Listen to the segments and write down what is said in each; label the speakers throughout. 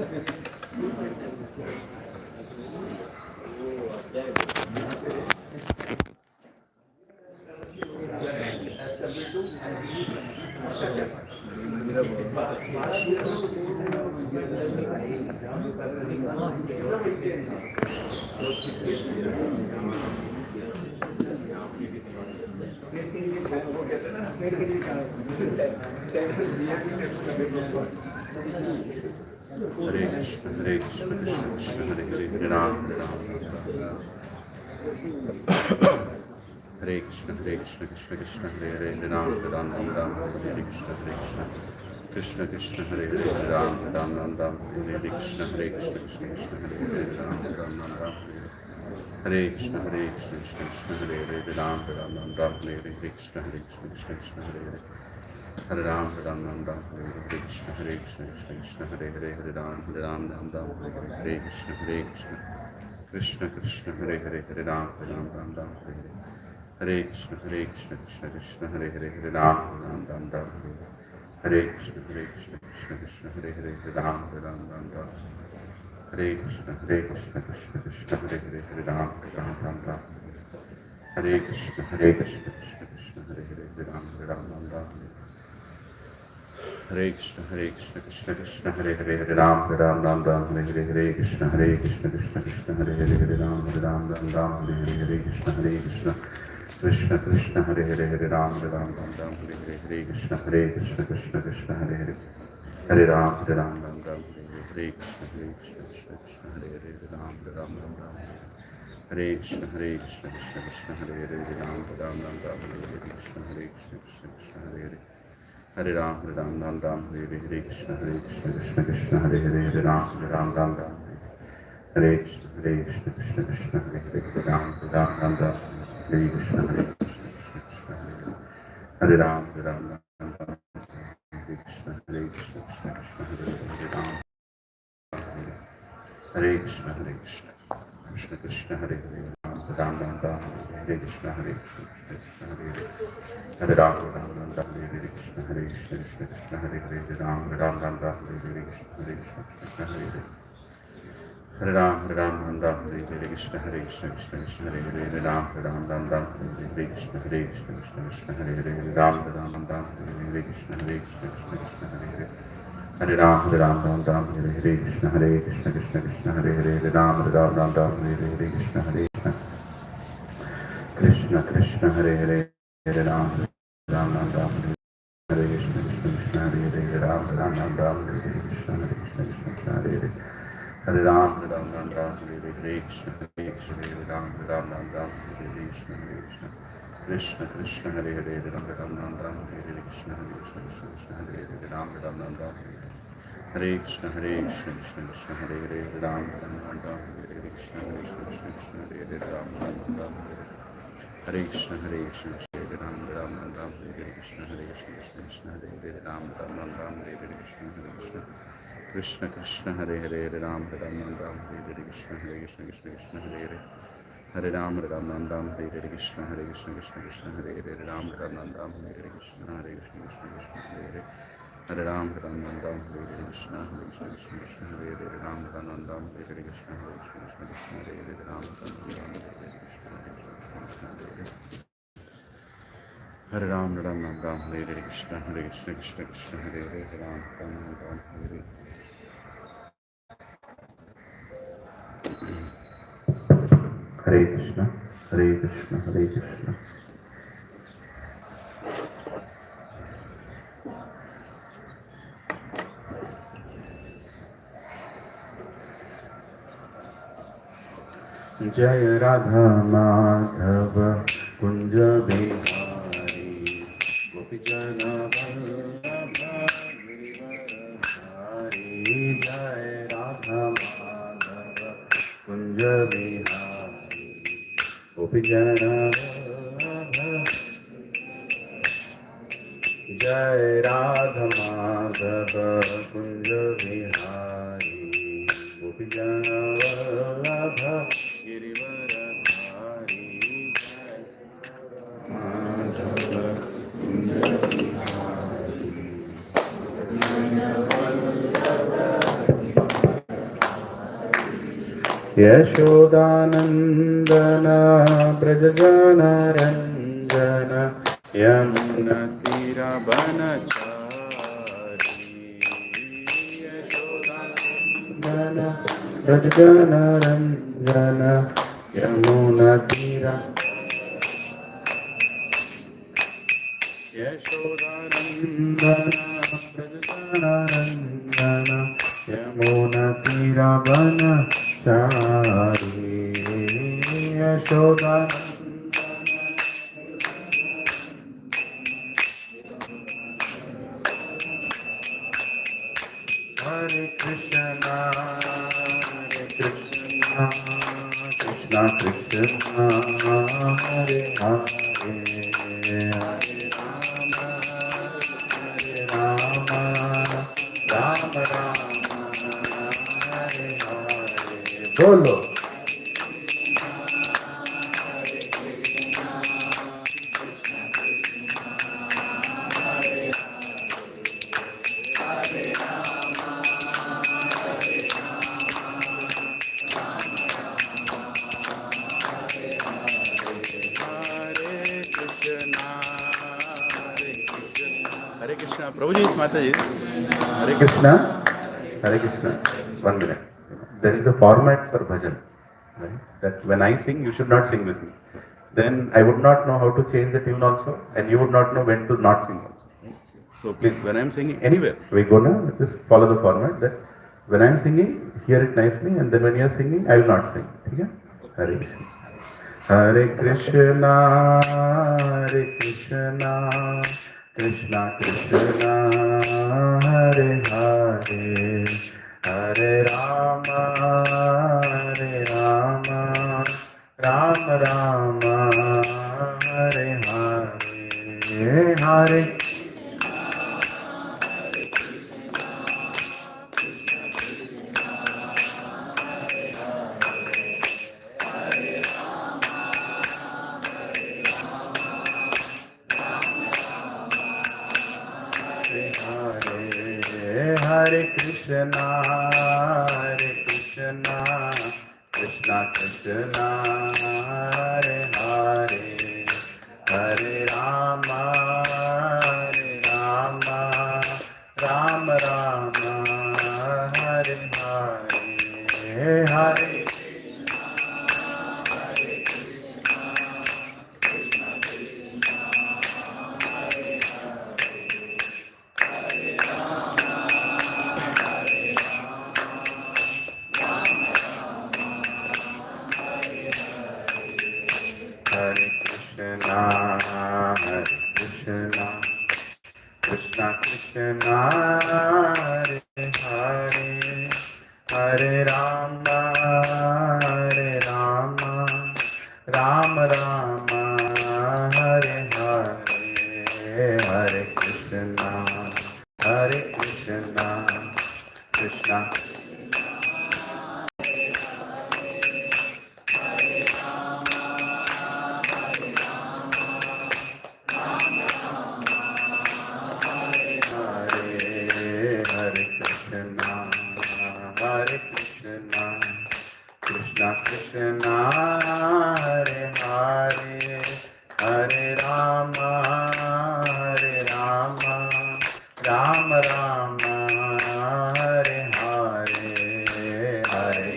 Speaker 1: Hare Krishna, Krishna Krishna, Hare Hare, Hare Ram, Hare Ram, Hare Krishna, Krishna Krishna, Hare Hare, Hare Ram, Hare Ram, Ram, Hare Krishna, Krishna Krishna, Hare Hare, Hare Ram, Ram, Hare Krishna, Krishna Krishna, Hare Hare, Hare Ram, Ram, Hare Krishna, Krishna Krishna, Hare Hare, Hare Ram, Ram, Hare Krishna, Krishna Krishna, Hare Hare. Hare Ram, Ram, Hare Krishna, Krishna, Hare Hare, Hare Ram, Ram, Hare Krishna, Krishna Krishna, Hare Hare, Hare Ram, Ram, Hare Hare Krishna, Krishna Krishna, Hare Hare, Hare Ram, Ram, Hare Krishna, Krishna Hare Hare, Hare Ram, Hare Krishna, Krishna, Hare Hare, Hare Ram, Hare Krishna, Krishna, Hare Hare, Hare Ram, Hare Krishna, Krishna Krishna, Hare Hare, Hare Ram, Hare Hare, Hare Krishna, Krishna Krishna, Hare Hare, Hare Ram, Hare Hare, Hare Krishna, Krishna Krishna, Hare Hare, Hare Ram, Hare Hare, Hare Krishna, Krishna Krishna, Hare Hare, Hare Ram, Hare Hare Krishna, Krishna, Hare Hare, Hare Ram, Hare Krishna, Krishna Hare Hare, Hare Ram, Hare Krishna, Krishna, Hare Hare. Hare Ram, Hare Hare Krishna, Krishna, Hare Hare, Hare Ram, Hare Krishna, Krishna, Hare Hare, Hare Ram, Hare Krishna, Krishna, Hare Ram, Hare Krishna, Krishna, Hare Hare, Hare Ram, Hare Krishna, Krishna Krishna, Hare Hare, Ram, Hare Krishna, Krishna, Hare Hare. Hare Ram, Hare Krishna, Krishna, Hare Hare, Hare Ram, Hare Krishna, Hare Hare. Hare Ram, Hare Krishna, Krishna, Hare Hare, Hare Ram, Hare Krishna, Krishna, Hare Hare, Hare Ram, Hare Krishna, Krishna, Hare Hare. Hare Ram, Hare Krishna, Krishna, Hare Hare, Hare Ram, Hare Krishna, Krishna, Krishna, Hare Hare, Hare Ram, Hare Krishna, Krishna, Hare Hare, Hare Ram, Hare Krishna, Krishna, Hare Hare. Hare Ram, Hare Krishna, Hare Ram, Hare Krishna, Krishna, Krishna, Hare Hare, Hare Ram, Hare Krishna, Krishna, Hare Hare, Hare Ram, Hare Krishna, Krishna, Hare Hare, Hare Ram, Hare Krishna, Krishna, Hare Hare, Hare Ram, Hare Krishna, Hare Ram, Hare Krishna, Krishna, Hare Hare, Ram, Hare Krishna, Krishna Krishna, Hare Hare, Hare Ram, Hare Krishna, Krishna, Hare Hare, Hare Ram, Hare Krishna, Krishna, Hare Hare, Hare Ram, Hare Krishna, Krishna, Hare Hare, Hare Ram, Hare Krishna, Krishna, Hare Hare, Hare Ram, Hare Krishna, Krishna, Hare Hare, Hare Ram, Hare Ram, Hare Krishna, Krishna, Hare Hare, Hare Ram, Hare Hare Krishna, Hare Krishna, Hare Krishna. Jaya Radha Madhava Kunja Bihari Gopijana Vallabha Girivarahari. Jaya Radha Madhava Kunja Bihari Gopijana Vallabha. Jaya Radha Madhava Kunja Bihari Gopijana Vallabha Girivarahari. Madhava Kunja Bihari Gopijana Vallabha Yashodanandana Brajajana Ranjana Yamuna Tira Banachari Yashodanandana Brajajana Ranjana Yamuna Tira Yashodanandana Brajajana Ranjana Yamuna Tira Banachari Yashodanandana Hare Krishna, Krishna Krishna, Hare Hare, Hare Rama, Rama Rama, Hare Hare. Bolo. Hare Krishna, Prabhuji, Mataji. Hare Krishna, Hare Krishna. 1 minute. There is a format for bhajan, right? That when I sing, you should not sing with me. Then I would not know how to change the tune also, and you would not know when to not sing also. So please, when I am singing anywhere, we go now. Just follow the format. That when I am singing, hear it nicely, and then when you are singing, I will not sing. Okay? Hare Krishna. Hare Krishna, Hare Krishna, Krishna Krishna, Hare Hare, Hare Rama, Hare Rama, Rama Rama, Hare Hare, Hare Hare Krishna, Hare Krishna, Krishna Krishna, Hare Hare, Hare Rama, Hare Rama, Rama Rama, Hare Hare, Hare Krishna Krishna, Hare Hare, Hare Rama, Hare Rama, Rama Rama, Hare Hare, Hare Krishna, Hare Krishna, Krishna Krishna Krishna, Hare Hare, Hare Rama, Hare Rama, Rama Rama, Hare Hare, Hare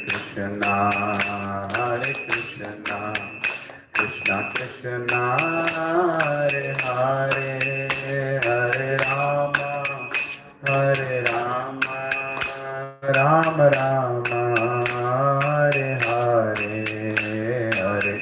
Speaker 1: Krishna, Hare Krishna, Krishna Krishna, Hare Hare, Hare Rama, Hare Rama, Rama Rama, Hare Hare, Hare Hare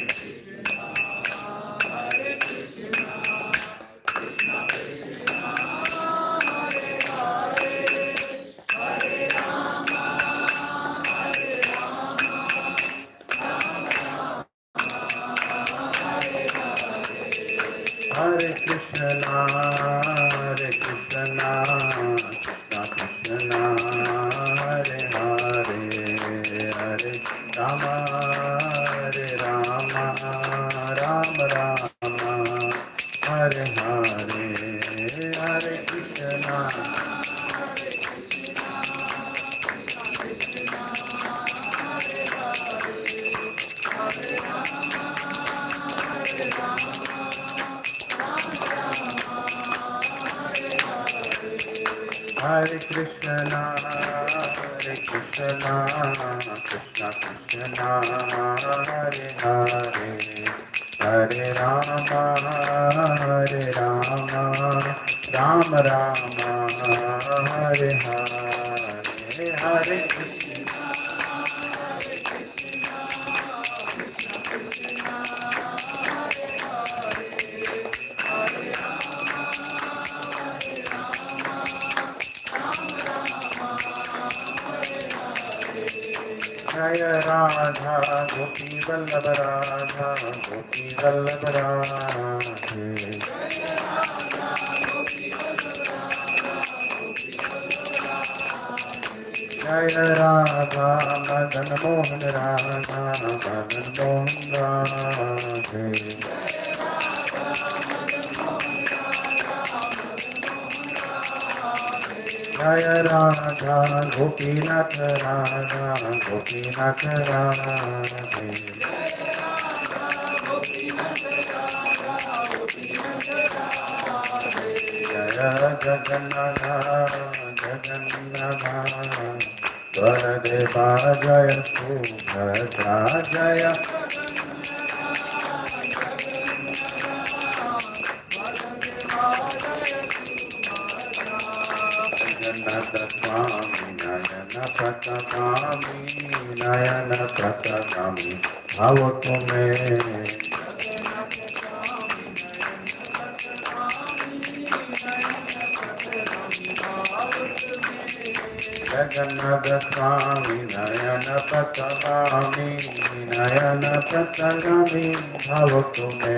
Speaker 1: Krishna, Hare Krishna, Krishna Krishna, Hare Krishna, Krishna Krishna, Hare Hare, Hare Rama, Rama Rama, Hare Hare, Hare Krishna. Jaya Radha Gopi Vallabha Radha Gopi Vallabha Radha Jaya Radha Madan Mohan Radha Madan Mohan Radha Jaya Radha Gopinath Radha Gopinath Radha Jaya Jagannatha Jagannatha Varadeva Jaya Subhadra Jaya Nayana Pratakami Bhavakume Jagannatha Swami Nayana Pratakami Nayana Pratakami Bhavakume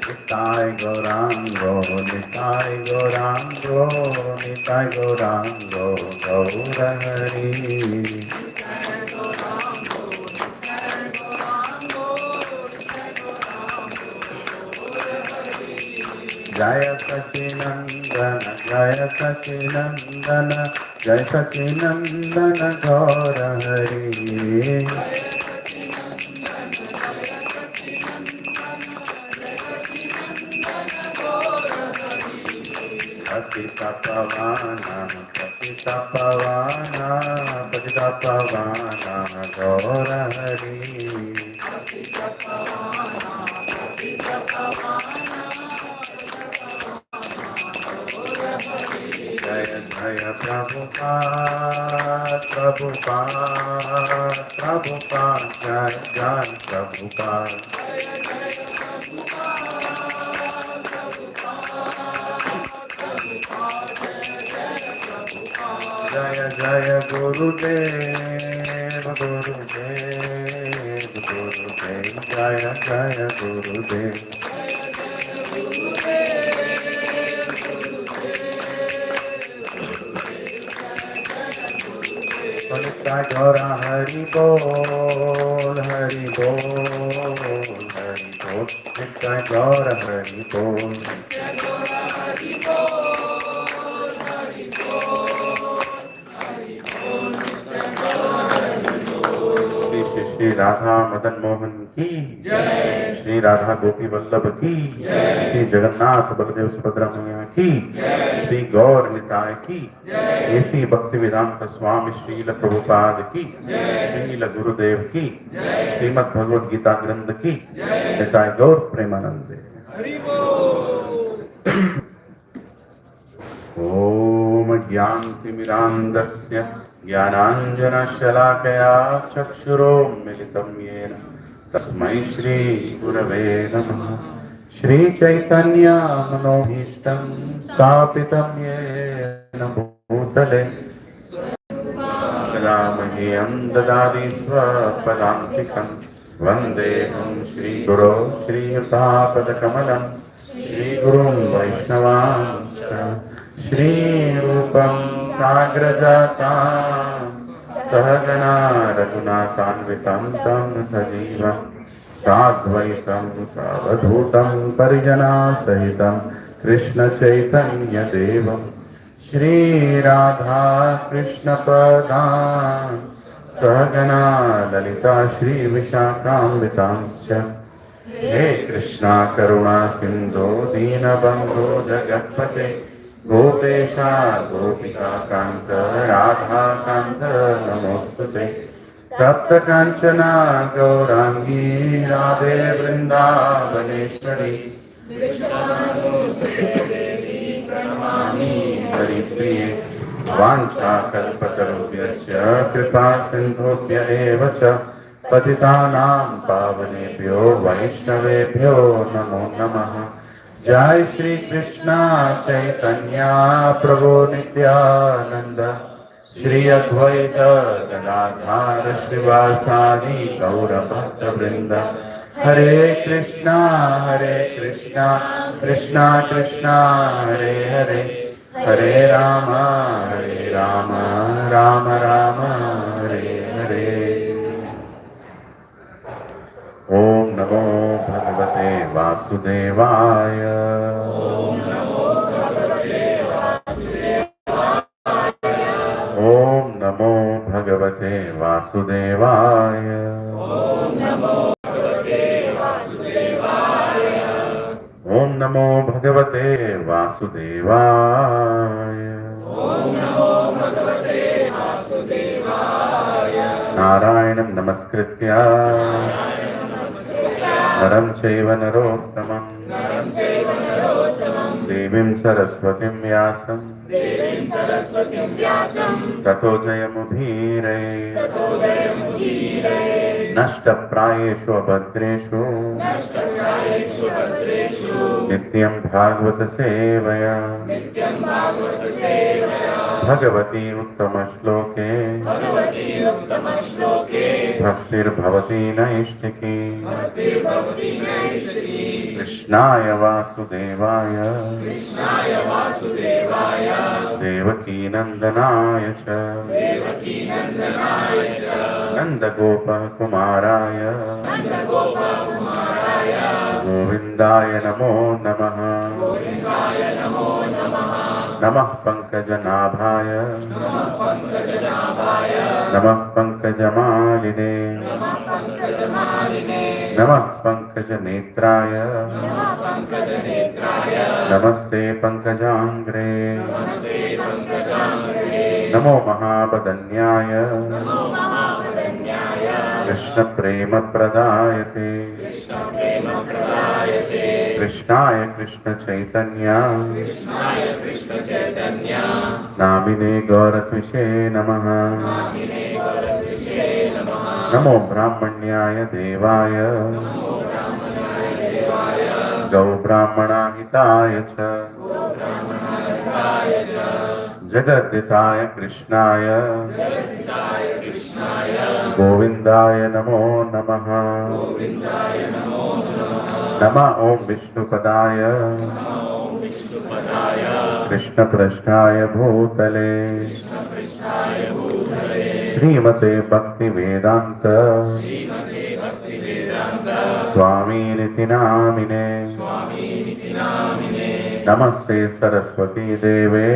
Speaker 1: Nitai Gaurango, Nitai Gaurango, Nitai Gaurango, Gaurahari. Jaya Sachinandana, Jaya Sachinandana, Jaya Sachinandana, Gaurahari. Patita Pavana, Patita Pavana, Patita Pavana, Gaurahari. Jaya Jaya Prabhupada, Prabhupada, Prabhupada, Jaya Jaya Prabhupada. Jaya Jaya Gurudev, Gurudev, Gurudev, Jaya Jaya Gurudev. Nitai Gaura Hari Bol, Hari Bol, Hari Bol. Nitai Gaura Hari Bol. Shri Radha Madan Mohan की जय, श्री राधा गोपी वल्लभ की जय, श्री जगन्नाथ बलदेव सुभद्रा मैया की जय, श्री गौर निताय की जय, ऐसी भक्ति वेदांत स्वामी श्रील प्रभुपाद की जय, श्रील गुरुदेव की जय, श्रीमद् भगवद गीता ग्रंथ की जय, निताय गौर प्रेमानंद। ओम ज्ञानतिमिरान्धस्य ज्ञानाञ्जनशलाकया चक्षुरोन्मिलितं येन तस्मै श्रीगुरवे नमः। श्रीचैतन्यमनोभीष्टं स्थापितं येन भूतले सदा मह्यं ददाति स्वपदान्तिकं। वन्देऽहं श्रीगुरो श्रीयुतापदकमलं श्रीगुरुं वैष्णवांश्च श्रीरूपं साग्रजातां सहगना रघुनाथान्वितं तं सजीवं साद्वैतं सावधूतं परिजनसहितं कृष्णचैतन्यदेवं श्रीराधा कृष्णपदान् सहगना ललिता श्रीविशाखान्वितांश्च हे कृष्णा करुणा सिंधो दीनबंधो जगत्पते गोपेशा गोपिका कांत राधा कांत नमोस्तुते तप्त कांचना गौरांगी राधे वृंदावनेश्वरी हरिप्रिये वाञ्छाकल्पतरुभ्यश्च कृपा सिन्धुभ्य एव च पतितानां पावनेभ्यो वैष्णवेभ्यो नमो नमः। जय श्री कृष्ण चैतन्य प्रभु नित्यानंद श्री अद्वैत गदाधर श्रीवासादि गौर भक्तवृंद हरे कृष्णा कृष्णा कृष्णा हरे हरे हरे राम राम राम हरे हरे। ओम नमो भगवते वासुदेवाय। ओम नमो भगवते वासुदेवाय। ओम नमो भगवते वासुदेवाय। ओम नमो भगवते वासुदेवाय। ओम नमो भगवते वासुदेवाय। ओम नमो भगवते वासुदेवाय। नारायणं नमस्कृत्य नरं चैव नरोत्तमं देवीं सरस्वतीं व्यासं ततो जयमुदीरये। नष्टप्रायेषु अभद्रेषु नित्यं भागवत सेवया भगवती उत्तमश्लोके भक्तिर्भवति नैष्ठिकी। कृष्णाय वासुदेवाय देवकी नंदनाय च नंदगोपकुमाराय गोविंदाय नमो नमः। नमः पंकजनाभाय नमः पंकजमालिने नमः पंकजनेत्राय नमस्ते पंकजांग्रे। नमो महाबदन्याय कृष्ण प्रेम प्रदायते कृष्णाय कृष्ण चैतन्य नामिने गौरत्विषे नमः। नमो ब्राह्मण्याय देवाय गौ ब्राह्मणाहिताय च जगद्दिताय कृष्णाय गोविंदाय नमो नमः। नमः ओम विष्णुपदाय कृष्णपृष्ठाय भूतले श्रीमते भक्तिवेदांत स्वामीनिति नामिने। नमस्ते सरस्वती देवे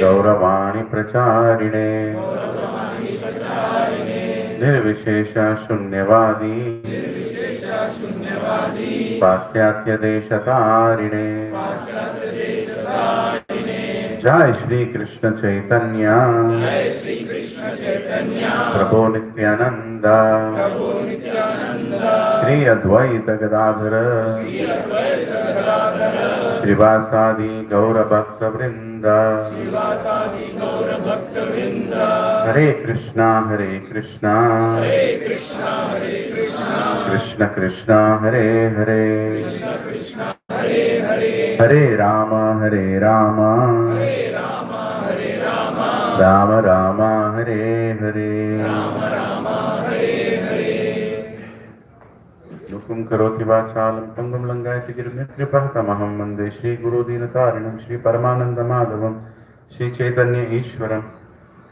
Speaker 1: गौरवाणी प्रचारिणे निर्विशेष शून्यवादी पाश्चात्य देशतारिणे। जय श्री कृष्ण चैतन्य प्रभु नित्यानंद श्री अद्वैत गदाधर श्रीवासादि गौर भक्त वृंद। हरे कृष्णा कृष्ण कृष्ण हरे हरे हरे राम राम राम हरे हरे। लुकुं करोति वाचालं पंगुं लंघयति गिरिं कृपहतमहं वन्दे श्रीगुरुदीनतारिणं श्री परमानंद माधवं श्री चैतन्य ईश्वरं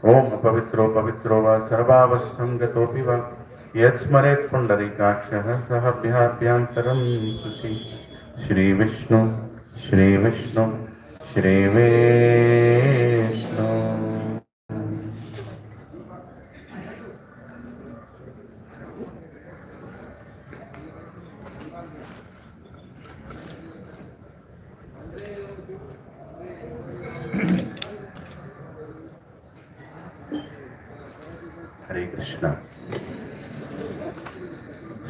Speaker 1: Om Pavitro Pavitro Va Sarvavastham Gatopi Va Yat Smaret Pundarikakshaha Sahabhyabhyantaram Suchi Shri Vishnu Shri Vishnu Shri Vishnu. Hare Krishna.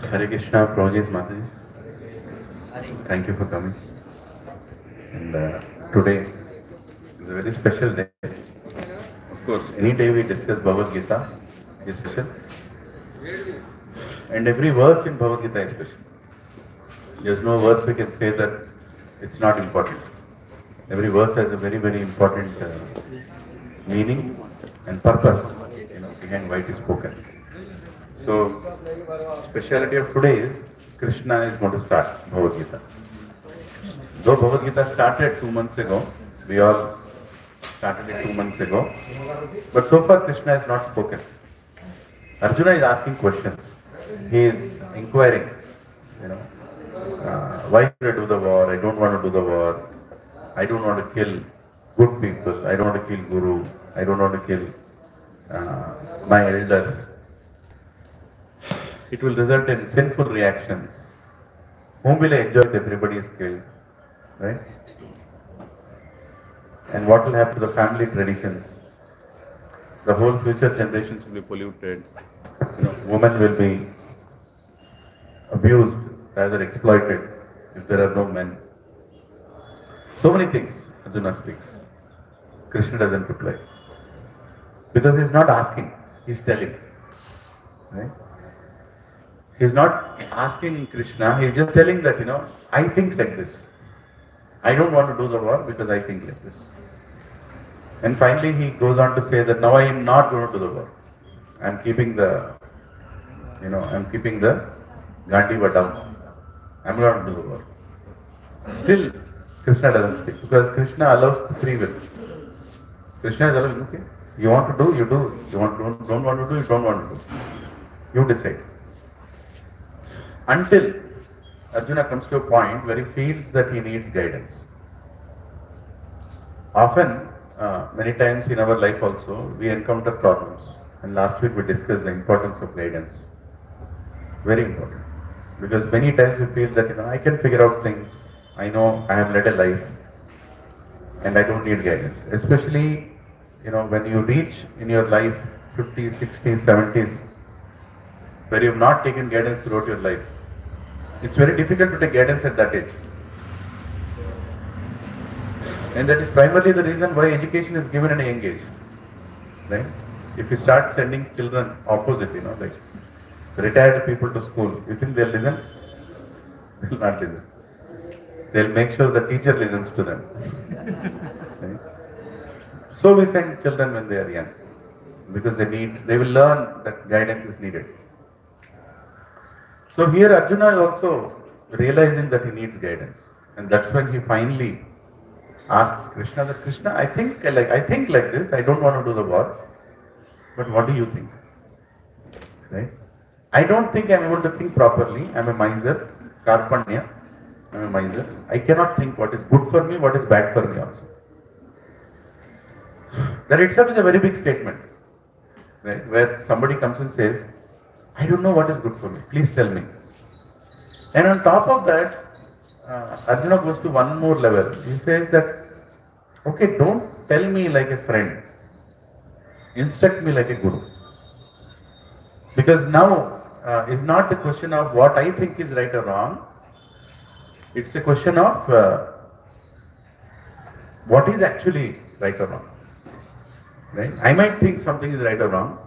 Speaker 1: Hare Krishna, Prabhuji's Matajis. Thank you for coming. And today is a very special day. Of course, any day we discuss Bhagavad Gita is special. And every verse in Bhagavad Gita is special. There's no verse we can say that it's not important. Every verse has a very, very important meaning and purpose, behind why it is spoken. So, speciality of today is Krishna is going to start Bhagavad Gita. Though Bhagavad Gita started 2 months ago, we all started it 2 months ago, but so far Krishna has not spoken. Arjuna is asking questions. He is inquiring, why should I do the war? I don't want to do the war. I don't want to kill good people. I don't want to kill Guru. I don't want to kill my elders. It will result in sinful reactions. Whom will I enjoy if everybody is killed? Right? And what will happen to the family traditions? The whole future generations will be polluted. Women will be abused, rather exploited, if there are no men. So many things Arjuna speaks. Krishna doesn't reply. Because he is not asking, he is telling. Right? He is not asking Krishna, he is just telling that, I think like this. I don't want to do the war because I think like this. And finally he goes on to say that now I am not going to do the war. I am keeping the Gandiva down. I am not going to do the war. Still, Krishna doesn't speak because Krishna allows free will. Krishna is allowing, okay, you want to do, you do. You don't want to do, you don't want to do. You decide. Until Arjuna comes to a point where he feels that he needs guidance. Often, many times in our life also, we encounter problems. And last week we discussed the importance of guidance. Very important. Because many times we feel that, I can figure out things. I know I have led a life and I don't need guidance. Especially, when you reach in your life 50s, 60s, 70s, where you have not taken guidance throughout your life. It's very difficult to take guidance at that age. And that is primarily the reason why education is given at a young age. Right? If you start sending children opposite, like retired people to school, you think they'll listen? They will not listen. They'll make sure the teacher listens to them. Right? So we send children when they are young, because they will learn that guidance is needed. So here Arjuna is also realizing that he needs guidance, and that's when he finally asks Krishna that, Krishna, I think like this, I don't want to do the war, but what do you think? Right? I don't think I'm able to think properly. I'm a miser, karpanya, I'm a miser. I cannot think what is good for me, what is bad for me also. That itself is a very big statement, right? Where somebody comes and says, I don't know what is good for me, please tell me. And on top of that, Arjuna goes to one more level. He says that, okay, don't tell me like a friend, instruct me like a guru. Because now is not the question of what I think is right or wrong, it's a question of what is actually right or wrong. Right? I might think something is right or wrong,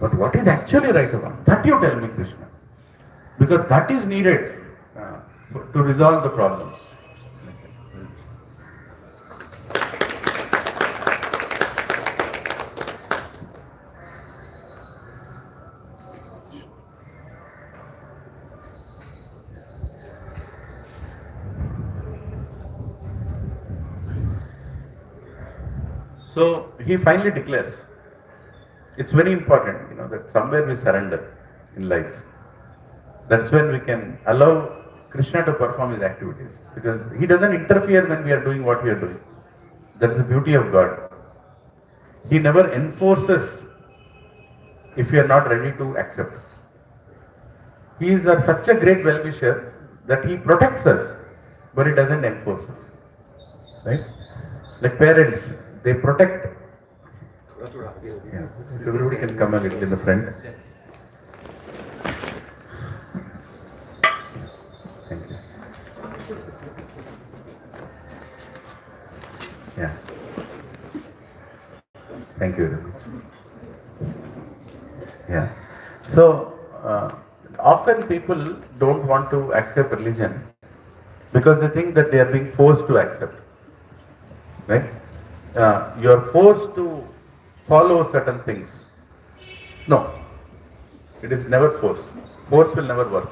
Speaker 1: but what is actually right or wrong? That you tell me, Krishna. Because that is needed to resolve the problem. So he finally declares It's very important, that somewhere we surrender in life. That's when we can allow Krishna to perform his activities. Because he doesn't interfere when we are doing what we are doing. That is the beauty of God. He never enforces if we are not ready to accept. He is such a great well-wisher that he protects us, but he doesn't enforce us. Right? Like parents, they protect. Yeah. If everybody can come a little in the front. Thank you. Yeah. Thank you very much. Yeah. So, often people don't want to accept religion because they think that they are being forced to accept. Right? You are forced to follow certain things. No. It is never force. Force will never work.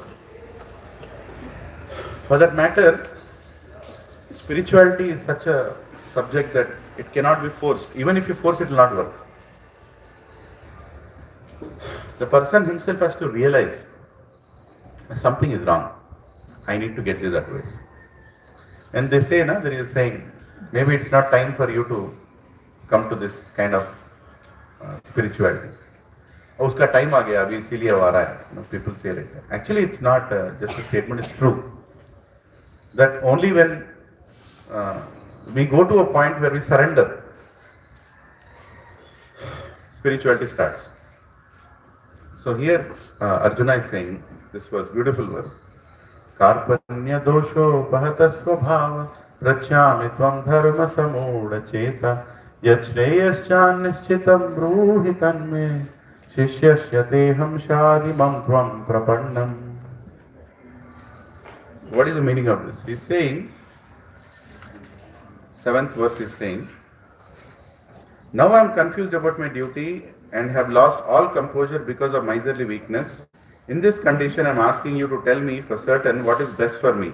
Speaker 1: For that matter, spirituality is such a subject that it cannot be forced. Even if you force it, will not work. The person himself has to realize something is wrong. I need to get this advice. And they say, there is a saying, maybe it's not time for you to come to this kind of spirituality. Uska time aa gaya, abhi isliye aa raha hai. People say like that. Actually, it's not just a statement, it's true. That only when we go to a point where we surrender, spirituality starts. So here Arjuna is saying, this was beautiful verse. Karpanya dosho bhata svabhava prachyami tvam dharma samooda cheta yachreyascha nishchitam bruhi tanme shishyasya deham shadimam tvam prapannam. What is the meaning of this? He is saying, 7th verse is saying, now I am confused about my duty and have lost all composure because of miserly weakness. In this condition, I am asking you to tell me for certain what is best for me.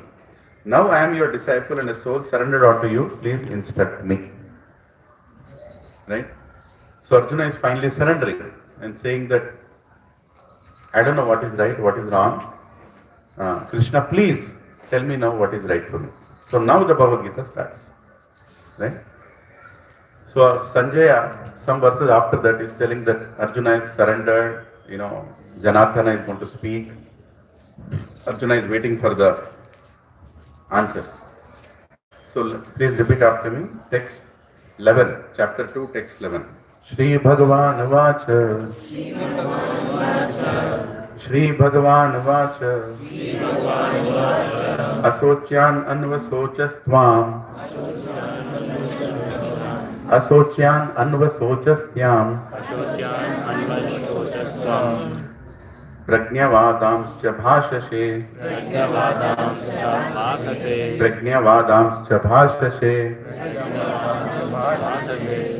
Speaker 1: Now I am your disciple and a soul surrendered unto you. Please instruct me. Right? So Arjuna is finally surrendering and saying that I don't know what is right, what is wrong. Krishna, please tell me now what is right for me. So now the Bhagavad Gita starts. Right? So Sanjaya, some verses after that, is telling that Arjuna is surrendered, Janardana is going to speak. Arjuna is waiting for the answers. So please repeat after me. Text 11, chapter 2, text 11. Shri Bhagavan Vacha. Shri Bhagavan Vacha. Asocyan Anvasochastvam. Asocyan Anvasochastyam. Prajnavadamscha bhashase. Prajnavadamscha bhashase.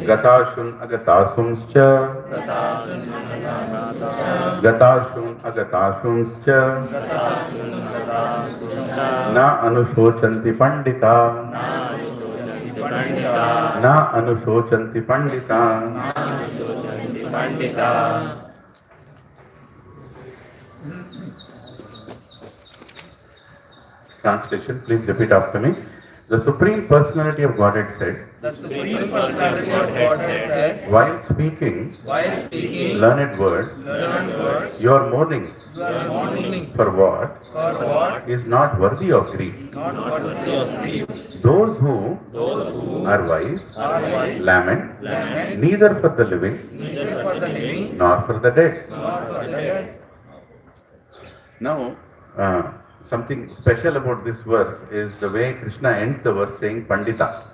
Speaker 1: Gatashun agatasumscha. Gatashun agatasumscha. Na anusochanti pandita. Na anusochanti pandita. Translation, please repeat after me. The Supreme Personality of Godhead said, while speaking learned words, you are mourning for what is not worthy of grief. Those who are wise lament neither for the living nor for the dead. Now, something special about this verse is the way Krishna ends the verse saying Pandita.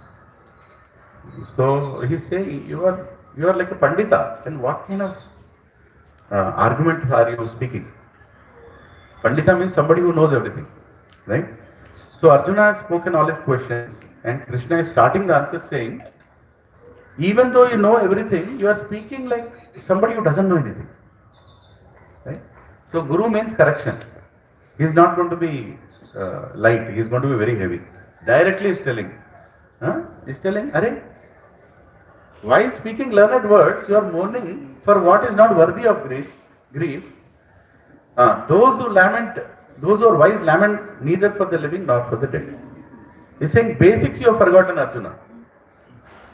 Speaker 1: So he's saying you are like a Pandita. And what kind of arguments are you speaking? Pandita means somebody who knows everything, right? So Arjuna has spoken all his questions and Krishna is starting the answer saying, even though you know everything, you are speaking like somebody who doesn't know anything, right? So Guru means correction. He is not going to be light, he is going to be very heavy. Directly he is telling, Are, while speaking learned words, you are mourning for what is not worthy of grief. Those who are wise lament neither for the living nor for the dead. He's saying basics you have forgotten, Arjuna.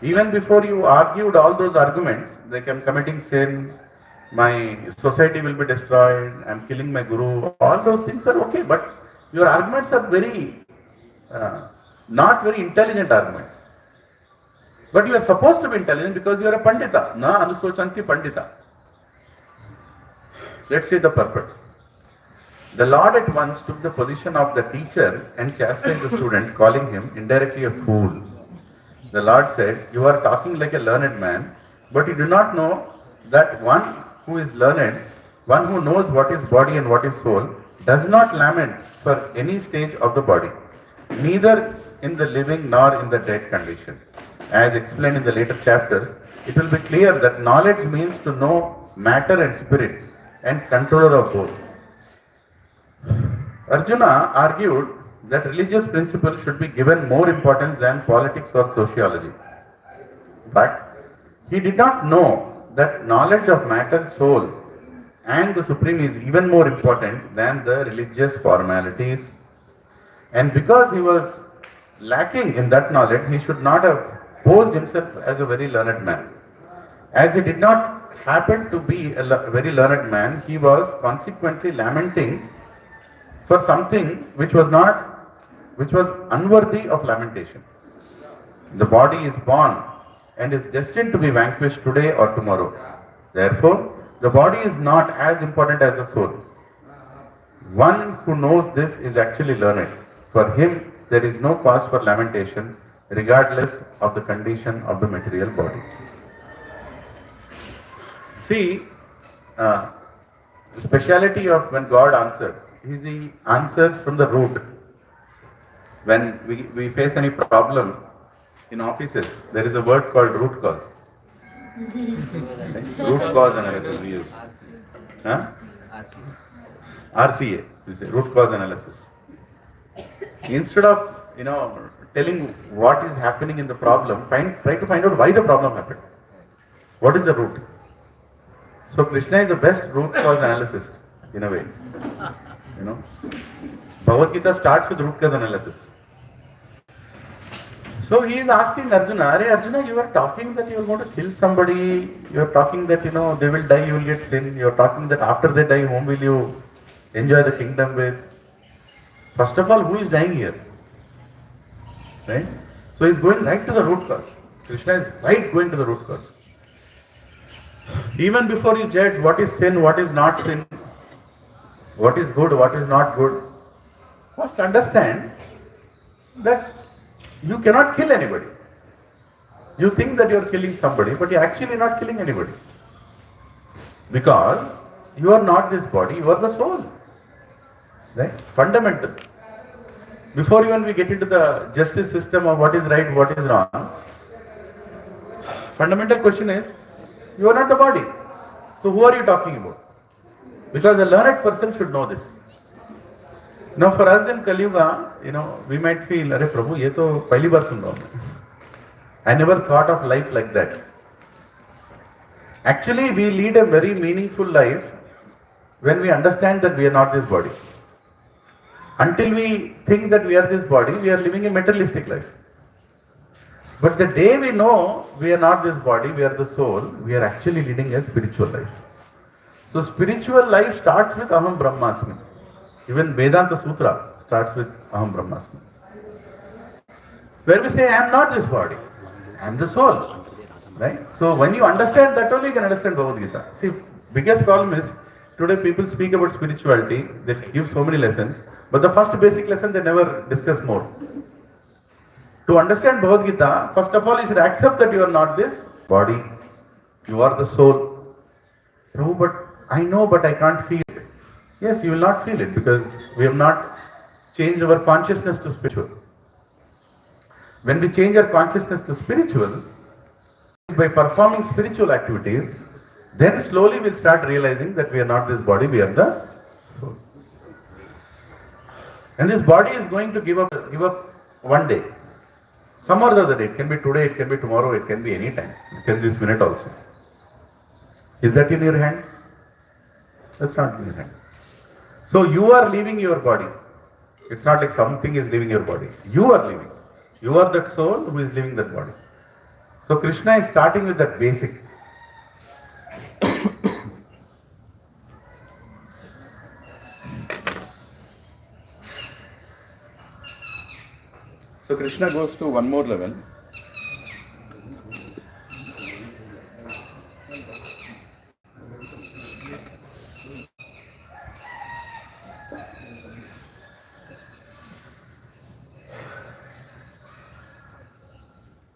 Speaker 1: Even before you argued all those arguments, like I'm committing sin, my society will be destroyed, I'm killing my guru, all those things are okay, but your arguments are not very intelligent arguments. But you are supposed to be intelligent because you are a Pandita. Na anusochanti Pandita. Let's see the purport. The Lord at once took the position of the teacher and chastised the student, calling him indirectly a fool. The Lord said, "You are talking like a learned man, but you do not know that one who is learned, one who knows what is body and what is soul, does not lament for any stage of the body, neither in the living nor in the dead condition." As explained in the later chapters, it will be clear that knowledge means to know matter and spirit and controller of both. Arjuna argued that religious principles should be given more importance than politics or sociology. But he did not know that knowledge of matter, soul, and the supreme is even more important than the religious formalities. And because he was lacking in that knowledge, he should not have posed himself as a very learned man. As he did not happen to be a very learned man, he was consequently lamenting for something which was unworthy of lamentation. The body is born and is destined to be vanquished today or tomorrow. Therefore, the body is not as important as the soul. One who knows this is actually learned. For him, there is no cause for lamentation, regardless of the condition of the material body. See, the speciality of when God answers is He answers from the root. When we face any problem in offices, there is a word called root cause. Root cause analysis we use. RCA, we say root cause analysis. Instead of telling what is happening in the problem, try to find out why the problem happened. What is the root? So Krishna is the best root cause analyst in a way. Bhagavad Gita starts with root cause analysis. So he is asking Arjuna, Arjuna, you are talking that you are going to kill somebody, you are talking that they will die, you will get sin, you are talking that after they die, whom will you enjoy the kingdom with? First of all, who is dying here? Right? So he is going right to the root cause. Krishna is right going to the root cause. Even before you judge what is sin, what is not sin, what is good, what is not good, first understand that you cannot kill anybody. You think that you are killing somebody, but you are actually not killing anybody. Because you are not this body, you are the soul. Right? Fundamental. Before even we get into the justice system of what is right, what is wrong, fundamental question is, you are not the body. So who are you talking about? Because a learned person should know this. Now for us in Kali Yuga, we might feel, Arey Prabhu, ye to pehli baar sun raha hu. I never thought of life like that. Actually, we lead a very meaningful life when we understand that we are not this body. Until we think that we are this body, we are living a materialistic life. But the day we know we are not this body, we are the soul, we are actually leading a spiritual life. So spiritual life starts with Aham Brahmasmi. Even Vedanta Sutra starts with Aham Brahmasmi. Where we say, I am not this body, I am the soul. Right? So when you understand that only you can understand Bhagavad Gita. See, biggest problem is, today people speak about spirituality, they give so many lessons, but the first basic lesson they never discuss more. To understand Bhagavad Gita, first of all you should accept that you are not this body, you are the soul. No, but I know, but I can't feel it. Yes, you will not feel it because we have not changed our consciousness to spiritual. When we change our consciousness to spiritual, by performing spiritual activities, then slowly we'll start realizing that we are not this body, we are the soul. And this body is going to give up one day. Some or the other day. It can be today, it can be tomorrow, it can be any time. It can be this minute also. Is that in your hand? That's not in your hand. So you are leaving your body. It's not like something is leaving your body. You are leaving. You are that soul who is leaving that body. So Krishna is starting with that basic. So Krishna goes to one more level.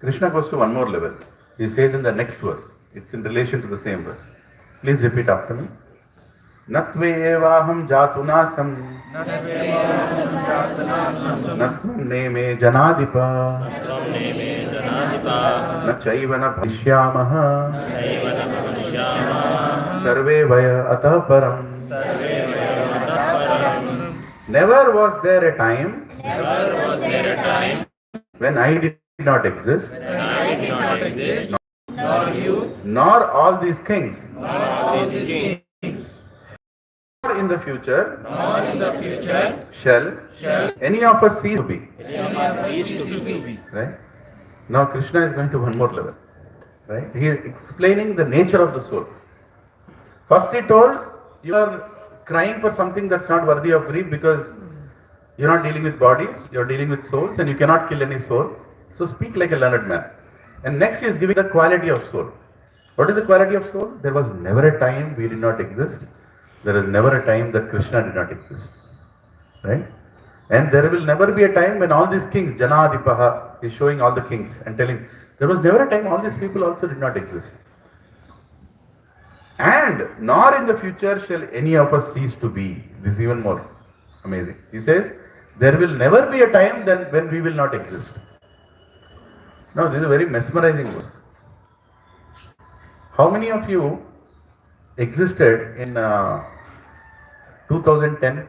Speaker 1: Krishna goes to one more level. He says in the next verse, it's in relation to the same verse. Please repeat after me. Natvevaham jatunasam natvam neme janadipa nachaiva na bhavishyamaha sarve vaya atah param. Never was there a time when I did not exist,
Speaker 2: nor you,
Speaker 1: nor all these kings, nor in the future, shall any of us cease to be. Right? Now Krishna is going to one more level. Right? He is explaining the nature of the soul. First he told, you are crying for something that's not worthy of grief because you're not dealing with bodies, you're dealing with souls, and you cannot kill any soul. So speak like a learned man. And next he is giving the quality of soul. What is the quality of soul? There was never a time we did not exist. There is never a time that Krishna did not exist. Right? And there will never be a time when all these kings, Janadipaha, is showing all the kings and telling, there was never a time all these people also did not exist. And nor in the future shall any of us cease to be. This is even more amazing. He says, there will never be a time then when we will not exist. Now, this is a very mesmerizing verse. How many of you existed in 2010?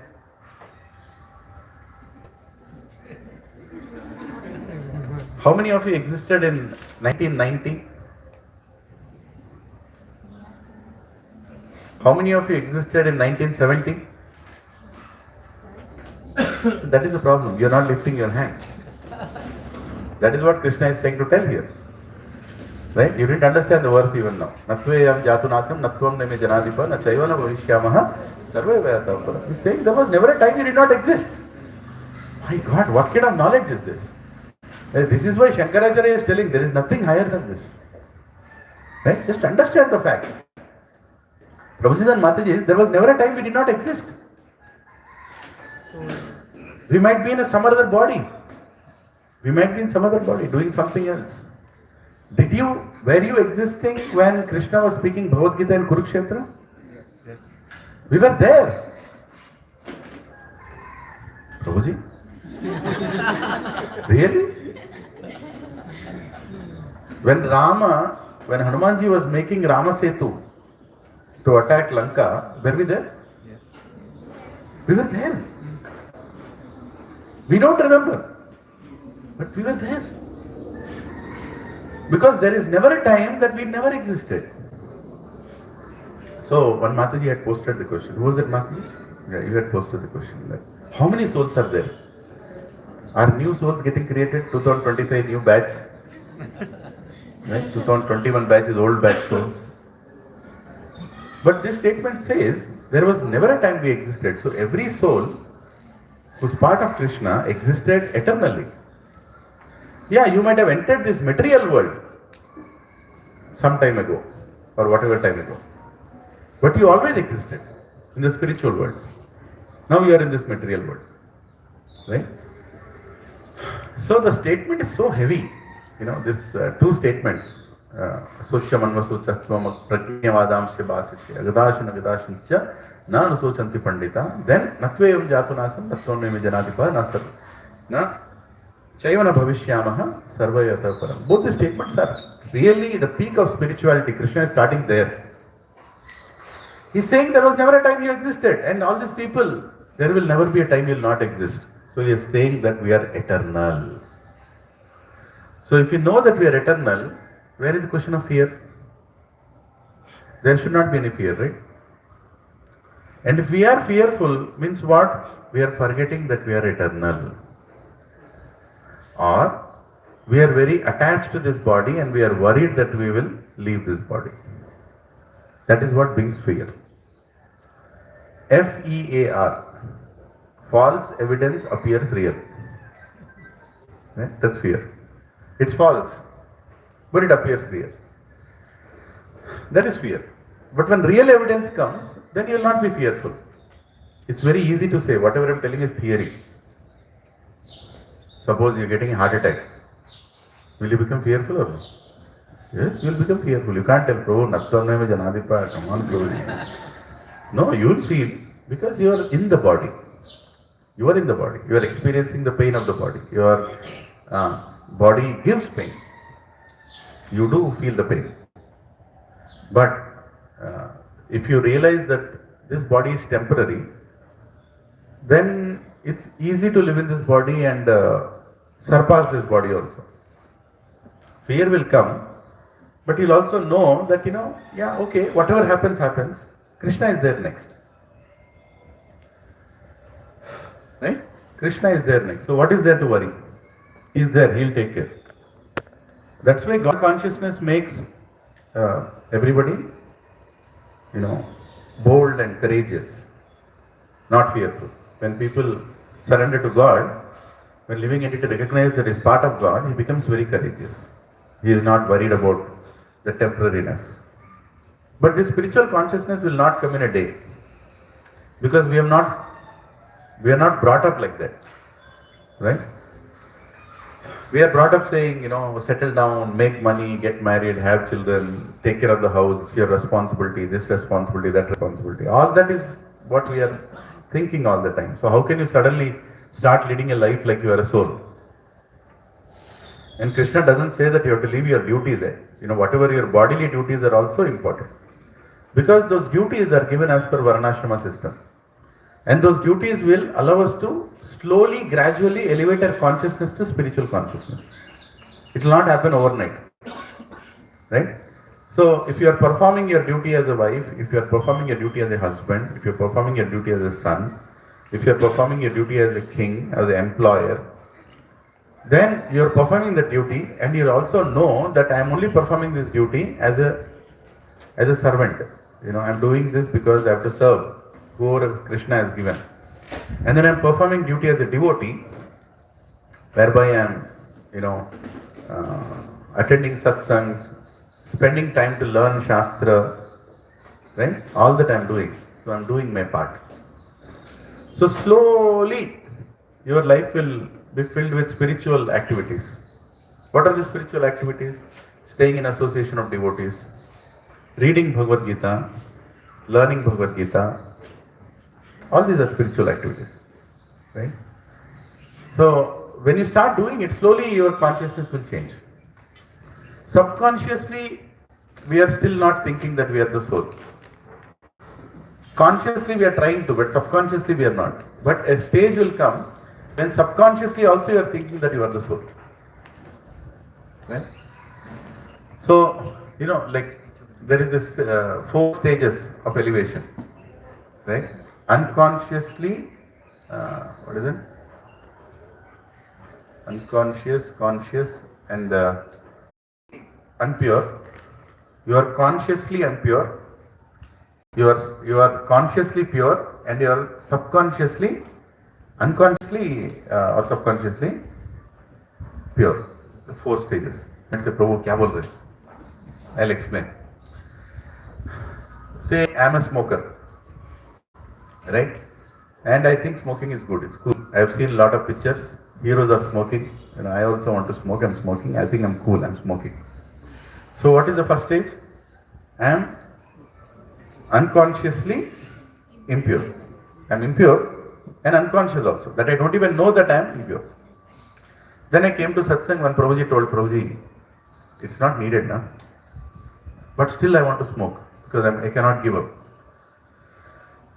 Speaker 1: How many of you existed in 1990? How many of you existed in 1970? So that is the problem. You are not lifting your hand. That is what Krishna is trying to tell here. Right? You didn't understand the verse even now. Natveyam jatunasam natvam neme janadipa nachaiva na bhavishyamaha sarve vayatapara. He's saying there was never a time you did not exist. My God, what kind of knowledge is this? This is why Shankaracharya is telling there is nothing higher than this. Right? Just understand the fact. Prabhuji and Mataji, there was never a time we did not exist. We might be in some other body. We might be in some other body doing something else. Were you existing when Krishna was speaking Bhagavad Gita in Kurukshetra? Yes. We were there. Prabhuji? Really? When Hanumanji was making Rama Setu to attack Lanka, were we there? Yes. We were there. We don't remember. But we were there. Because there is never a time that we never existed. So, one Mataji had posted the question. Who was that Mataji? Yeah, you had posted the question. Like, how many souls are there? Are new souls getting created? 2025 new batch? Right? 2021 batch is old batch souls. But this statement says, there was never a time we existed. So, every soul who's part of Krishna existed eternally. Yeah, you might have entered this material world some time ago or whatever time ago. But you always existed in the spiritual world. Now you are in this material world. Right? So the statement is so heavy. You know, this two statements. Socha manvasuchastvam prajnavadam sebasisya agadashan agadashancha na nusochanti pandita. Then natveyam jatunasam natvam janadipa nasar na Chaivana bhavishyamaha sarvayata param. Both the statements are really the peak of spirituality. Krishna is starting there. He's saying there was never a time you existed, and all these people, there will never be a time you will not exist. So he is saying that we are eternal. So if you know that we are eternal, where is the question of fear? There should not be any fear, right? And if we are fearful, means what? We are forgetting that we are eternal. Or we are very attached to this body and we are worried that we will leave this body. That is what brings fear. FEAR. False evidence appears real. Right? That's fear. It's false, but it appears real. That is fear. But when real evidence comes, then you will not be fearful. It's very easy to say, whatever I'm telling is theory. Suppose you're getting a heart attack. Will you become fearful or not? Yes, you will become fearful. You can't tell, bro, Nattorne mein Janadipa, come on, bro. No, you will feel, because you are in the body. You are in the body. You are experiencing the pain of the body. Your body gives pain. You do feel the pain. But if you realize that this body is temporary, then it's easy to live in this body and surpass this body also. Fear will come, but you'll also know that, yeah, okay, whatever happens, happens. Krishna is there next. Right? Krishna is there next. So what is there to worry? He is there, he'll take care. That's why God consciousness makes everybody, bold and courageous, not fearful. When people surrender to God, when living entity recognizes that he is part of God, he becomes very courageous. He is not worried about the temporariness. But this spiritual consciousness will not come in a day, because we are not brought up like that, right? We are brought up saying, settle down, make money, get married, have children, take care of the house, it's your responsibility, this responsibility, that responsibility. All that is what we are thinking all the time. So how can you suddenly start leading a life like you are a soul? And Krishna doesn't say that you have to leave your duties there. Whatever your bodily duties are also important. Because those duties are given as per Varnashrama system. And those duties will allow us to slowly, gradually elevate our consciousness to spiritual consciousness. It will not happen overnight. Right? So, if you are performing your duty as a wife, if you are performing your duty as a husband, if you are performing your duty as a son, if you are performing your duty as a king, as an employer, then you are performing the duty, and you also know that I am only performing this duty as a servant. I am doing this because I have to serve whoever Krishna has given. And then I am performing duty as a devotee, whereby I am, attending satsangs, spending time to learn Shastra, right? All that I am doing. So I am doing my part. So slowly, your life will be filled with spiritual activities. What are the spiritual activities? Staying in association of devotees, reading Bhagavad Gita, learning Bhagavad Gita. All these are spiritual activities, right? So when you start doing it, slowly your consciousness will change. Subconsciously, we are still not thinking that we are the soul. Consciously we are trying to, but subconsciously we are not. But a stage will come when subconsciously also you are thinking that you are the soul. Right? So, there is this 4 stages of elevation. Right? Unconsciously, what is it? Unconscious, conscious, and unpure. You are consciously unpure. You are consciously pure, and you are subconsciously, unconsciously or subconsciously pure. The 4 stages. Let's say, Prabhu, kya bol rahe? I'll explain. Say, I'm a smoker, right? And I think smoking is good. It's cool. I have seen a lot of pictures. Heroes are smoking. I also want to smoke. I'm smoking. I think I'm cool. I'm smoking. So what is the first stage? I am unconsciously impure. I am impure and unconscious also. That I don't even know that I am impure. Then I came to satsang when Prabhuji told Prabhuji, it's not needed now. But still I want to smoke because I cannot give up.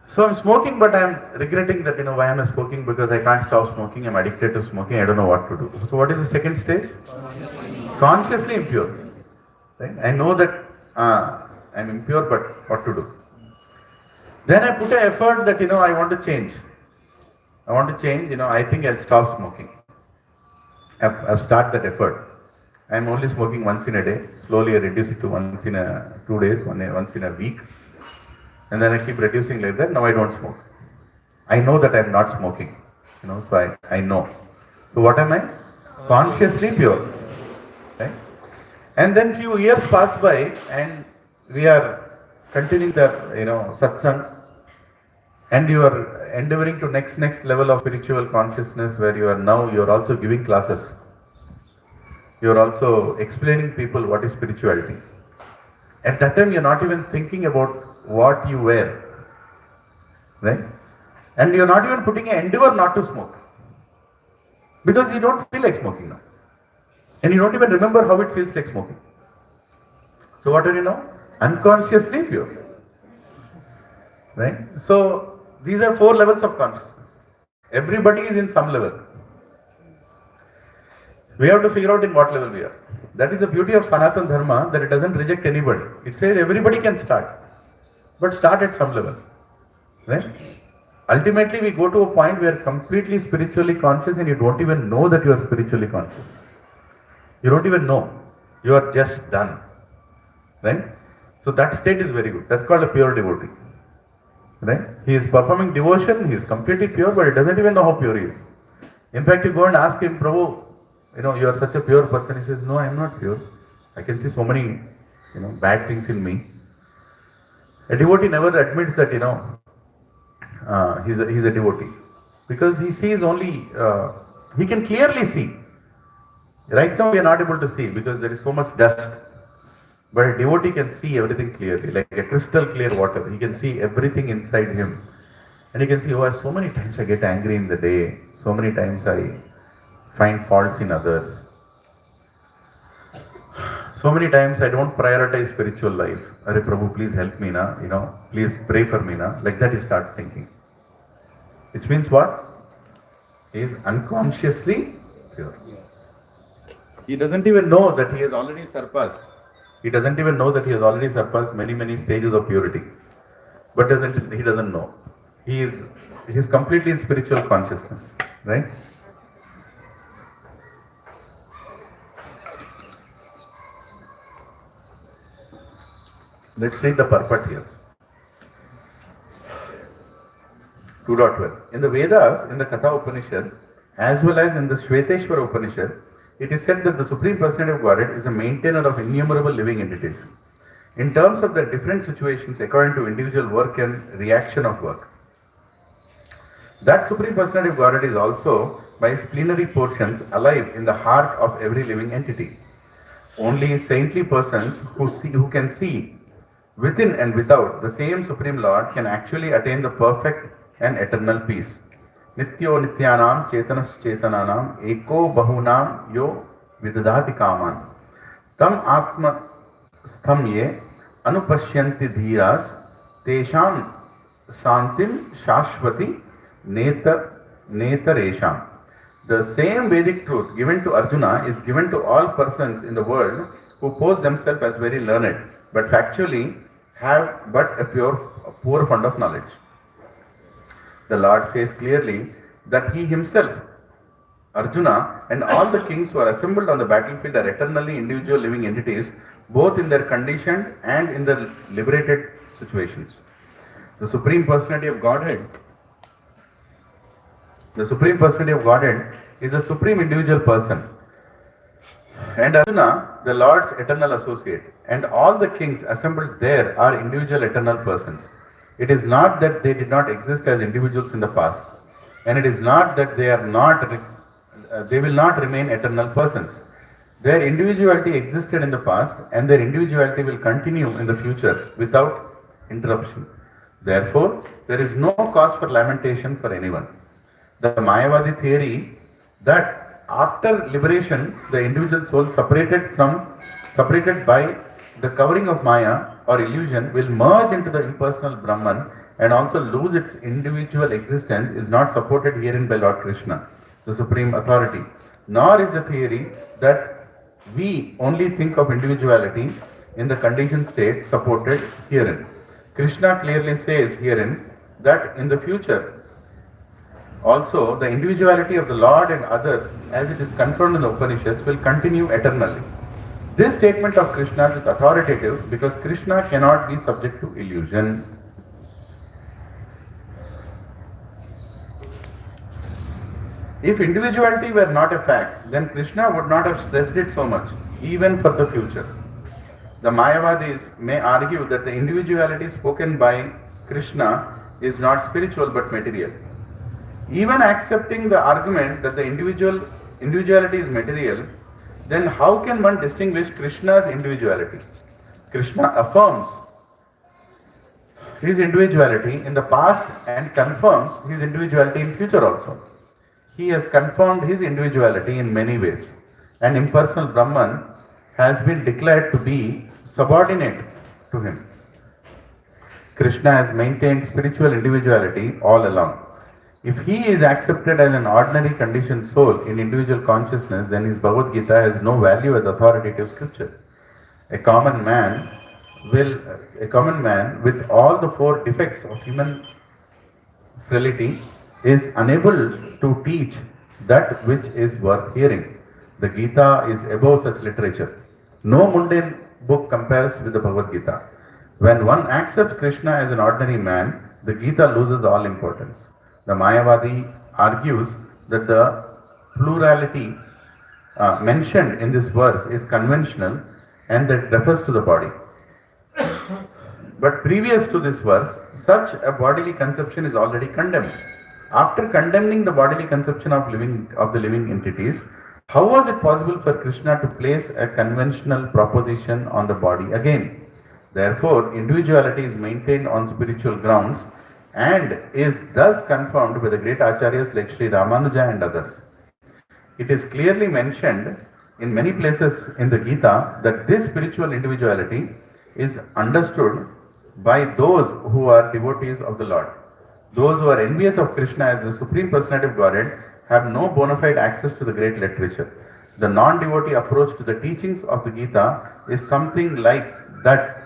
Speaker 1: So I'm smoking, but I'm regretting that, why am I smoking? Because I can't stop smoking. I'm addicted to smoking. I don't know what to do. So what is the second stage? Consciously impure. Right? I know that I'm impure, but what to do? Then I put an effort that, I want to change. I think I'll stop smoking. I've started that effort. I'm only smoking once in a day. Slowly I reduce it to once in 2 days, once in a week. And then I keep reducing like that. Now I don't smoke. I know that I'm not smoking. So I know. So what am I? Consciously pure. Right? And then few years pass by and we are continuing the satsang, and you are endeavoring to next level of spiritual consciousness, where you are also giving classes. You are also explaining people what is spirituality. At that time you are not even thinking about what you wear, right? And you are not even putting an endeavor not to smoke, because you don't feel like smoking now, and you don't even remember how it feels like smoking. So what are you now? Unconsciously pure, right? So these are 4 levels of consciousness. Everybody is in some level. We have to figure out in what level we are. That is the beauty of Sanatana Dharma, that it doesn't reject anybody. It says everybody can start, but start at some level, right? Ultimately we go to a point where completely spiritually conscious, and you don't even know that you are spiritually conscious. You don't even know. You are just done, right? So that state is very good. That's called a pure devotee, right? He is performing devotion, he is completely pure, but he doesn't even know how pure he is. In fact, you go and ask him, Prabhu, you are such a pure person. He says, no, I am not pure. I can see so many, bad things in me. A devotee never admits that, he's a devotee, because he sees only, he can clearly see. Right now we are not able to see because there is so much dust. But a devotee can see everything clearly, like a crystal clear water. He can see everything inside him. And he can see, so many times I get angry in the day. So many times I find faults in others. So many times I don't prioritize spiritual life. Arey Prabhu, please help me na, please pray for me na. Like that he starts thinking. Which means what? He is unconsciously pure. He doesn't even know that he has already surpassed. He doesn't even know that he has already surpassed many stages of purity. But he doesn't know. He is completely in spiritual consciousness, right? Let's read the purport here. 2.12. In the Vedas, in the Katha Upanishad, as well as in the Shveteshwara Upanishad, it is said that the Supreme Personality of Godhead is a maintainer of innumerable living entities, in terms of their different situations according to individual work and reaction of work. That Supreme Personality of Godhead is also, by his plenary portions, alive in the heart of every living entity. Only saintly persons who can see within and without the same Supreme Lord can actually attain the perfect and eternal peace. Nityo nityanam chetanas chetananam eko bahunam yo vidadati kaman tam atma stham ye anupashyanti dhiras tesham santim shashvati netaresham. The same Vedic truth given to Arjuna is given to all persons in the world who pose themselves as very learned, but factually have but a poor fund of knowledge. The Lord says clearly that he himself, Arjuna, and all the kings who are assembled on the battlefield are eternally individual living entities, both in their conditioned and in their liberated situations. The Supreme Personality of Godhead is the supreme individual person. And Arjuna, the Lord's eternal associate, and all the kings assembled there are individual eternal persons. It is not that they did not exist as individuals in the past, and it is not that they will not remain eternal persons. Their individuality existed in the past, and their individuality will continue in the future without interruption. Therefore, there is no cause for lamentation for anyone. The Mayavadi theory that after liberation, the individual soul separated by the covering of Maya or illusion will merge into the impersonal Brahman and also lose its individual existence is not supported herein by Lord Krishna, the Supreme Authority. Nor is the theory that we only think of individuality in the conditioned state supported herein. Krishna clearly says herein that in the future also the individuality of the Lord and others, as it is confirmed in the Upanishads, will continue eternally. This statement of Krishna is authoritative because Krishna cannot be subject to illusion. If individuality were not a fact, then Krishna would not have stressed it so much, even for the future. The Mayavadis may argue that the individuality spoken by Krishna is not spiritual but material. Even accepting the argument that the individuality is material, then how can one distinguish Krishna's individuality? Krishna affirms his individuality in the past and confirms his individuality in future also. He has confirmed his individuality in many ways. An impersonal Brahman has been declared to be subordinate to him. Krishna has maintained spiritual individuality all along. If he is accepted as an ordinary conditioned soul in individual consciousness, then his Bhagavad Gita has no value as authoritative scripture. A common man with all the four defects of human frailty is unable to teach that which is worth hearing. The Gita is above such literature. No mundane book compares with the Bhagavad Gita. When one accepts Krishna as an ordinary man, the Gita loses all importance. The Mayavadi argues that the plurality mentioned in this verse is conventional and that refers to the body. But previous to this verse, such a bodily conception is already condemned. After condemning the bodily conception of the living entities, how was it possible for Krishna to place a conventional proposition on the body again? Therefore, individuality is maintained on spiritual grounds and is thus confirmed by the great acharyas like Sri Ramanuja and others. It is clearly mentioned in many places in the Gita that this spiritual individuality is understood by those who are devotees of the Lord. Those who are envious of Krishna as the Supreme Personality of Godhead have no bona fide access to the great literature. The non-devotee approach to the teachings of the Gita is something like that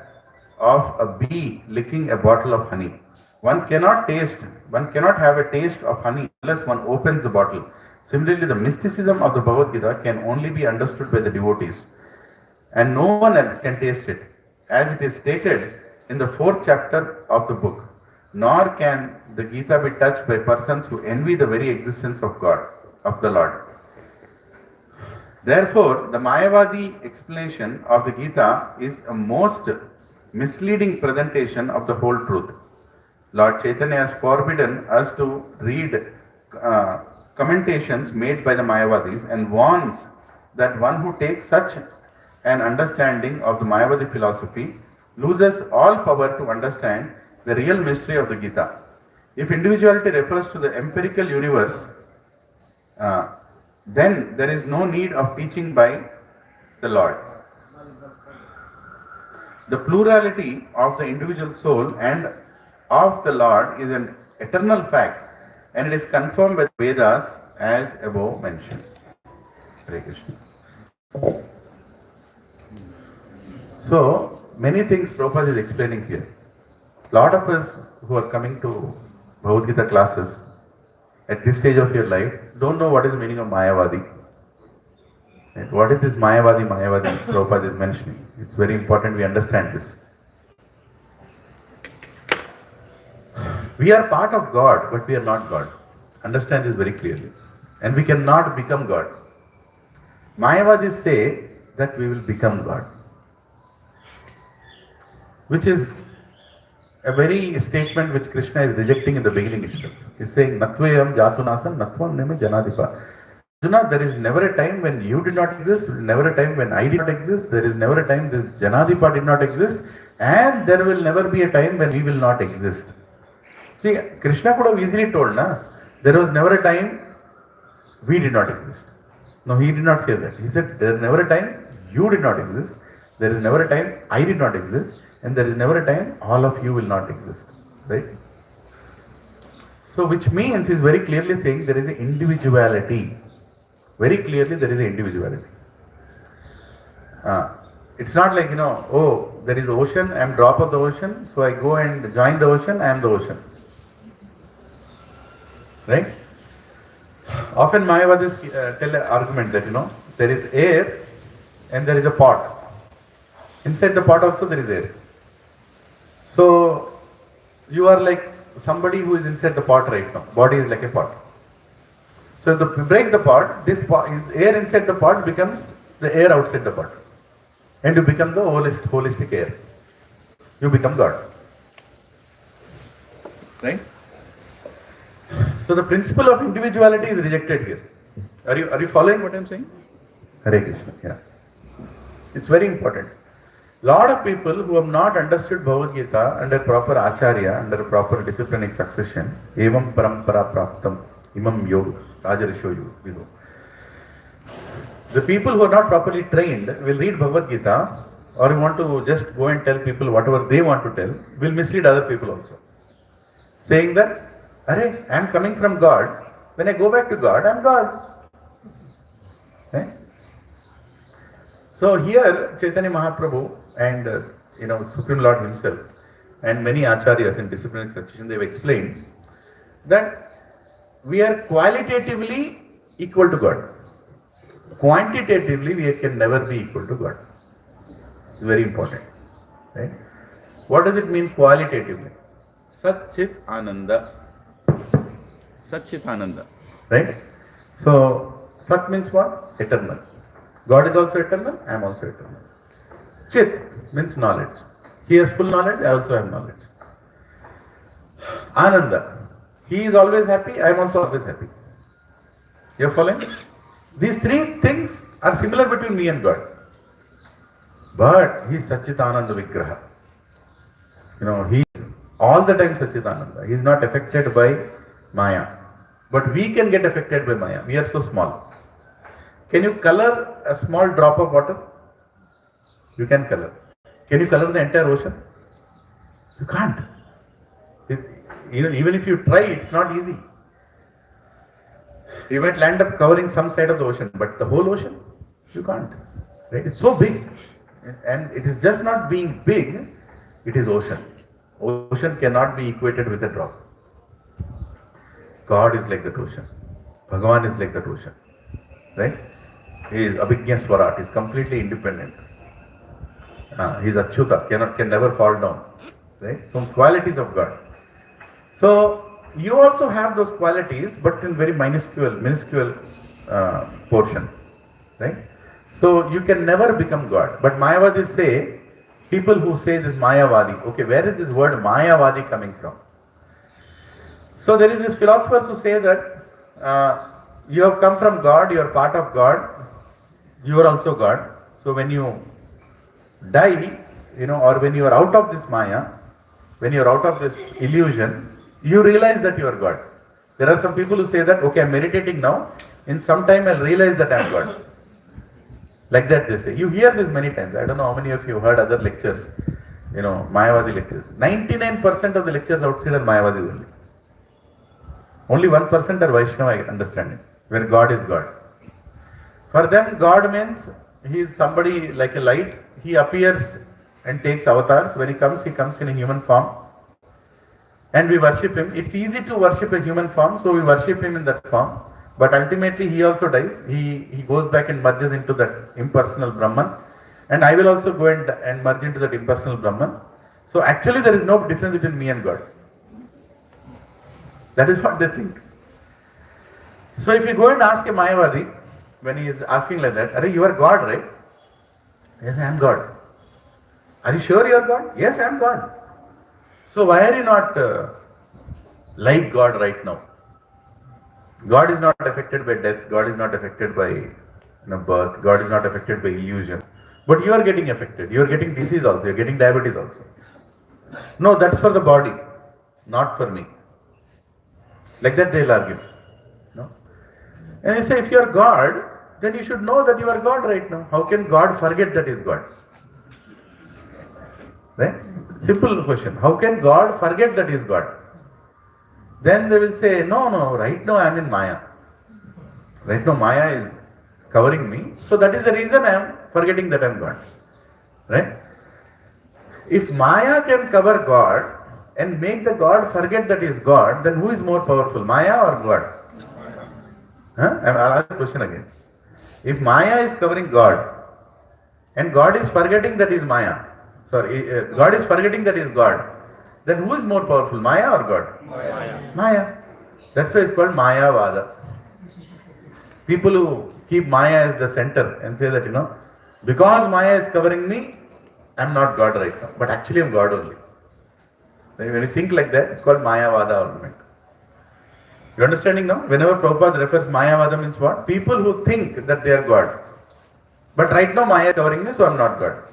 Speaker 1: of a bee licking a bottle of honey. One cannot have a taste of honey unless one opens the bottle. Similarly, the mysticism of the Bhagavad Gita can only be understood by the devotees, and no one else can taste it, as it is stated in the 4th chapter of the book. Nor can the Gita be touched by persons who envy the very existence of God, of the Lord. Therefore, the Mayavadi explanation of the Gita is a most misleading presentation of the whole truth. Lord Chaitanya has forbidden us to read commentations made by the Mayavadis and warns that one who takes such an understanding of the Mayavadi philosophy loses all power to understand the real mystery of the Gita. If individuality refers to the empirical universe, then there is no need of teaching by the Lord. The plurality of the individual soul and of the Lord is an eternal fact, and it is confirmed by the Vedas as above mentioned. Hare Krishna. So, many things Prabhupada is explaining here. A lot of us who are coming to Bhagavad Gita classes at this stage of your life don't know what is the meaning of Mayavadi. And what is this Mayavadi Prabhupada is mentioning? It's very important we understand this. We are part of God, but we are not God. Understand this very clearly. And we cannot become God. Mayavadis say that we will become God, which is a very statement which Krishna is rejecting in the beginning itself. He is saying, Natvayam Jatunasam Natvam Neme Janadipa. Arjuna, there is never a time when you did not exist, never a time when I did not exist, there is never a time this Janadipa did not exist, and there will never be a time when we will not exist. See, Krishna could have easily told, there was never a time we did not exist. No, he did not say that. He said, there is never a time you did not exist, there is never a time I did not exist, and there is never a time all of you will not exist. Right? So, which means he is very clearly saying there is an individuality. Very clearly there is an individuality. It's not like, oh, there is ocean, I am drop of the ocean, so I go and join the ocean, I am the ocean. Right? Often Mayavadis tell an argument that, there is air and there is a pot. Inside the pot also there is air. So, you are like somebody who is inside the pot right now. Body is like a pot. So, if you break the pot, this pot, air inside the pot becomes the air outside the pot. And you become the holistic air. You become God. Right? So the principle of individuality is rejected here. Are you following what I am saying? Hare Krishna. Yeah. It's very important. Lot of people who have not understood Bhagavad Gita under proper acharya, under proper disciplinic succession, evam parampara praptam, imam yoga, rajarisho yoga. The people who are not properly trained will read Bhagavad Gita or want to just go and tell people whatever they want to tell, will mislead other people also. Saying that, I am coming from God. When I go back to God, I am God. Okay? So here, Chaitanya Mahaprabhu and Supreme Lord himself and many acharyas in disciplinic succession, they have explained that we are qualitatively equal to God. Quantitatively, we can never be equal to God. It's very important. Right? What does it mean qualitatively? Sat Chit Ananda. Sat Chit Ananda. Right? So, Sat means what? Eternal. God is also eternal, I am also eternal. Chit means knowledge. He has full knowledge, I also have knowledge. Ananda. He is always happy, I am also always happy. You are following? These three things are similar between me and God. But he is Satchitananda Vigraha. He is all the time Satchitananda. He is not affected by Maya. But we can get affected by Maya. We are so small. Can you color a small drop of water? You can color. Can you color the entire ocean? You can't. Even if you try, it's not easy. You might land up covering some side of the ocean, but the whole ocean, you can't. Right? It's so big. And it is just not being big, it is ocean. Ocean cannot be equated with a drop. God is like that ocean. Bhagavan is like that ocean. Right? He is Abhijna Swarat. He is completely independent. He is Achyuta, can never fall down. Right? Some qualities of God. So, you also have those qualities, but in very minuscule portion. Right? So, you can never become God. But Mayavadis say, people who say this Mayavadi, okay, where is this word Mayavadi coming from? So, there is these philosophers who say that you have come from God, you are part of God, you are also God. So, when you die, or when you are out of this Maya, when you are out of this illusion, you realize that you are God. There are some people who say that, okay, I am meditating now, in some time I will realize that I am God. Like that they say. You hear this many times. I don't know how many of you have heard other lectures, Mayavadi lectures. 99% of the lectures outside are Mayavadi only. Only 1% are Vaishnava understanding, where God is God. For them, God means he is somebody like a light. He appears and takes avatars. When he comes in a human form. And we worship him. It's easy to worship a human form, so we worship him in that form. But ultimately, he also dies. He goes back and merges into that impersonal Brahman. And I will also go and merge into that impersonal Brahman. So actually, there is no difference between me and God. That is what they think. So if you go and ask a Mayavadi, when he is asking like that, Are you are God, right? Yes, I am God. Are you sure you are God? Yes, I am God. So why are you not like God right now? God is not affected by death. God is not affected by birth. God is not affected by illusion. But you are getting affected. You are getting disease also. You are getting diabetes also. No, that's for the body, not for me. Like that they will argue. No? And you say, if you are God, then you should know that you are God right now. How can God forget that he is God? Right? Simple question. How can God forget that he is God? Then they will say, no, right now I am in Maya. Right now Maya is covering me. So that is the reason I am forgetting that I am God. Right? If Maya can cover God and make the God forget that he is God, then who is more powerful, Maya or God? Huh? I'll ask the question again. If Maya is covering God and God is forgetting that he is Maya, God is forgetting that he is God, then who is more powerful, Maya or God? Maya. That's why it's called Mayavada. People who keep Maya as the center and say that, because Maya is covering me, I'm not God right now, but actually I'm God only. When you think like that, it's called Mayavada argument. You understanding now? Whenever Prabhupada refers Mayavada means what? People who think that they are God. But right now Maya is covering me, so I'm not God.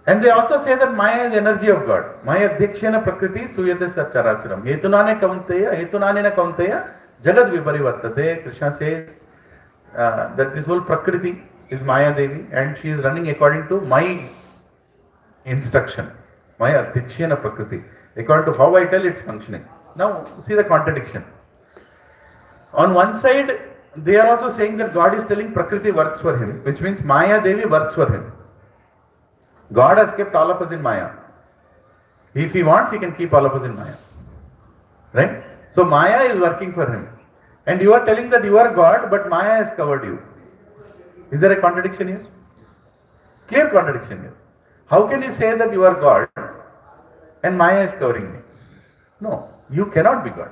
Speaker 1: And they also say that Maya is the energy of God. Maya Dikshena Prakriti Suyate Satcharacharam. Hetunane Kaunteya Jagad Viparivartate. Krishna says that this whole Prakriti is Maya Devi and she is running according to my instruction. Maya Dikshena Prakriti. According to how I tell it's functioning. Now see the contradiction. On one side, they are also saying that God is telling Prakriti works for him, which means Maya Devi works for him. God has kept all of us in Maya. If he wants, he can keep all of us in Maya. Right? So Maya is working for him. And you are telling that you are God, but Maya has covered you. Is there a contradiction here? Clear contradiction here. How can you say that you are God and Maya is covering me? No, you cannot be God.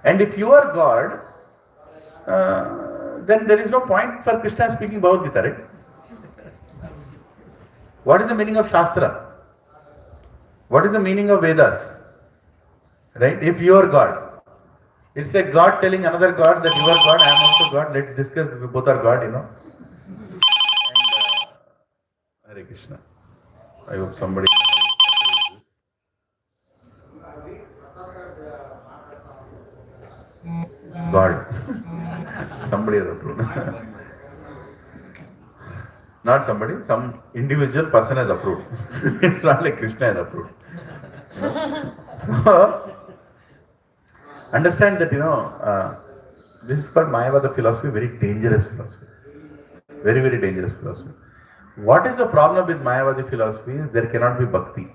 Speaker 1: And if you are God, then there is no point for Krishna speaking Bhagavad Gita, right? What is the meaning of Shastra? What is the meaning of Vedas? Right? If you are God, it's like God telling another God that you are God, I am also God, let's discuss, we both are God, And Hare Krishna. I hope somebody God. Somebody has approved. Not somebody, some individual person has approved. It's not like Krishna has approved. So, understand that, this is called Mayavada philosophy, very dangerous philosophy. Very, very dangerous philosophy. What is the problem with Mayavadi philosophy is there cannot be bhakti.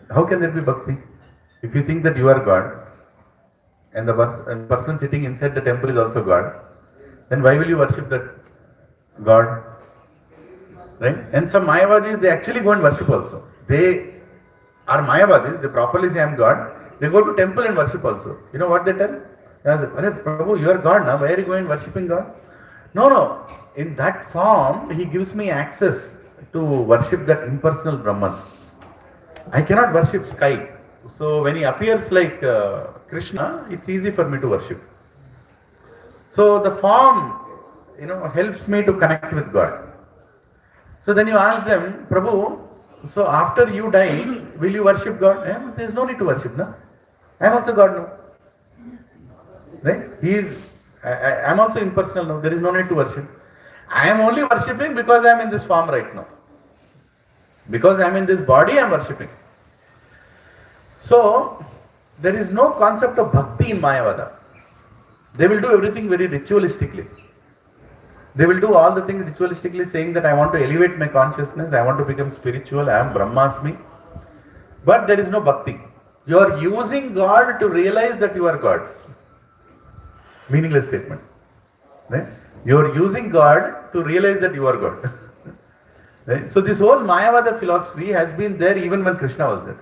Speaker 1: How can there be bhakti? If you think that you are God, and the person sitting inside the temple is also God, then why will you worship that God? Right? And some Mayavadis, they actually go and worship also. They are Mayavadis, they properly say I am God. They go to temple and worship also. You know what they tell? Prabhu, you are God now, why are you going worshipping God? No. In that form, he gives me access to worship that impersonal Brahman. I cannot worship sky. So when he appears like Krishna, it's easy for me to worship. So the form, helps me to connect with God. So then you ask them, Prabhu, so after you die, will you worship God? There is no need to worship, no? I am also God now. Right? I am also impersonal now. There is no need to worship. I am only worshipping because I am in this form right now. Because I am in this body, I am worshipping. So, there is no concept of bhakti in Mayavada. They will do everything very ritualistically. They will do all the things ritualistically, saying that I want to elevate my consciousness, I want to become spiritual, I am Brahmasmi. But there is no bhakti. You are using God to realize that you are God. Meaningless statement. Right? You are using God to realize that you are God. Right? So this whole Mayavada philosophy has been there even when Krishna was there.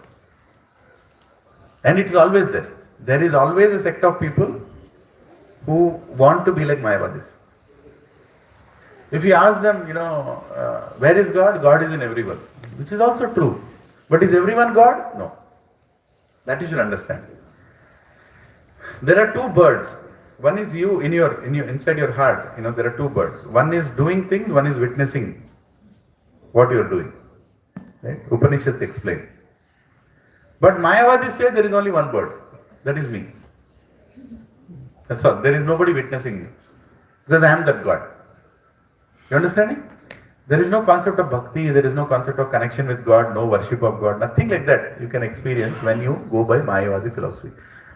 Speaker 1: And it is always there. There is always a sect of people who want to be like Mayavadis. If you ask them, where is God? God is in everyone. Which is also true. But is everyone God? No. That you should understand. There are two birds. One is you in your inside your heart. There are two birds. One is doing things, one is witnessing what you are doing. Right? Upanishads explain. But Mayavadis say there is only one bird. That is me. That's all. There is nobody witnessing me. Because I am that God. You understanding? There is no concept of bhakti, there is no concept of connection with God, no worship of God, nothing like that you can experience when you go by Mayavadi philosophy.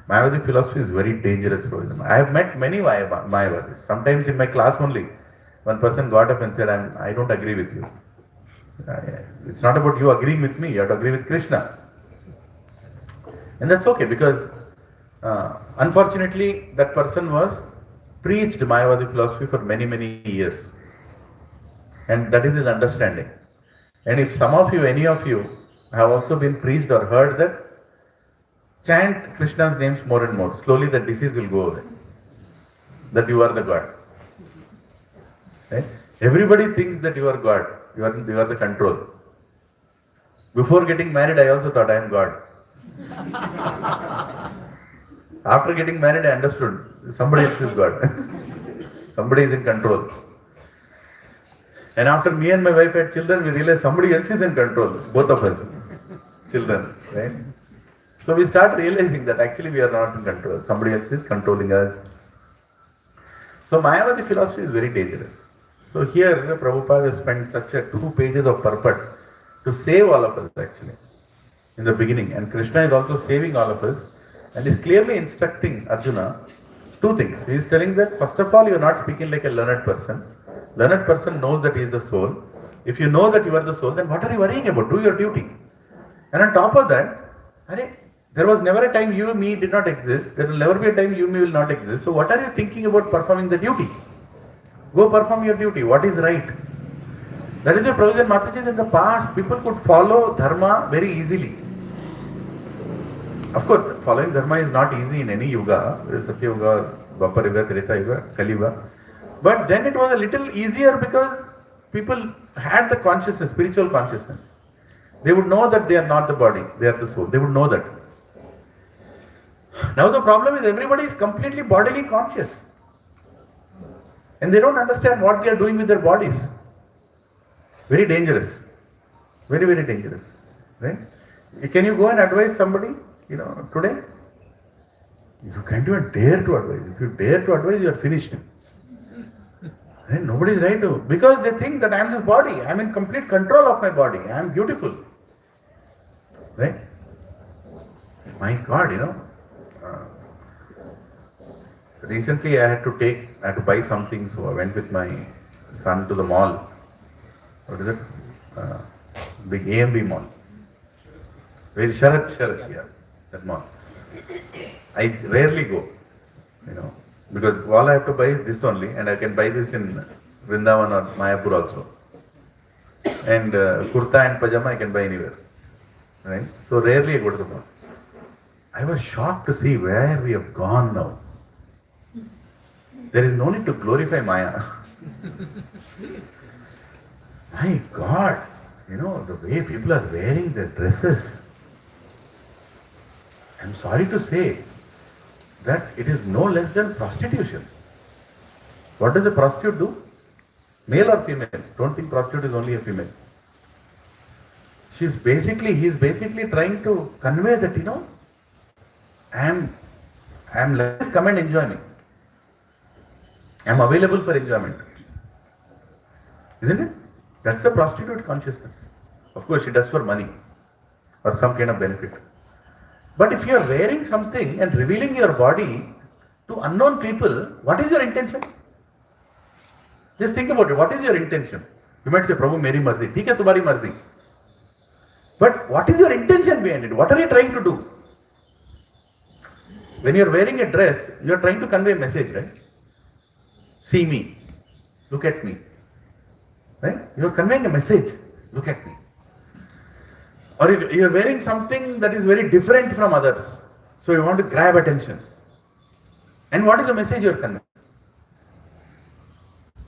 Speaker 1: Mayavadi philosophy is very dangerous. I have met many Mayavadis. Sometimes in my class only, one person got up and said, I don't agree with you. It's not about you agreeing with me, you have to agree with Krishna. And that's okay, because unfortunately that person was preached Mayavadi philosophy for many, many years. And that is his understanding. And if some of you, any of you, have also been preached or heard that, chant Krishna's names more and more. Slowly the disease will go away. That you are the God. Right? Everybody thinks that you are God. You are the control. Before getting married, I also thought I am God. After getting married, I understood somebody else is God. Somebody is in control. And after me and my wife had children, we realized somebody else is in control. Both of us. Children. Right? So we start realizing that actually we are not in control. Somebody else is controlling us. So Mayavadi philosophy is very dangerous. So here Prabhupada spent such a 2 pages of purport to save all of us actually in the beginning. And Krishna is also saving all of us and is clearly instructing Arjuna 2 things. He is telling that first of all you are not speaking like a learned person. Learned person knows that he is the soul. If you know that you are the soul, then what are you worrying about? Do your duty. And on top of that, there was never a time you and me did not exist. There will never be a time you and me will not exist. So what are you thinking about performing the duty? Go perform your duty. What is right? That is why Prabhupada and Mataji in the past, people could follow dharma very easily. Of course, following dharma is not easy in any yuga. Satya Yuga, Dwapar Yuga, Treta Yuga, Kali Yuga. But then it was a little easier because people had the consciousness, spiritual consciousness. They would know that they are not the body, they are the soul. They would know that. Now the problem is everybody is completely bodily conscious. And they don't understand what they are doing with their bodies. Very dangerous. Very, very dangerous. Right? Can you go and advise somebody, today? You can't even dare to advise. If you dare to advise, you are finished. Right? Nobody is right to. Because they think that I am this body. I am in complete control of my body. I am beautiful. Right? My God, recently I had to buy something, so I went with my son to the mall. What is it? Big AMB mall. Very Sharat, yeah, that mall. I rarely go, because all I have to buy is this only, and I can buy this in Vrindavan or Mayapur also. And kurta and pajama I can buy anywhere. Right? So rarely I go to the mall. I was shocked to see where we have gone now. There is no need to glorify Maya. My God, the way people are wearing their dresses. I'm sorry to say that it is no less than prostitution. What does a prostitute do? Male or female? Don't think prostitute is only a female. He is basically trying to convey that, let's come and enjoy me. I am available for enjoyment. Isn't it? That's a prostitute consciousness. Of course, she does for money or some kind of benefit. But if you are wearing something and revealing your body to unknown people, what is your intention? Just think about it. What is your intention? You might say, Prabhu, meri marzi. Theek hai, tumhari marzi. But what is your intention behind it? What are you trying to do? When you are wearing a dress, you are trying to convey a message, right? See me. Look at me. Right? You are conveying a message. Look at me. Or you are wearing something that is very different from others. So you want to grab attention. And what is the message you are conveying?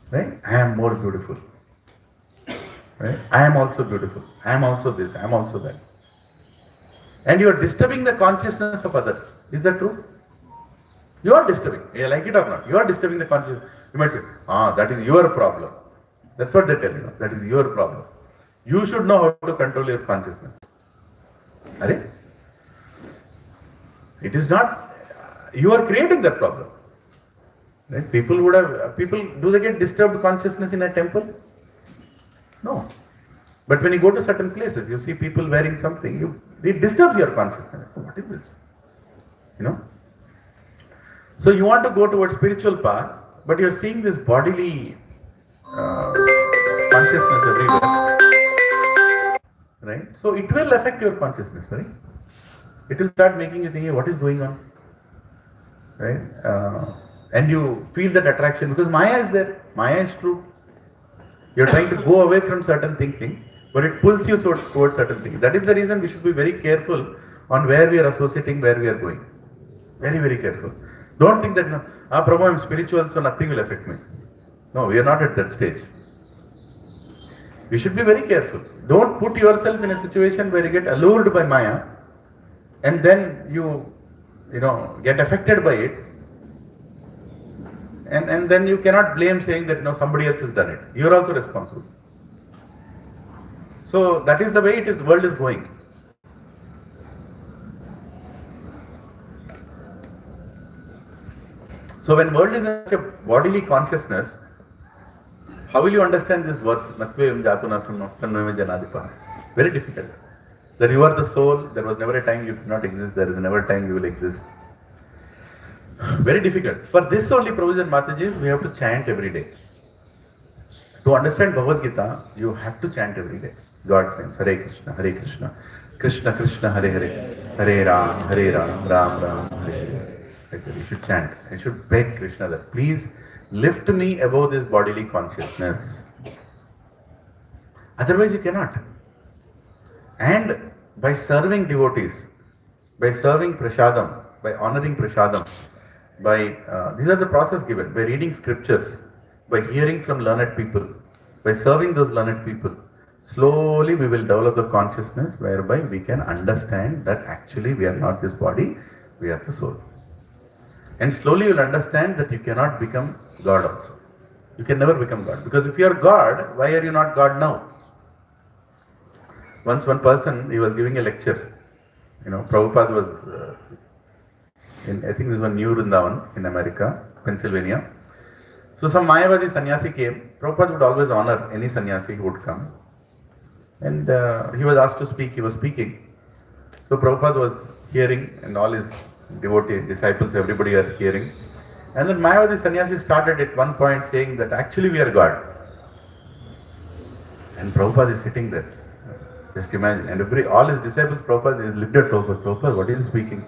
Speaker 1: Right? I am more beautiful. Right? I am also beautiful. I am also this. I am also that. And you are disturbing the consciousness of others. Is that true? You are disturbing. You like it or not? You are disturbing the consciousness. You might say, that is your problem. That's what they tell you. That is your problem. You should know how to control your consciousness. Are it is not, you are creating that problem. Right? Do they get disturbed consciousness in a temple? No. But when you go to certain places, you see people wearing something, it disturbs your consciousness. What is this? So you want to go towards spiritual path, but you are seeing this bodily consciousness everywhere, right? So it will affect your consciousness, right? It will start making you think, what is going on, right? And you feel that attraction because Maya is there. Maya is true. You're trying to go away from certain thinking, but it pulls you towards certain things. That is the reason we should be very careful on where we are associating, where we are going. Very, very careful. Don't think that, Prabhu, I'm spiritual, so nothing will affect me. No, we are not at that stage. You should be very careful. Don't put yourself in a situation where you get allured by Maya and then you get affected by it. And then you cannot blame saying that somebody else has done it. You are also responsible. So that is the way world is going. So when world is in such a bodily consciousness, how will you understand this verse? Very difficult. That you are the soul, there was never a time you did not exist, there is never a time you will exist. Very difficult. For this only, Prabhuji and Matajis, we have to chant every day. To understand Bhagavad Gita, you have to chant every day. God's names. Hare Krishna, Hare Krishna, Krishna Krishna, Hare Hare, Hare Ram, Ram Ram, Hare Hare. Like that. You should chant. You should beg Krishna that, please lift me above this bodily consciousness. Otherwise you cannot. And by serving devotees, by serving prasadam, by honoring prasadam, these are the process given, by reading scriptures, by hearing from learned people, by serving those learned people, slowly we will develop the consciousness whereby we can understand that actually we are not this body, we are the soul. And slowly you will understand that you cannot become God also. You can never become God. Because if you are God, why are you not God now? Once one person, he was giving a lecture. Prabhupada was I think this was New Vrindavan in America, Pennsylvania. So some Mayavadi sannyasi came. Prabhupada would always honor any sannyasi who would come. And he was asked to speak. He was speaking. So Prabhupada was hearing and all his devotee disciples, everybody are hearing. And then Mayavadi sannyasi started at one point saying that actually we are God. And Prabhupada is sitting there. Just imagine. And all his disciples, Prabhupada is looked at Prabhupada. Prabhupada, what is he speaking?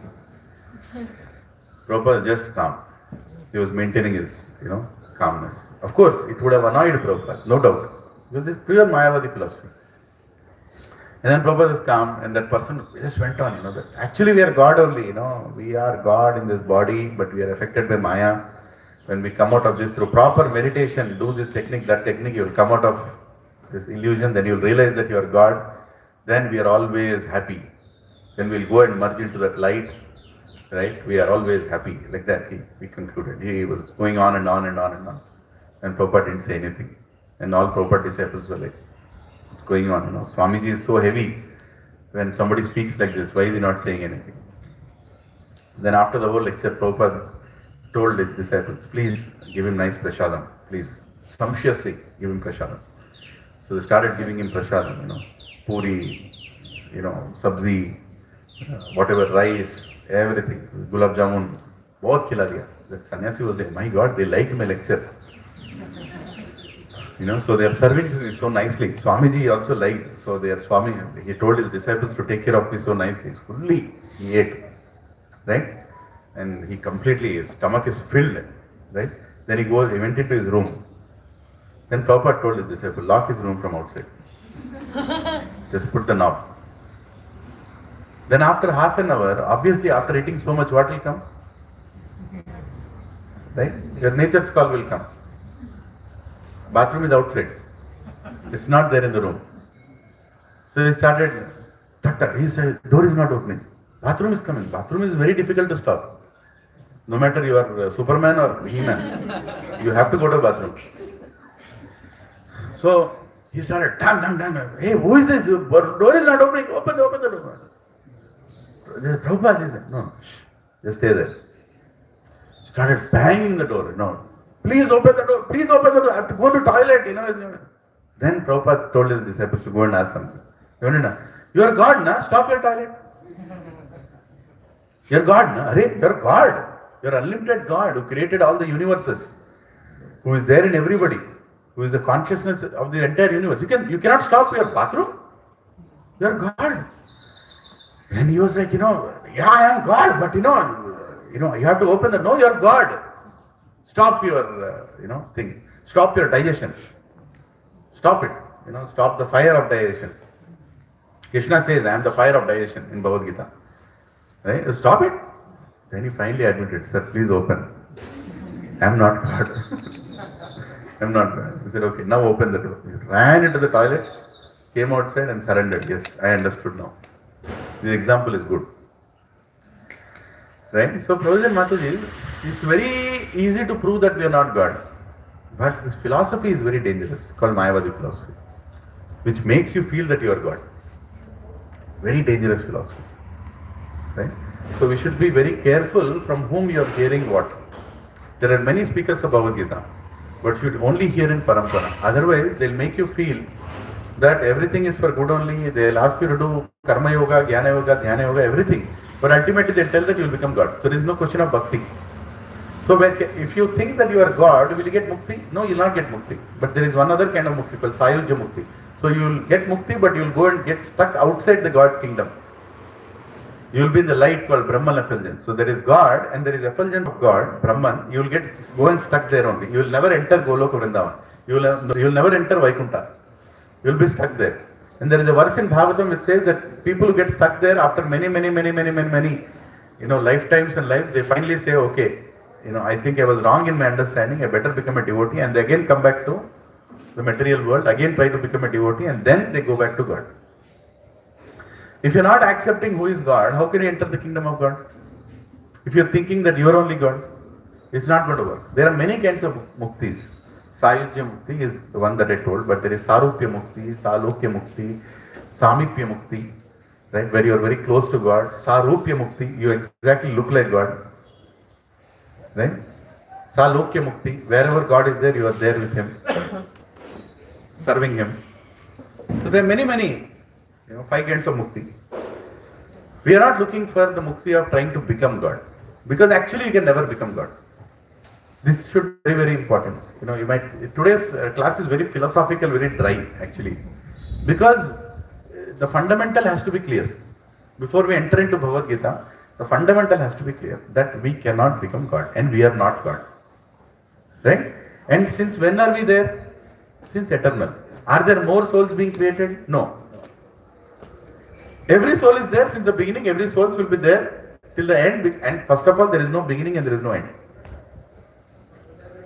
Speaker 1: Prabhupada just calm. He was maintaining his, calmness. Of course, it would have annoyed Prabhupada, no doubt. Because this is pure Mayavadi philosophy. And then Prabhupada is calm, and that person just went on, that actually we are God only, we are God in this body, but we are affected by Maya. When we come out of this through proper meditation, do this technique, that technique, you will come out of this illusion, then you will realize that you are God. Then we are always happy. Then we will go and merge into that light. Right? We are always happy. Like that, he concluded. He was going on and on and on and on. And Prabhupada didn't say anything. And all Prabhupada disciples were like, what's going on? Swamiji is so heavy. When somebody speaks like this, why is he not saying anything? Then after the whole lecture, Prabhupada told his disciples, please give him nice prasadam. Please, sumptuously give him prasadam. So they started giving him prasadam, puri, sabzi, whatever, rice, everything, gulab jamun, bahut khila diya. That sannyasi was like, my God, they liked my lecture. So they are serving me so nicely. Swamiji also liked, so they are Swami, he told his disciples to take care of me so nicely. He ate, right? And he completely, his stomach is filled, right? Then he went into his room. Then Prabhupada told his disciple, lock his room from outside. Just put the knob. Then after half an hour, obviously after eating so much, what will come? Right? Your nature's call will come. Bathroom is outside. It's not there in the room. So he started, he said, door is not opening. Bathroom is coming. Bathroom is very difficult to stop. No matter you are Superman or He-Man, you have to go to bathroom. So he started, dang. Hey, who is this? Door is not opening. Open the door. Prabhupada said, no, just stay there. Started banging the door. No, please open the door. I have to go to toilet. Then Prabhupada told his disciples to go and ask something. You are God, na? Stop your toilet. You are God, na? You are God. You are unlimited God who created all the universes, who is there in everybody. who is the consciousness of the entire universe. You cannot stop your bathroom. You are God. And he was like, yeah, I am God, but you have to open the, no, you are God. Stop your, thing. Stop your digestion. Stop it. Stop the fire of digestion. Krishna says, I am the fire of digestion in Bhagavad Gita. Right? Stop it. Then he finally admitted, sir, please open. I am not God. I am not God. He said, okay, now open the door. He ran into the toilet, came outside and surrendered. Yes, I understood now. This example is good. Right? So, Prabhuji and Mataji, it's very easy to prove that we are not God. But this philosophy is very dangerous, called Mayavadi philosophy, which makes you feel that you are God. Very dangerous philosophy. Right? So we should be very careful from whom you are hearing what. There are many speakers of Bhagavad Gita, but you should only hear in parampara. Otherwise, they'll make you feel that everything is for good only. They'll ask you to do karma yoga, jnana yoga, dhyana yoga, everything. But ultimately they'll tell that you will become God. So there is no question of bhakti. So if you think that you are God, will you get mukti? No, you will not get mukti. But there is one other kind of mukti called sayujya mukti. So you will get mukti, but you will go and get stuck outside the God's kingdom. You will be in the light called Brahman effulgence. So there is God and there is effulgence of God, Brahman. You will go and stuck there only. You will never enter Goloka Vrindavan. You will never enter Vaikuntha. You will be stuck there. And there is a verse in Bhagavatam which says that people who get stuck there after many lifetimes and lives, they finally say, okay, I think I was wrong in my understanding, I better become a devotee, and they again come back to the material world, again try to become a devotee, and then they go back to God. If you're not accepting who is God, how can you enter the kingdom of God? If you're thinking that you're only God, it's not going to work. There are many kinds of muktis. Sayujya mukti is the one that I told, but there is Sarupya mukti, Salokya mukti, Samipya mukti, right, where you are very close to God. Sarupya mukti, you exactly look like God. Right? Salokya mukti, wherever God is there, you are there with Him, serving Him. So there are many, 5 kinds of mukti. We are not looking for the mukti of trying to become God, because actually you can never become God. This should be very important. Today's class is very philosophical, very dry actually, because the fundamental has to be clear. Before we enter into Bhagavad Gita, the fundamental has to be clear that we cannot become God and we are not God. Right? And since when are we there? Since eternal. Are there more souls being created? No. Every soul is there since the beginning, every soul will be there till the end, and first of all there is no beginning and there is no end.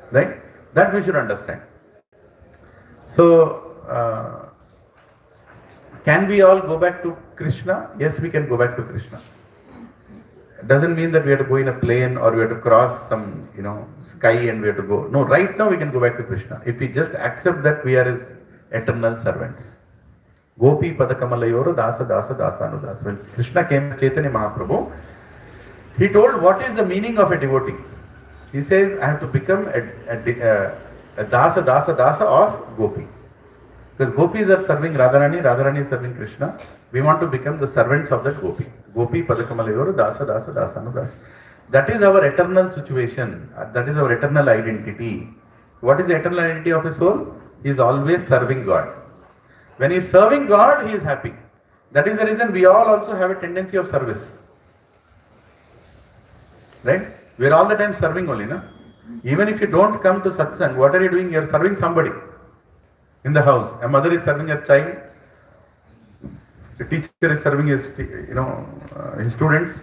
Speaker 1: Right? That we should understand. So, can we all go back to Krishna? Yes, we can go back to Krishna. It doesn't mean that we have to go in a plane or we have to cross some, sky and we have to go. No, right now we can go back to Krishna. If we just accept that we are His eternal servants. Gopi Padakamalayoro Dasa Dasa Dasa Anudas. When Krishna came to Chaitanya Mahaprabhu, he told what is the meaning of a devotee. He says, I have to become a Dasa Dasa Dasa of Gopi. Because gopis are serving Radharani, Radharani is serving Krishna. We want to become the servants of that Gopi. Gopi Padakamalayoro Dasa Dasa Dasa Anudas. That is our eternal situation. That is our eternal identity. What is the eternal identity of a soul? He is always serving God. When he is serving God, he is happy. That is the reason we all also have a tendency of service. Right? We are all the time serving only, no? Even if you don't come to satsang, what are you doing? You are serving somebody in the house. A mother is serving her child. The teacher is serving his, his students.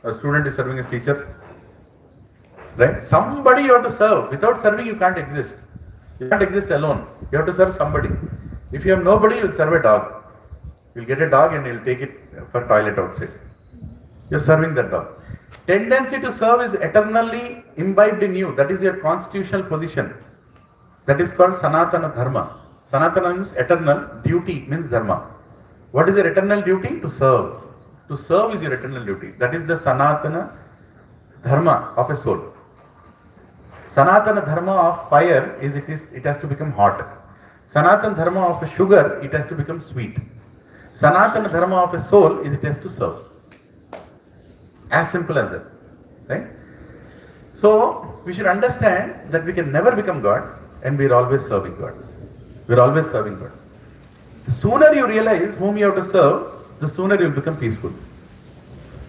Speaker 1: A student is serving his teacher. Right? Somebody you have to serve. Without serving, you can't exist. You can't exist alone. You have to serve somebody. If you have nobody, you will serve a dog. You will get a dog and you will take it for toilet outside. You are serving that dog. Tendency to serve is eternally imbibed in you. That is your constitutional position. That is called Sanatana Dharma. Sanatana means eternal. Duty means Dharma. What is your eternal duty? To serve. To serve is your eternal duty. That is the Sanatana Dharma of a soul. Sanatana Dharma of fire is it has to become hot. Sanatana Dharma of a sugar, it has to become sweet. Sanatana Dharma of a soul is it has to serve. As simple as that. Right? So, we should understand that we can never become God and we're always serving God. We're always serving God. The sooner you realize whom you have to serve, the sooner you'll become peaceful.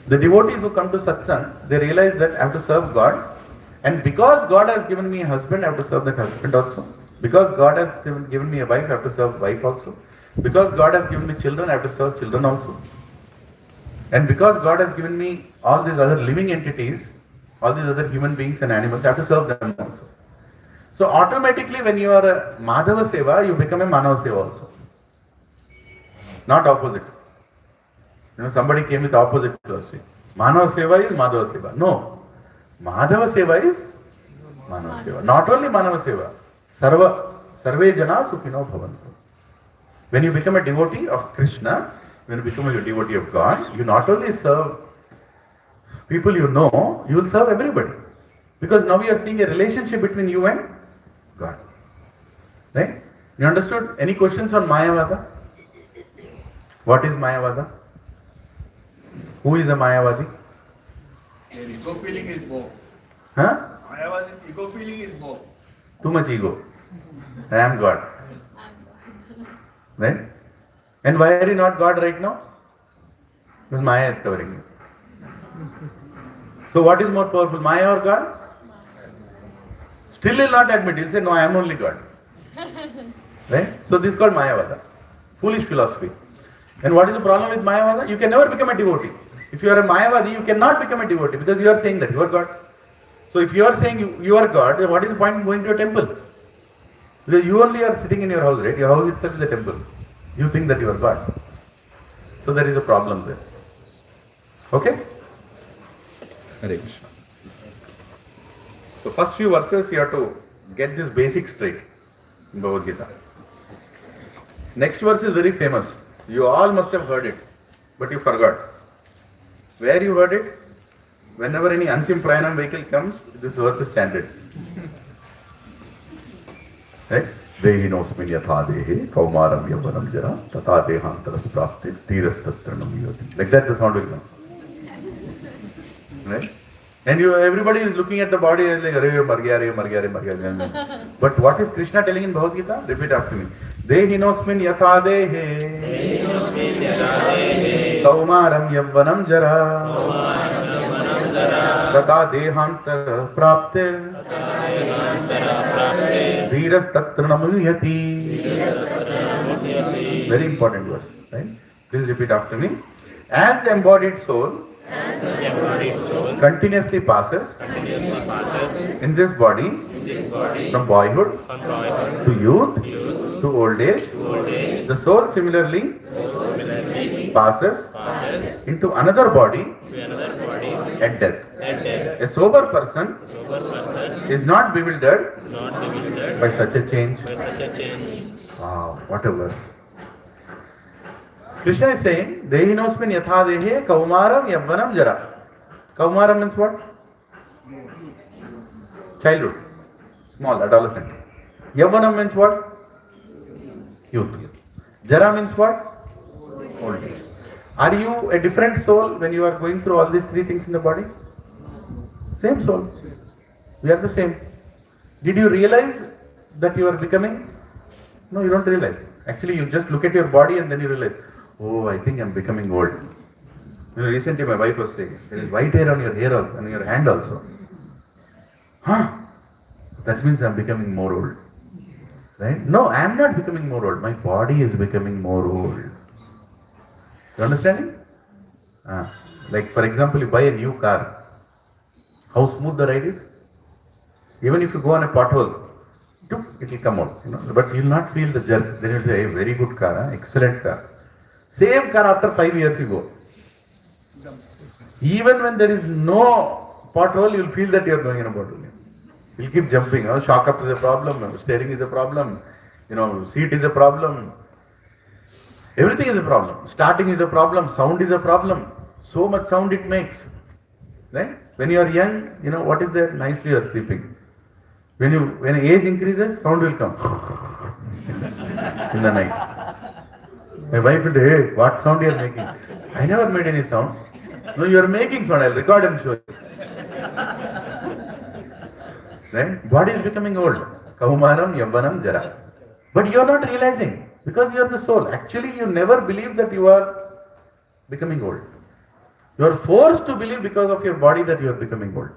Speaker 1: The devotees who come to satsang, they realize that I have to serve God, and because God has given me a husband, I have to serve that husband also. Because God has given me a wife, I have to serve wife also. Because God has given me children, I have to serve children also. And because God has given me all these other living entities, all these other human beings and animals, I have to serve them also. So automatically when you are a Madhava Seva, you become a Manava Seva also. Not opposite. Somebody came with opposite philosophy. Manava Seva is Madhava Seva. No. Madhava Seva is Manava Seva. Not only Manava Seva. Sarve Jana Sukhino Bhavantu. When you become a devotee of Krishna, when you become a devotee of God, you not only serve people you know, you will serve everybody. Because now you are seeing a relationship between you and God. Right? You understood? Any questions on Mayavada? What is Mayavada? Who is a Mayavadi?
Speaker 2: Ego feeling is more.
Speaker 1: Huh?
Speaker 2: Mayavadi's ego feeling is more.
Speaker 1: Too much ego. I am God. Right? And why are you not God right now? Because Maya is covering you. So what is more powerful, Maya or God? Still will not admit. He'll say, no, I am only God. Right? So this is called Mayavada. Foolish philosophy. And what is the problem with Mayavada? You can never become a devotee. If you are a Mayavadi, you cannot become a devotee because you are saying that you are God. So if you are saying you are God, then what is the point in going to a temple? Because you only are sitting in your house, right? Your house itself is a temple. You think that you are God. So there is a problem there. Okay? Hare Krishna. So first few verses you have to get this basic straight in Bhagavad Gita. Next verse is very famous. You all must have heard it, but you forgot. Where you heard it? Whenever any Antim Prayanam vehicle comes, this verse is chanted. Right? Dehinosmin yatha dehe kaumaram yavaram jara tata dehantaras prapti tirasthatranam yoti. Like that the sound will come. Right? And everybody is looking at the body and like, Arey, mar gaya. But what is Krishna telling in Bhagavad Gita? Repeat after me. Dehinosmin yatha dehe kaumaram yavvanam jara tata dehantara praptir Dhiras tatranamuyati. Very important verse, right? Please repeat after me. As the embodied soul continuously passes in this body from boyhood to youth to old age, the soul similarly passes into another body at death. A sober person is not bewildered by such a change. Wow, what a verse. Krishna is saying, Dehinosmin yatha dehe kaumaram yavvanam jara. Kaumaram means what? Childhood. Small, adolescent. Yavvanam means what? Youth. Jara means what? Old age. Are you a different soul when you are going through all these three things in the body? Same soul. We are the same. Did you realize that you are becoming? No, you don't realize. Actually, you just look at your body and then you realize, oh, I think I'm becoming old. Recently my wife was saying, there is white hair on your hair also, on your hand also. Huh? That means I'm becoming more old. Right? No, I am not becoming more old. My body is becoming more old. You understanding? Like for example, you buy a new car. How smooth the ride is? Even if you go on a pothole, it will come out. But you will not feel the jerk. Then you will say, hey, very good car, excellent car. Same car after 5 years you go. Even when there is no pothole, you will feel that you are going in a pothole. You will keep jumping. Shock up is a problem, steering is a problem, seat is a problem. Everything is a problem. Starting is a problem, sound is a problem. So much sound it makes. Right? When you are young, what is there? Nicely you are sleeping. When age increases, sound will come in the night. My wife will say, hey, what sound you are making? I never made any sound. No, you are making sound. I'll record and show you. Right? Body is becoming old. Kaumaram, Yavvanam, Jara. But you are not realizing because you are the soul. Actually, you never believe that you are becoming old. You are forced to believe because of your body that you are becoming old.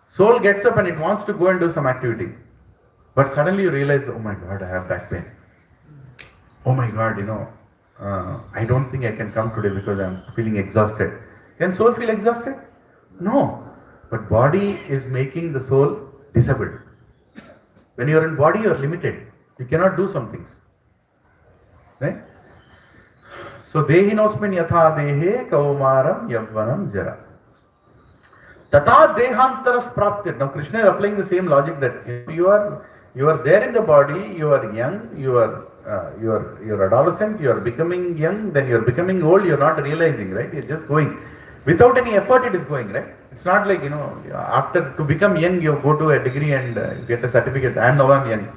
Speaker 1: Soul gets up and it wants to go and do some activity. But suddenly you realize, oh my God, I have back pain. Oh my God, I don't think I can come today because I am feeling exhausted. Can soul feel exhausted? No. But body is making the soul disabled. When you are in body, you are limited. You cannot do some things. Right? So, dehinosmin yatha dehe kaumaram yavvanam jara. Tata dehantaras praptir. Now, Krishna is applying the same logic that you are there in the body, you are young, you are adolescent, you are becoming young, then you are becoming old, you are not realizing, right? You are just going. Without any effort, it is going, right? It's not like, after to become young, you go to a degree and get a certificate, and now I'm young.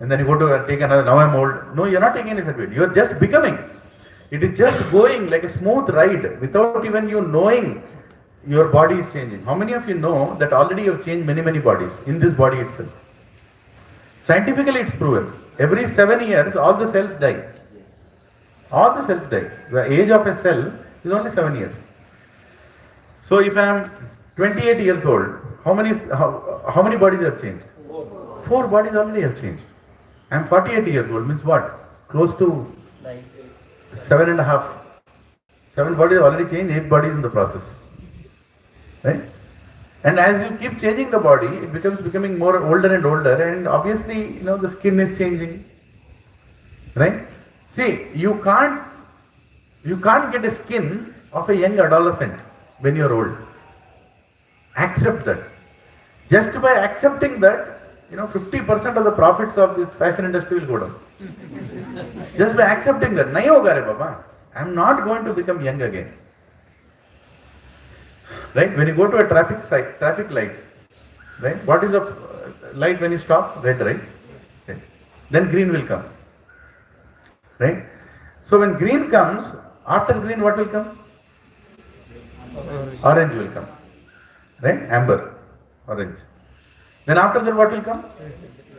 Speaker 1: And then you go to take another, now I'm old. No, you're not taking any certificate. You're just becoming. It is just going like a smooth ride without even you knowing your body is changing. How many of you know that already you have changed many, many bodies in this body itself? Scientifically, it's proven. Every 7 years, all the cells die. All the cells die. The age of a cell is only 7 years. So if I am 28 years old, how many bodies have changed? 4 bodies already have changed. I am 48 years old, means what? Close to 7.5. 7 bodies already changed, 8 bodies in the process. Right? And as you keep changing the body, it becomes becoming more older and older, and obviously, the skin is changing. Right? See, you can't get a skin of a young adolescent when you are old. Accept that. Just by accepting that, 50% of the profits of this fashion industry will go down. Just by accepting that, nahi hoga re baba. I am not going to become young again. Right? When you go to a traffic light, right? What is the light when you stop? Red, right? Okay. Then green will come. Right? So when green comes, after green what will come? Orange will come. Right? Amber, orange. Then after that what will come?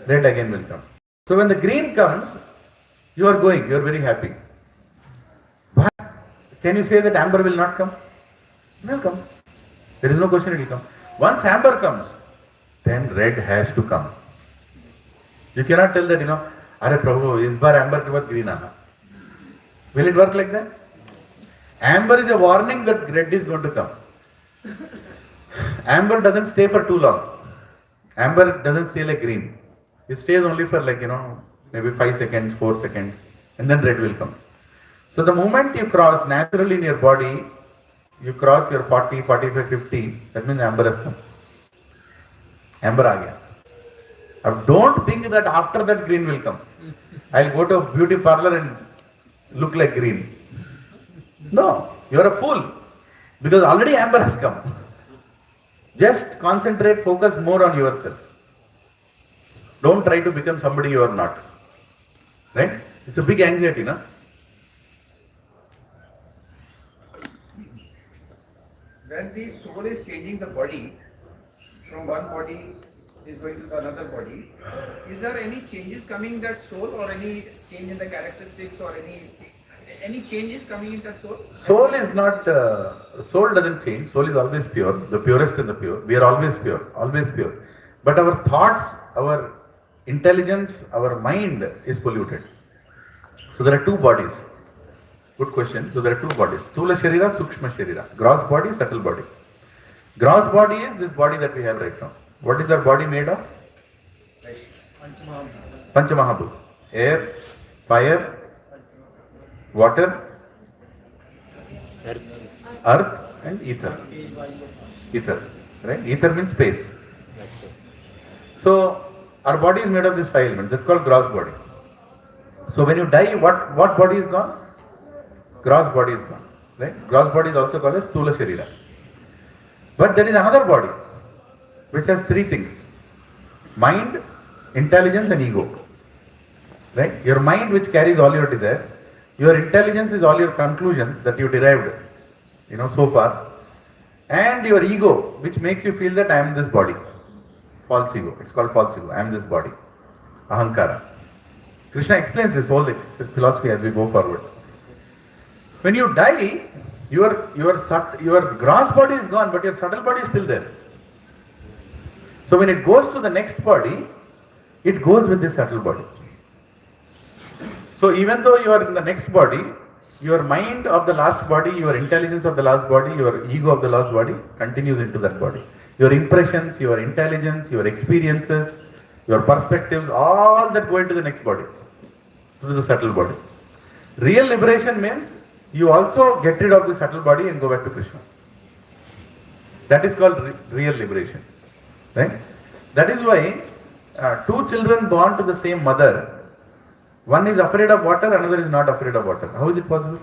Speaker 1: Red again will come. So when the green comes, you are going, you are very happy. But can you say that amber will not come? It will come. There is no question it will come. Once amber comes, then red has to come. You cannot tell that, Are Prabhu, is bar amber ke baad green aana. Will it work like that? Amber is a warning that red is going to come. Amber doesn't stay for too long. Amber doesn't stay like green. It stays only for maybe 5 seconds, 4 seconds, and then red will come. So the moment you cross naturally in your body, you cross your 40, 45, 50, that means amber has come. Amber aa gaya. Now don't think that after that green will come. I'll go to a beauty parlor and look like green. No, you're a fool. Because already amber has come. Just concentrate, focus more on yourself. Don't try to become somebody you are not. Right? It's a big anxiety, no?
Speaker 3: When the soul is changing the body, from one body is going to another body, is there any changes coming in that soul, or any change in the characteristics, or any changes coming in that soul?
Speaker 1: Soul is not, soul doesn't change. Soul is always pure, the purest in the pure. We are always pure, always pure. But our thoughts, our intelligence, our mind is polluted. So there are 2 bodies. Good question. So there are 2 bodies. Sthula Sharira, Sukshma Sharira. Gross body, subtle body. Gross body is this body that we have right now. What is our body made of? Panchamahabhut. Air, fire, water, earth and ether. Ether. Right? Ether means space. So our body is made of these 5 elements. That's called gross body. So when you die, what body is gone? Gross body is gone. Right? Gross body is also called as Sthula Sharira. But there is another body which has 3 things: mind, intelligence and ego. Right? Your mind, which carries all your desires. Your intelligence is all your conclusions that you derived, so far. And your ego, which makes you feel that I am this body. false ego. It's called false ego. I am this body. Ahankara. Krishna explains this whole philosophy as we go forward. When you die, your gross body is gone, but your subtle body is still there. So when it goes to the next body, it goes with the subtle body. So even though you are in the next body, your mind of the last body, your intelligence of the last body, your ego of the last body continues into that body. Your impressions, your intelligence, your experiences, your perspectives, all that go into the next body, through the subtle body. Real liberation means you also get rid of the subtle body and go back to Krishna. That is called real liberation. Right? That is why two children born to the same mother, one is afraid of water, another is not afraid of water. How is it possible?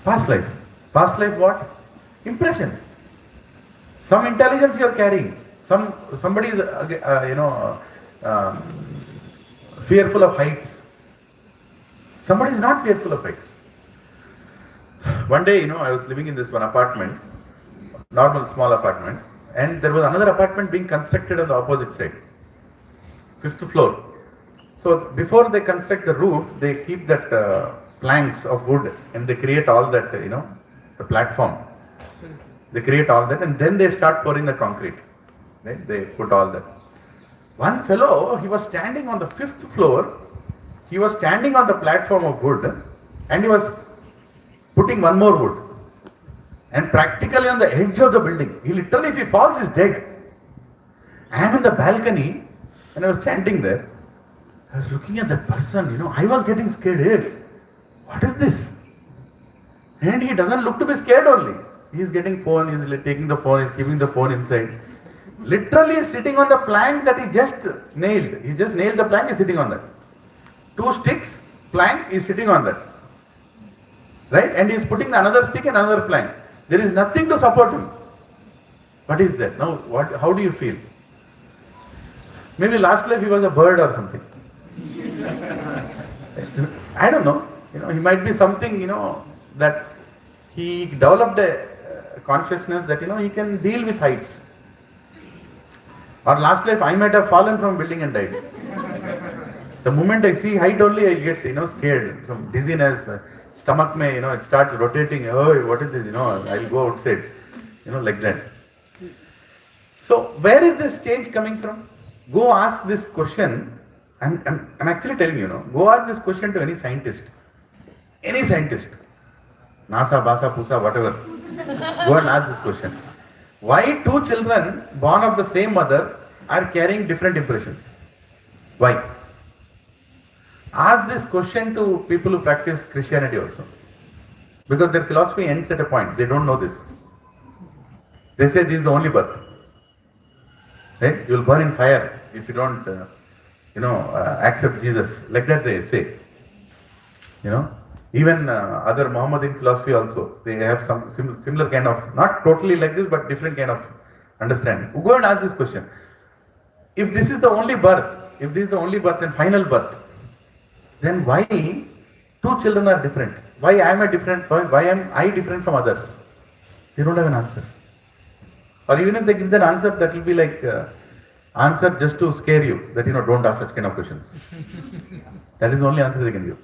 Speaker 1: Past life. Past life what? Impression. Some intelligence you are carrying. Somebody is fearful of heights. Somebody is not fearful of heights. One day, I was living in this one apartment, normal small apartment, and there was another apartment being constructed on the opposite side, 5th floor. So before they construct the roof, they keep that planks of wood and they create all that, the platform. They create all that and then they start pouring the concrete. Right? They put all that. One fellow, he was standing on the 5th floor, he was standing on the platform of wood and he was putting one more wood. And practically on the edge of the building. He literally, if he falls, he's dead. I am in the balcony and I was standing there. I was looking at that person, I was getting scared. Hey, what is this? And he doesn't look to be scared only. He is getting phone, he is taking the phone, he is keeping the phone inside. Literally sitting on the plank that he just nailed. He just nailed the plank, he is sitting on that. 2 sticks, plank, he is sitting on that. Right? And he is putting another stick and another plank. There is nothing to support him. What is that? Now, how do you feel? Maybe last life he was a bird or something. I don't know. He might be something, that he developed a consciousness that, he can deal with heights. Or last life I might have fallen from a building and died. The moment I see height only, I get, scared. Some dizziness, stomach may, it starts rotating. Oh, what is this? I'll go outside. Like that. So, where is this change coming from? Go ask this question. I'm actually telling you, go ask this question to any scientist. Any scientist. NASA, Basa, Pusa, whatever. Go and ask this question. Why 2 children born of the same mother are carrying different impressions? Why? Ask this question to people who practice Christianity also. Because their philosophy ends at a point. They don't know this. They say this is the only birth. Right? You will burn in fire if you don't, accept Jesus. Like that they say. Even other Mohammedan philosophy also, they have some similar kind of, not totally like this, but different kind of understanding. Go and ask this question. If this is the only birth, and final birth, then why 2 children are different? Why am I different from others? They don't have an answer. Or even if they give that answer, that will be like answer just to scare you, that don't ask such kind of questions. That is the only answer they can give.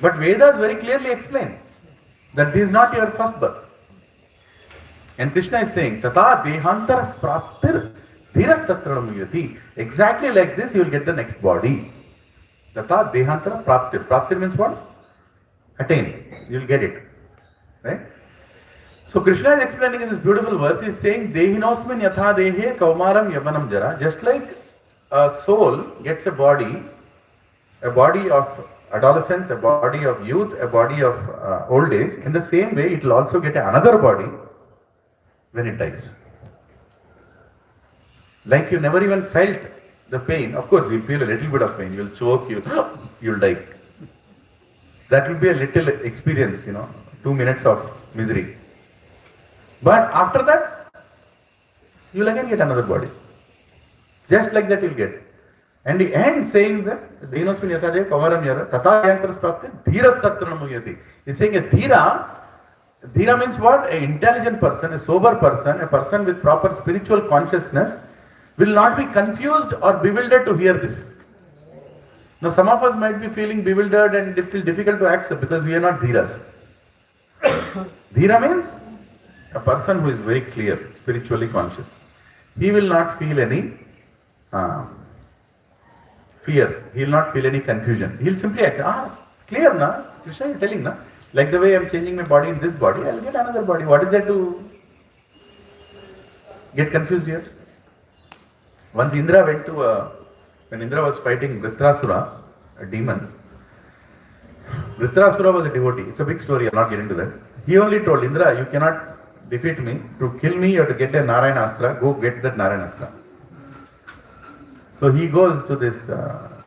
Speaker 1: But Vedas very clearly explain that this is not your first birth. And Krishna is saying, Tata dehantaras praptir dhiras tatranamuyati. Exactly like this, you will get the next body. Tata dehantara praptir. Praptir means what? Attain. You will get it. Right? So Krishna is explaining in this beautiful verse, he is saying, Dehinosmin yatha dehe kaumaram yavanam jara. Just like a soul gets a body of adolescence, a body of youth, a body of old age, in the same way it will also get another body when it dies. Like you never even felt the pain. Of course, you'll feel a little bit of pain. You'll choke, you'll die. That will be a little experience, 2 minutes of misery. But after that, you'll again get another body. Just like that you'll get. And he ends saying that, Dehinosmin yatha dehe kaumaram yara, tata yantaras prapti, dhiras tatranamuyati. He's saying a dhira, Dhira means what? An intelligent person, a sober person, a person with proper spiritual consciousness will not be confused or bewildered to hear this. Now some of us might be feeling bewildered and it is difficult to accept because we are not Dhiras. Dhira means a person who is very clear, spiritually conscious. He will not feel any fear. He will not feel any confusion. He will simply accept, clear na? Krishna, you are telling na? Like the way I am changing my body in this body, I will get another body. What is there to get confused here? Once Indra went to when Indra was fighting Vritrasura, a demon. Vritrasura was a devotee. It's a big story, I'm not getting to that. He only told Indra, you cannot defeat me. To kill me, you have to get a Narayana Astra. Go get that Narayana Astra. So he goes to this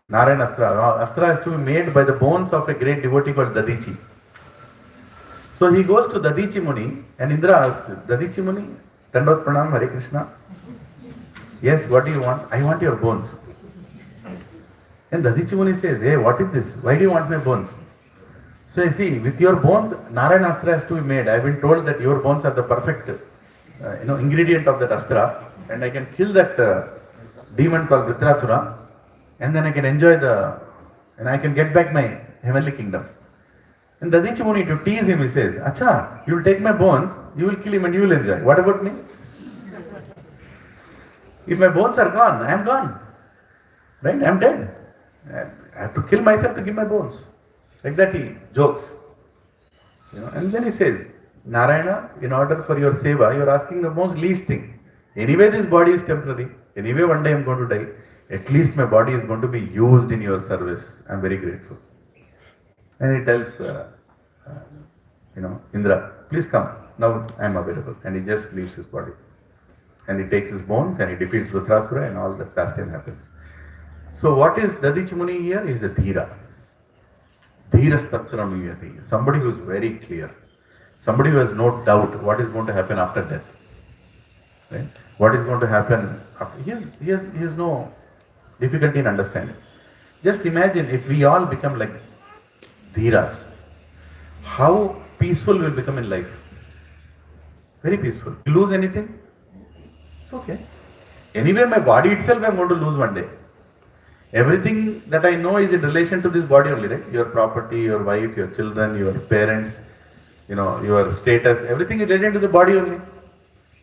Speaker 1: Narayana Astra. Astra has to be made by the bones of a great devotee called Dadichi. So he goes to Dadichi Muni and Indra asks, Dadichi Muni, Dandot Pranam, Hare Krishna. Yes, what do you want? I want your bones. And Dadichi Muni says, hey, what is this? Why do you want my bones? So you see, with your bones, Narayana Astra has to be made. I have been told that your bones are the perfect ingredient of that Astra. And I can kill that demon called Vritrasura. And then I can enjoy and I can get back my heavenly kingdom. And Dadichi Muni, to tease him, he says, Acha, you will take my bones, you will kill him and you will enjoy. What about me? If my bones are gone, I am gone. Right? I am dead. I have to kill myself to give my bones. Like that he jokes. And then he says, Narayana, in order for your seva, you are asking the most least thing. Anyway, this body is temporary. Anyway, one day I am going to die. At least my body is going to be used in your service. I am very grateful. And he tells, Indra, please come. Now I am available. And he just leaves his body. And he takes his bones and he defeats Vritrasura and all that pastime happens. So what is Dadichi Muni here? He is a Dhira. Dhiras Tatra Muyati. Somebody who is very clear. Somebody who has no doubt what is going to happen after death. Right? What is going to happen after. He has no difficulty in understanding. Just imagine if we all become like Dhiras. How peaceful we'll become in life. Very peaceful. You lose anything? It's okay. Anyway, my body itself I'm going to lose one day. Everything that I know is in relation to this body only, right? Your property, your wife, your children, your parents, your status, everything is related to the body only.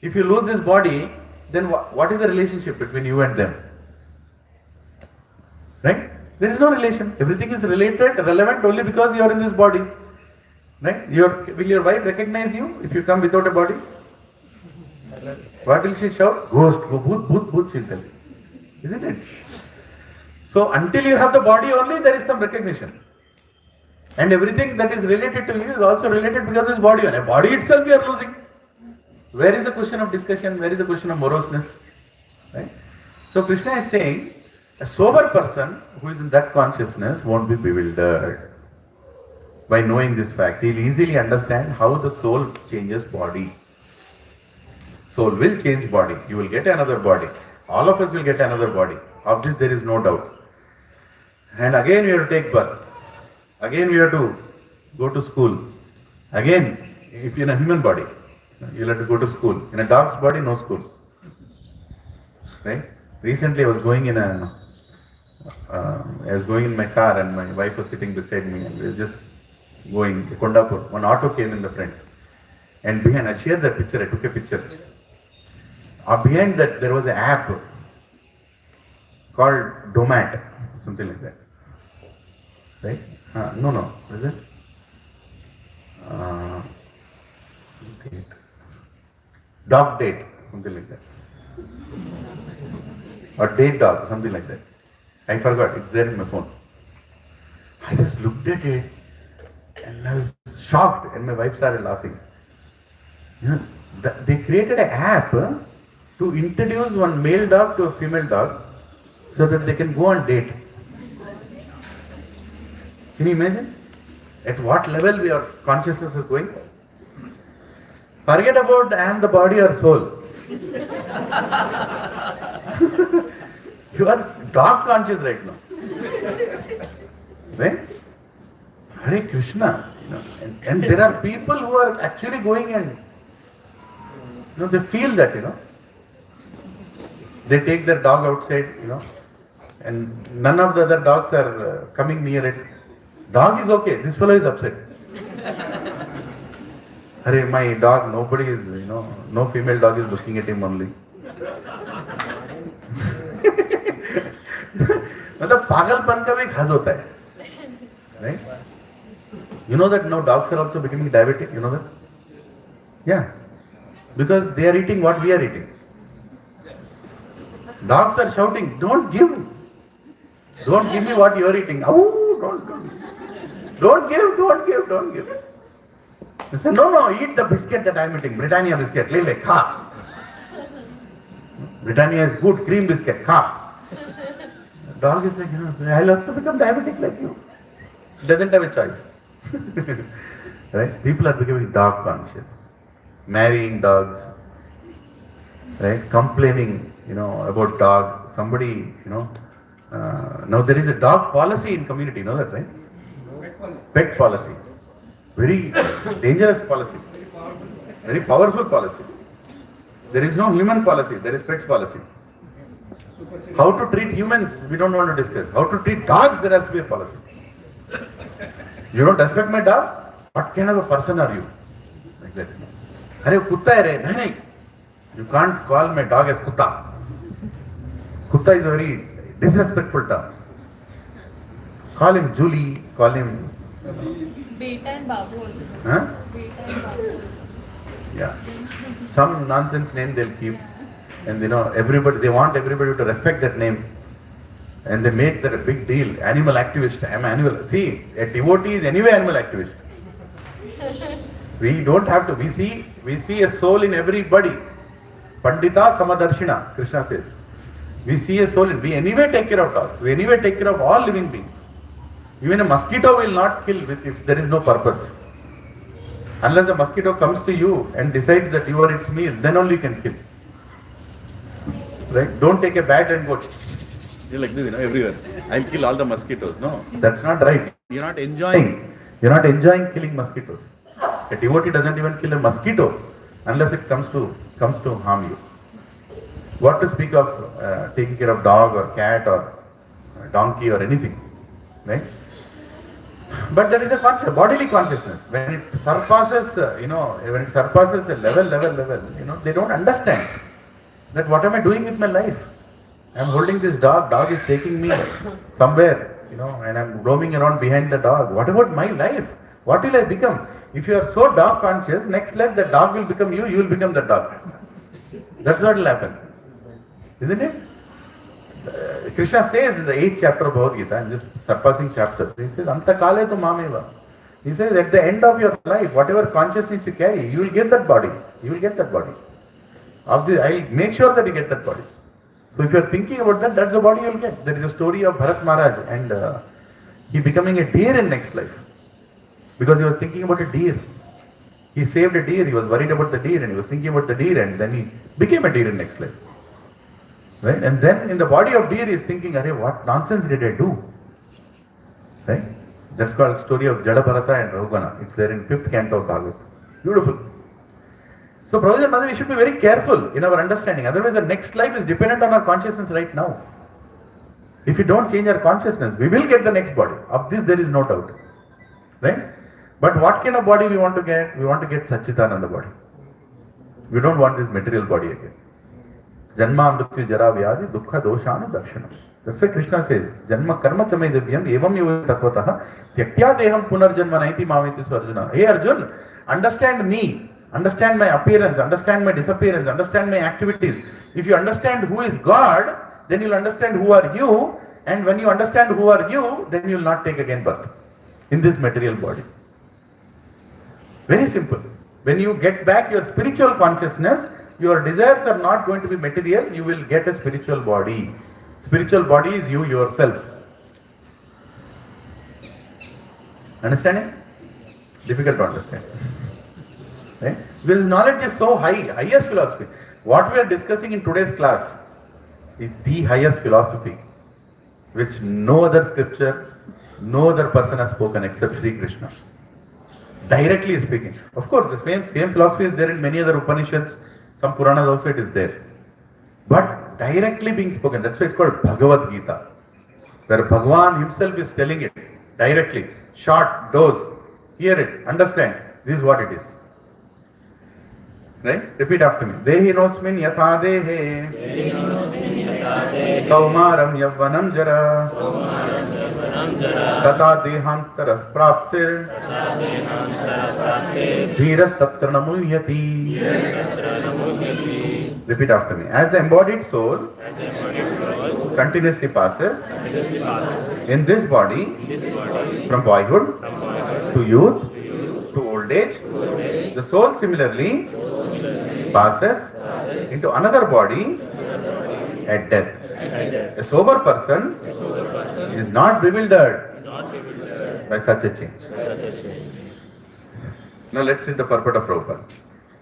Speaker 1: If you lose this body, then what is the relationship between you and them? Right? There is no relation. Everything is relevant only because you are in this body. Right? Will your wife recognize you if you come without a body? What will she shout? Ghost, go, bhoot, she'll tell you. Isn't it? So until you have the body only, there is some recognition. And everything that is related to you is also related because of this body only. Body itself you are losing. Where is the question of discussion? Where is the question of moroseness? Right? So Krishna is saying, a sober person who is in that consciousness won't be bewildered by knowing this fact. He will easily understand how the soul changes body. Soul will change body. You will get another body. All of us will get another body. Of this there is no doubt. And again we have to take birth. Again we have to go to school. Again, if in a human body, you will have to go to school. In a dog's body, no school. Right? Recently I was going in my car and my wife was sitting beside me and we were just going to Kondapur. One auto came in the front. And behind, I shared that picture, I took a picture. Behind that there was an app called Domat, something like that. Right? No, is it? Dog date, something like that. Or date dog, something like that. I forgot, it's there in my phone. I just looked at it and I was shocked and my wife started laughing. They created an app to introduce one male dog to a female dog so that they can go on date. Can you imagine? At what level your consciousness is going? Forget about I am the body or soul. You are dog conscious right now. Right? Hare Krishna. And there are people who are actually going and they feel that, they take their dog outside, and none of the other dogs are coming near it. Dog is okay, this fellow is upset. Arey, my dog, nobody is, no female dog is looking at him only. मतलब पागलपन का भी एक हद होता है, right? You know that now dogs are also becoming diabetic, you know that? Yeah, because they are eating what we are eating. Dogs are shouting, don't give me what you are eating. Oh, don't give. They say, no, eat the biscuit that I am eating, Britannia biscuit, le, kha. Britannia is good, cream biscuit, kha. Dog is like, I'll also become diabetic like you. Doesn't have a choice. Right? People are becoming dog conscious, marrying dogs, right? Complaining, about dog. Somebody, now there is a dog policy in community, you know that, right? Pet policy. Very dangerous policy. Very powerful policy. There is no human policy, there is pets policy. How to treat humans, we don't want to discuss. How to treat dogs, there has to be a policy. You don't respect my dog? What kind of a person are you? Like that. Arey, kutta hai re. Nahi. You can't call my dog as kutta. Kutta is a very disrespectful term. Call him Julie, call him...
Speaker 4: Beta and Babu also.
Speaker 1: Huh?
Speaker 4: Beta and Babu.
Speaker 1: Yeah. Some nonsense name they'll keep. And they want everybody to respect that name. And they make that a big deal. Animal activist. I'm animal. See, a devotee is anyway animal activist. We don't have to. We see a soul in everybody. Pandita Samadarshina, Krishna says. We see a soul in. We anyway take care of dogs. We anyway take care of all living beings. Even a mosquito will not kill if there is no purpose. Unless a mosquito comes to you and decides that you are its meal, then only you can kill. Right? Don't take a bat and go like this, everywhere. I'll kill all the mosquitoes. No, that's not right. You're not enjoying killing mosquitoes. A devotee doesn't even kill a mosquito unless it comes to harm you. What to speak of taking care of dog or cat or donkey or anything, right? But there is a bodily consciousness. When it surpasses, a level, they don't understand that what am I doing with my life? I'm holding this dog is taking me somewhere, and I'm roaming around behind the dog. What about my life? What will I become? If you are so dog conscious, next life the dog will become you, you will become the dog. That's what will happen. Isn't it? Krishna says in the 8th chapter of Bhagavad Gita, I'm just surpassing chapter, he says, Anta kale tu mameva. He says, at the end of your life, whatever consciousness you carry, you will get that body. I'll make sure that you get that body. So if you are thinking about that, that's the body you will get. There is a story of Bharat Maharaj and he becoming a deer in next life. Because he was thinking about a deer. He saved a deer, he was worried about the deer and he was thinking about the deer and then he became a deer in next life. Right? And then in the body of deer he is thinking, Arey, what nonsense did I do? Right? That's called story of Jada Bharata and Raghugana. It's there in 5th canto of Bhagavad. Beautiful. So, brothers and mothers, we should be very careful in our understanding. Otherwise, the next life is dependent on our consciousness right now. If we don't change our consciousness, we will get the next body. Of this, there is no doubt. Right? But what kind of body we want to get? We want to get Satchitananda body. We don't want this material body again. Janma mrityu jara vyadi dukkha doshana darshanam. That's why Krishna says, Janma karma chamay divyam evam yuva tatvatah tyaktya deham punarjanma naiti mamiti swarjuna. Hey Arjun, understand me. Understand my appearance, understand my disappearance, understand my activities. If you understand who is God, then you'll understand who are you. And when you understand who are you, then you'll not take again birth in this material body. Very simple. When you get back your spiritual consciousness, your desires are not going to be material, you will get a spiritual body. Spiritual body is you yourself. Understanding? Difficult to understand. Right? Because knowledge is so high, highest philosophy. What we are discussing in today's class is the highest philosophy, which no other scripture, no other person has spoken except Sri Krishna. Directly speaking. Of course, the same philosophy is there in many other Upanishads, some Puranas also it is there. But directly being spoken, that's why it's called Bhagavad Gita, where Bhagavan himself is telling it directly, short dose, hear it, understand, this is what it is. Right? Repeat after me. Dehinosmin yatha dehe kaumaram yavvanam jara tata dehantara praptir dhiras tatra namuhyati. Repeat after me. As the embodied soul continuously passes in this body from boyhood to youth to old age, the soul similarly passes into another body at death. A sober person is not bewildered by such a change. Now let's read the purport of Prabhupada.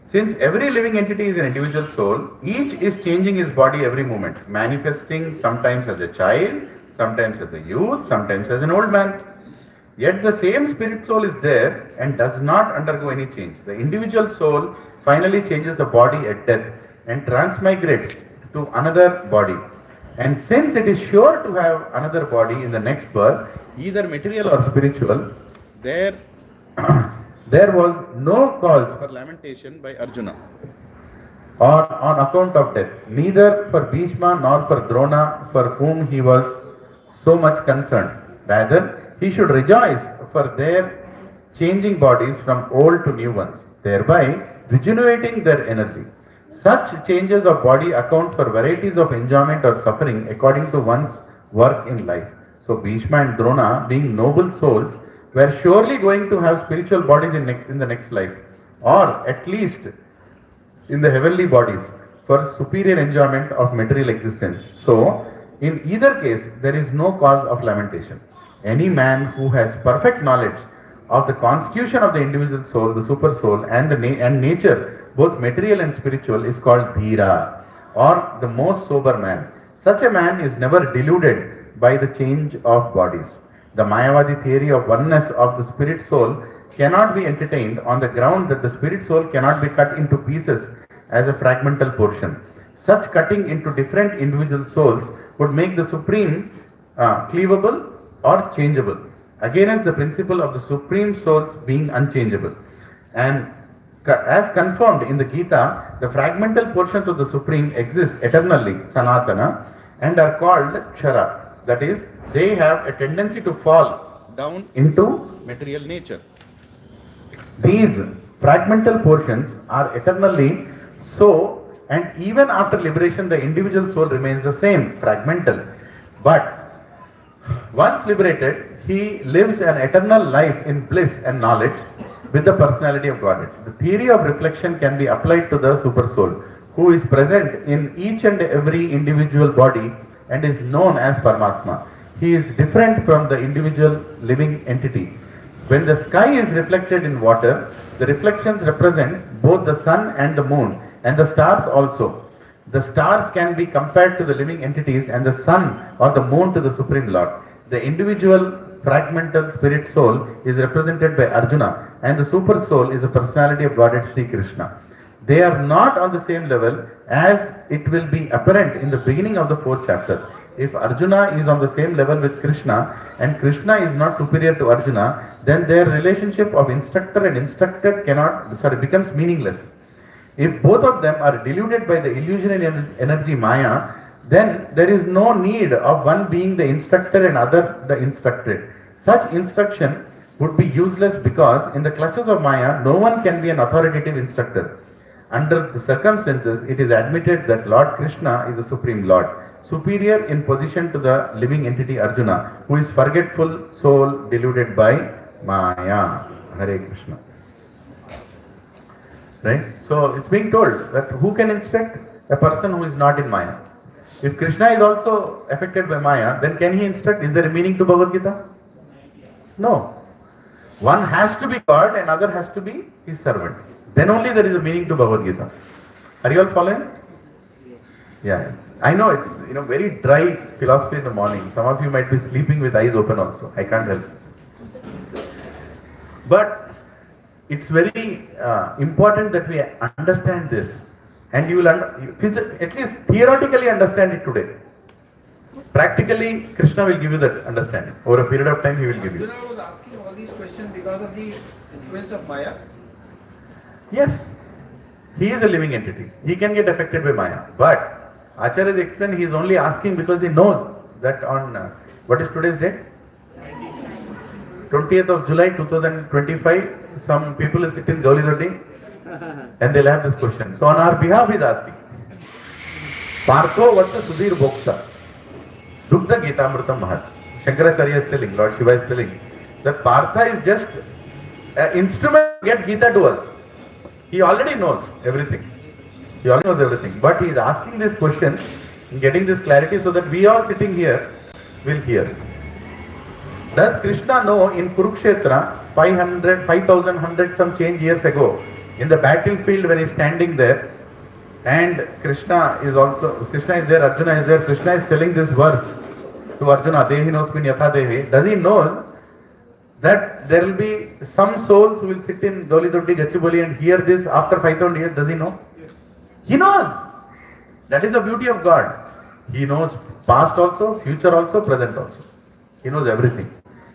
Speaker 1: Since every living entity is an individual soul, each is changing his body every moment, manifesting sometimes as a child, sometimes as a youth, sometimes as an old man. Yet the same spirit soul is there and does not undergo any change. The individual soul finally changes the body at death and transmigrates to another body. And since it is sure to have another body in the next birth, either material or spiritual, there was no cause for lamentation by Arjuna or on account of death, neither for Bhishma nor for Drona, for whom he was so much concerned. Rather, he should rejoice for their changing bodies from old to new ones, thereby regenerating their energy. Such changes of body account for varieties of enjoyment or suffering according to one's work in life. So Bhishma and Drona, being noble souls, were surely going to have spiritual bodies in the next life, or at least in the heavenly bodies, for superior enjoyment of material existence. So, in either case, there is no cause of lamentation. Any man who has perfect knowledge of the constitution of the individual soul, the super soul, and nature, both material and spiritual, is called Dhira, or the most sober man. Such a man is never deluded by the change of bodies. The Mayavadi theory of oneness of the spirit soul cannot be entertained on the ground that the spirit soul cannot be cut into pieces as a fragmental portion. Such cutting into different individual souls would make the supreme cleavable or changeable, against the principle of the supreme souls being unchangeable. And as confirmed in the Gita, the fragmental portions of the supreme exist eternally, Sanatana, and are called Kshara. That is, they have a tendency to fall down into material nature. These fragmental portions are eternally so, and even after liberation, the individual soul remains the same, fragmental. But once liberated, he lives an eternal life in bliss and knowledge with the personality of Godhead. The theory of reflection can be applied to the super soul, who is present in each and every individual body and is known as Paramatma. He is different from the individual living entity. When the sky is reflected in water, the reflections represent both the sun and the moon, and the stars also. The stars can be compared to the living entities, and the sun or the moon to the Supreme Lord. The individual fragmental spirit soul is represented by Arjuna, and the super soul is the personality of Godhead Sri Krishna. They are not on the same level, as it will be apparent in the beginning of the 4th chapter. If Arjuna is on the same level with Krishna and Krishna is not superior to Arjuna, then their relationship of instructor and instructed becomes meaningless. If both of them are deluded by the illusionary energy Maya, then there is no need of one being the instructor and other the instructed. Such instruction would be useless because in the clutches of Maya, no one can be an authoritative instructor. Under the circumstances, it is admitted that Lord Krishna is the Supreme Lord, superior in position to the living entity Arjuna, who is forgetful soul deluded by Maya. Hare Krishna. Right? So it's being told that who can instruct? A person who is not in Maya. If Krishna is also affected by Maya, then can he instruct? Is there a meaning to Bhagavad Gita? No. One has to be God and other has to be his servant. Then only there is a meaning to Bhagavad Gita. Are you all following? Yeah. I know it's very dry philosophy in the morning. Some of you might be sleeping with eyes open also. I can't help. But it's very important that we understand this, and you will at least theoretically understand it today. Practically, Krishna will give you that understanding. Over a period of time, he will give you.
Speaker 3: Arjuna was asking all these questions because of the influence of Maya.
Speaker 1: Yes, he is a living entity. He can get affected by Maya. But Acharya explained he is only asking because he knows that on what is today's date? 20th of July 2025, some people will sit in Gauli Dodi and they'll have this question. So on our behalf, he is asking. Partho Vatsa Sudhir Bhoksa. Dugdha Gita Amritam Mahat. Shankaracharya is telling, Lord Shiva is telling, that Partha is just an instrument to get Gita to us. He already knows everything. He already knows everything. But he is asking these questions, getting this clarity so that we all sitting here will hear. Does Krishna know in Kurukshetra 5,100 some change years ago, in the battlefield when he is standing there, and Krishna is there, Arjuna is there, Krishna is telling this verse to Arjuna, Dehinosmin Yatha Dehi. Does he know that there will be some souls who will sit in Gauli Dodi Gachiboli and hear this after 5,000 years? Does he know?
Speaker 3: Yes.
Speaker 1: He knows. That is the beauty of God. He knows past also, future also, present also. He knows everything.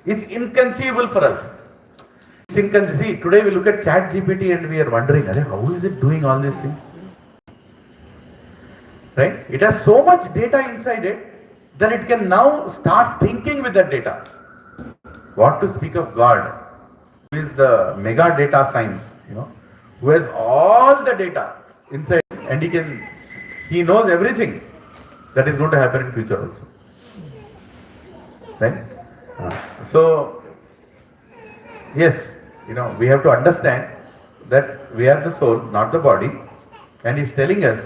Speaker 1: It's inconceivable for us. It's inconceivable. See, today we look at Chat GPT and we are wondering, how is it doing all these things? Right? It has so much data inside it that it can now start thinking with that data. What to speak of God, who is the mega data science, who has all the data inside, and he knows everything that is going to happen in future also. Right? So, yes, we have to understand that we are the soul, not the body, and he's telling us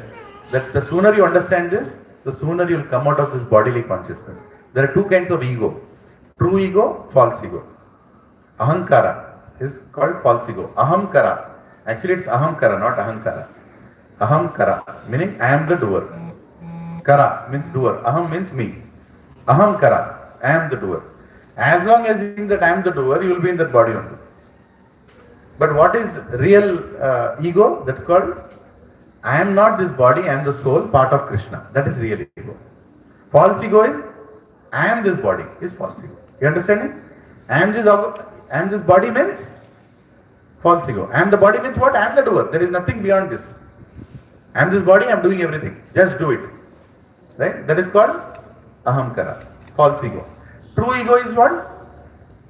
Speaker 1: that the sooner you understand this, the sooner you will come out of this bodily consciousness. There are two kinds of ego. True ego, false ego. Ahankara is called false ego. Ahamkara. Actually it's ahamkara, not ahankara. Ahamkara, meaning I am the doer. Kara means doer. Aham means me. Ahamkara, I am the doer. As long as you think that I am the doer, you will be in that body only. But what is real ego? That's called I am not this body, I am the soul, part of Krishna. That is real ego. False ego is I am this body, is false ego. You understand it? I am this body means false ego. I am the body means what? I am the doer. There is nothing beyond this. I am this body, I am doing everything. Just do it. Right? That is called ahamkara, false ego. True ego is what?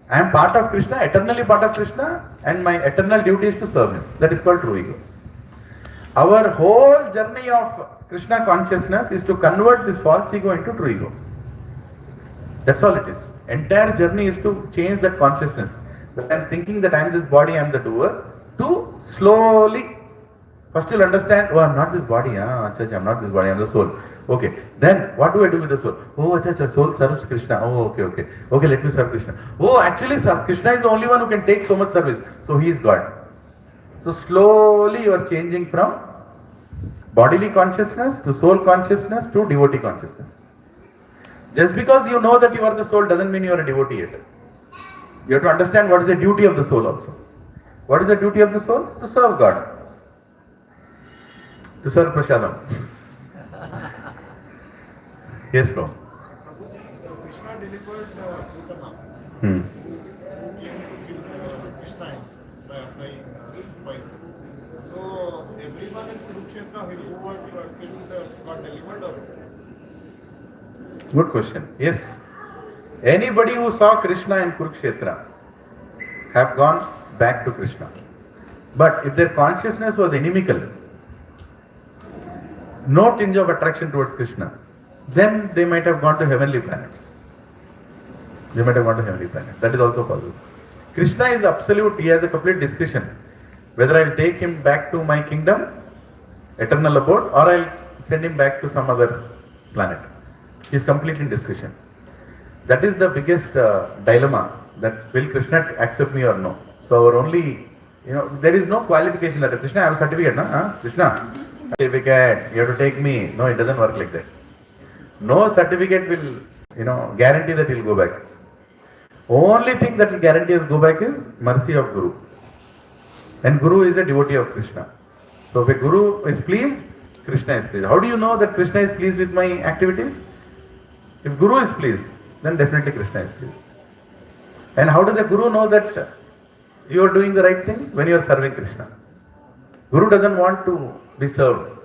Speaker 1: I am part of Krishna, eternally part of Krishna, and my eternal duty is to serve him. That is called true ego. Our whole journey of Krishna consciousness is to convert this false ego into true ego. That's all it is. Entire journey is to change that consciousness. When I am thinking that I am this body, I am the doer, to slowly, first you'll understand, oh, I am not this body, I am not this body, I am the soul. Okay, then what do I do with the soul? Oh, soul serves Krishna. Oh, okay. Okay, let me serve Krishna. Oh, actually, Krishna is the only one who can take so much service. So he is God. So slowly you are changing from bodily consciousness to soul consciousness to devotee consciousness. Just because you know that you are the soul doesn't mean you are a devotee yet. You have to understand what is the duty of the soul also. What is the duty of the soul? To serve God. To serve Prasadam. Yes, bro.
Speaker 5: Krishna delivered Putana. Krishna by applying poison. So everyone in Kurukshetra who got delivered or?
Speaker 1: Good question. Yes. Anybody who saw Krishna in Kurukshetra have gone back to Krishna. But if their consciousness was inimical, no tinge of attraction towards Krishna, then they might have gone to heavenly planets. That is also possible. Krishna is absolute, he has a complete discretion. Whether I'll take him back to my kingdom, eternal abode, or I'll send him back to some other planet. He is complete in discretion. That is the biggest dilemma, that will Krishna accept me or no. So our only, there is no qualification that Krishna, I have a certificate, no? Krishna, certificate, you have to take me. No, it doesn't work like that. No certificate will, guarantee that he will go back. Only thing that will guarantee us go back is mercy of Guru. And Guru is a devotee of Krishna. So if a Guru is pleased, Krishna is pleased. How do you know that Krishna is pleased with my activities? If Guru is pleased, then definitely Krishna is pleased. And how does a Guru know that you are doing the right things? When you are serving Krishna. Guru doesn't want to be served.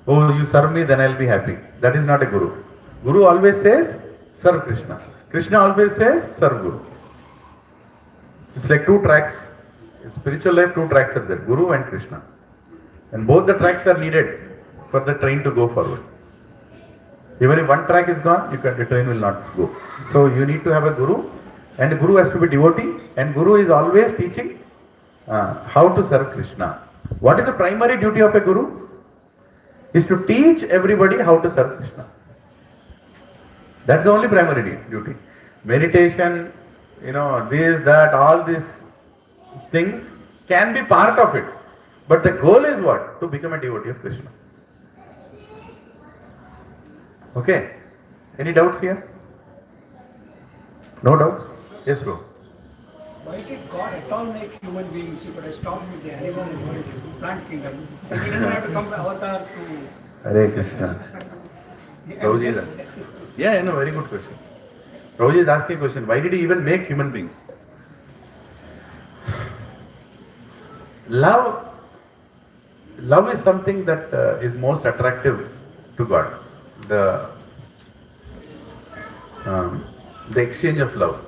Speaker 1: Oh, you serve me, then I'll be happy. That is not a Guru. Guru always says, serve Krishna. Krishna always says, serve Guru. It's like two tracks. In spiritual life, two tracks are there, Guru and Krishna. And both the tracks are needed for the train to go forward. Even if one track is gone, the train will not go. So you need to have a Guru, and the Guru has to be devotee, and Guru is always teaching how to serve Krishna. What is the primary duty of a Guru? Is to teach everybody how to serve Krishna. That's the only primary duty. Meditation, this, that, all these things can be part of it. But the goal is what? To become a devotee of Krishna. Okay? Any doubts here? No doubts? Yes, bro.
Speaker 6: Why did God at all make human beings? You could have stopped with the animal and plant kingdom. He doesn't have to come by avatars to.
Speaker 1: Hare Krishna. Prabhuji, yeah, very good question. Prabhuji is asking a question. Why did he even make human beings? Love is something that is most attractive to God. The exchange of love.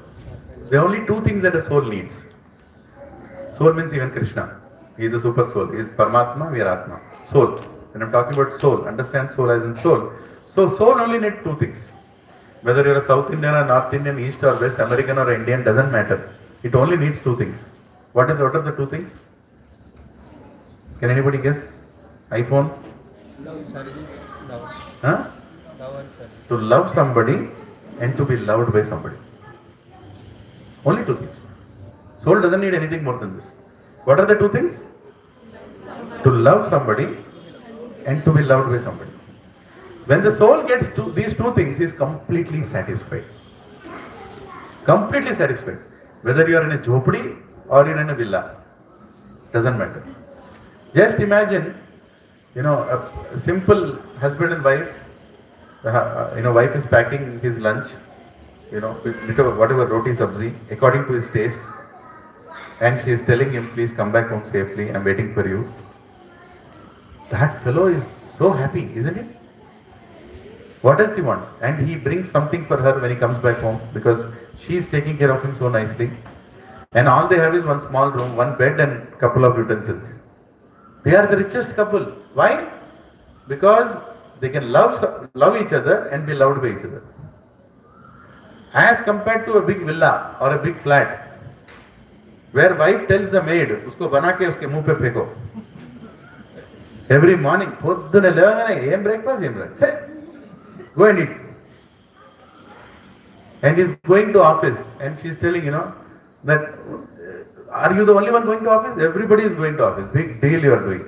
Speaker 1: There are only two things that a soul needs. Soul means even Krishna. He is a super soul. He is Paramatma, we are Atma. Soul. When I'm talking about soul, understand soul as in soul. So soul only needs two things. Whether you're a South Indian or North Indian, East or West, American or Indian, doesn't matter. It only needs two things. What are the two things? Can anybody guess? iPhone?
Speaker 6: Love, service, love.
Speaker 1: Huh?
Speaker 6: Love and service.
Speaker 1: To love somebody and to be loved by somebody. Only two things. Soul doesn't need anything more than this. What are the two things? To love somebody and to be loved by somebody. When the soul gets to these two things, he is completely satisfied. Completely satisfied. Whether you are in a jhopadi or you're in a villa, doesn't matter. Just imagine, a simple husband and wife. Wife is packing his lunch, whatever roti sabzi, according to his taste, and she is telling him, please come back home safely, I'm waiting for you. That fellow is so happy, isn't it? What else he wants? And he brings something for her when he comes back home, because she is taking care of him so nicely. And all they have is one small room, one bed and a couple of utensils. They are the richest couple. Why? Because they can love each other and be loved by each other. As compared to a big villa or a big flat, where wife tells the maid, usko bana ke uske muh pe pheko. Every morning, breakfast, go and eat. And he's going to office and she's telling, that are you the only one going to office? Everybody is going to office. Big deal you are doing.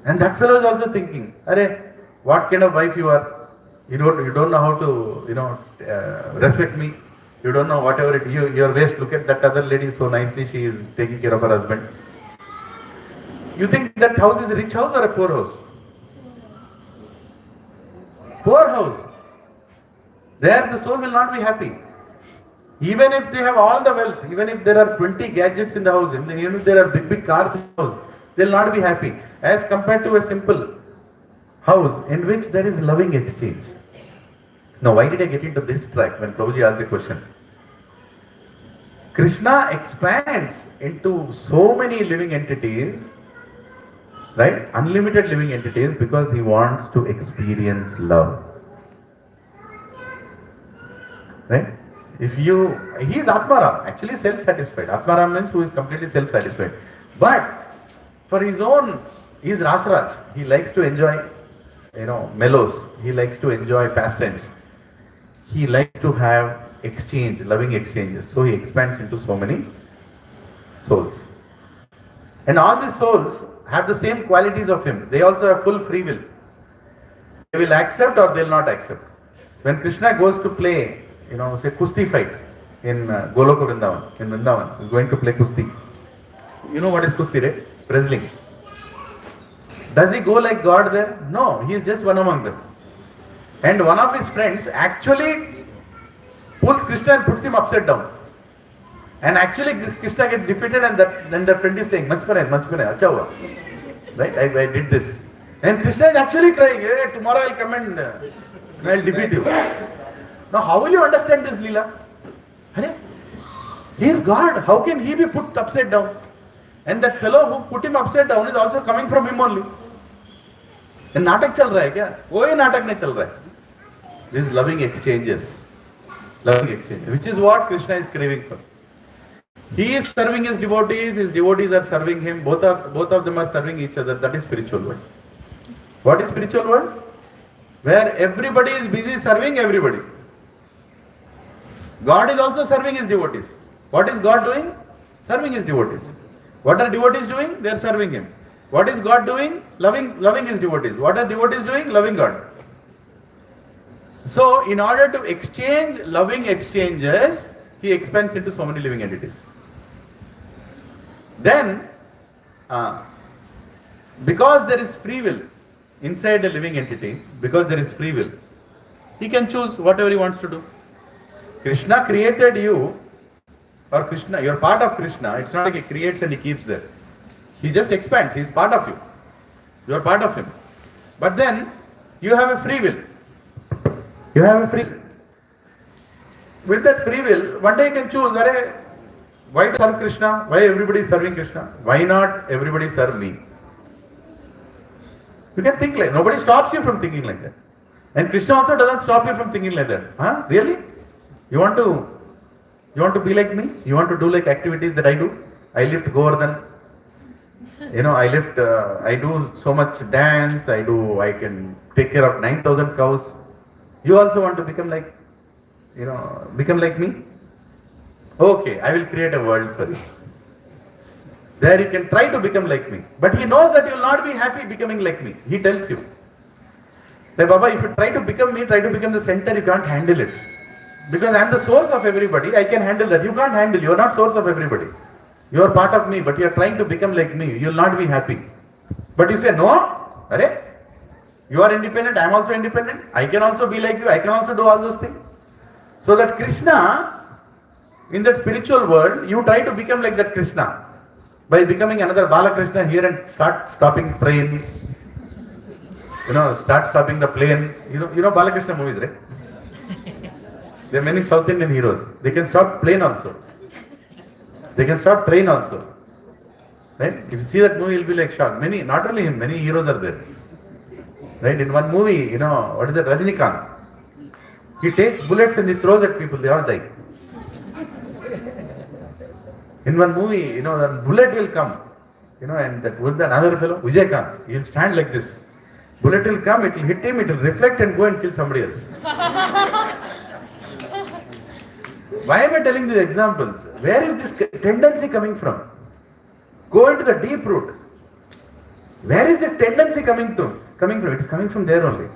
Speaker 1: And that fellow is also thinking, Arey, what kind of wife you are? You don't know how to, respect me. You don't know whatever your waist. Look at that other lady so nicely. She is taking care of her husband. You think that house is a rich house or a poor house? Poor house. There the soul will not be happy. Even if they have all the wealth, even if there are 20 gadgets in the house, even if there are big cars in the house, they will not be happy. As compared to a simple house in which there is loving exchange. Now, why did I get into this track when Prabhuji asked the question? Krishna expands into so many living entities, right? Unlimited living entities, because he wants to experience love. Right? He is Atmaram, actually self-satisfied. Atmaram means who is completely self-satisfied. But for his own, he is Rasraj. He likes to enjoy, mellows. He likes to enjoy pastimes. He likes to have exchange, loving exchanges. So he expands into so many souls. And all these souls have the same qualities of him. They also have full free will. They will accept or they will not accept. When Krishna goes to play, say Kusti fight in Goloka Vrindavan, in Vrindavan, is going to play Kusti. you know what is kusti, right? Wrestling. Does he go like God there? No, he is just one among them. And one of his friends actually pulls Krishna and puts him upside down. And actually Krishna gets defeated, and then the friend is saying, Manch par hai, acha hua. Right? I did this. And Krishna is actually crying, hey, tomorrow I'll come and I'll defeat you. Now how will you understand this Leela? He is God. How can he be put upside down? And that fellow who put him upside down is also coming from him only. And नाटक चल रहा है क्या? कोई नाटक नहीं चल रहा है. These loving exchanges. Loving exchange. Which is what Krishna is craving for. He is serving his devotees are serving him. Both of them are serving each other. That is spiritual world. What is spiritual world? Where everybody is busy serving everybody. God is also serving his devotees. What is God doing? Serving his devotees. What are devotees doing? They are serving him. What is God doing? Loving his devotees. What are devotees doing? Loving God. So, in order to exchange loving exchanges, he expands into so many living entities. Then, because there is free will inside a living entity, because there is free will, he can choose whatever he wants to do. Krishna created you, or Krishna, you're part of Krishna. It's not like he creates and he keeps there. He just expands. He's part of you. You're part of him. But then, you have a free will. You have a free will. With that free will, one day you can choose, why to serve Krishna? Why everybody is serving Krishna? Why not everybody serve me? You can think like, nobody stops you from thinking like that. And Krishna also doesn't stop you from thinking like that. Huh? Really? You want to be like me? You want to do like activities that I do? I lift Govardhan. I do so much dance. I can take care of 9,000 cows. You also want to become like me? Okay, I will create a world for you. There you can try to become like me. But he knows that you will not be happy becoming like me. He tells you. Say, Baba, if you try to become me, try to become the center, you can't handle it. Because I am the source of everybody, I can handle that. You can't handle, you are not source of everybody. You are part of me, but you are trying to become like me. You will not be happy. But you say, no, you are independent, I am also independent. I can also be like you, I can also do all those things. So that Krishna, in that spiritual world, you try to become like that Krishna by becoming another Balakrishna here and start stopping train. Start stopping the plane. You know Balakrishna movies, right? There are many South Indian heroes. They can stop plane also. They can stop train also. Right? If you see that movie, you'll be like shocked. Not only him, many heroes are there. Right? In one movie, what is that? Rajinikanth. He takes bullets and he throws at people. They all die. In one movie, the bullet will come, and that with another fellow, Vijaykanth, he'll stand like this. Bullet will come, it will hit him, it will reflect and go and kill somebody else. Why am I telling these examples? Where is this tendency coming from? Go into the deep root. Where is the tendency coming from? It is coming from there only.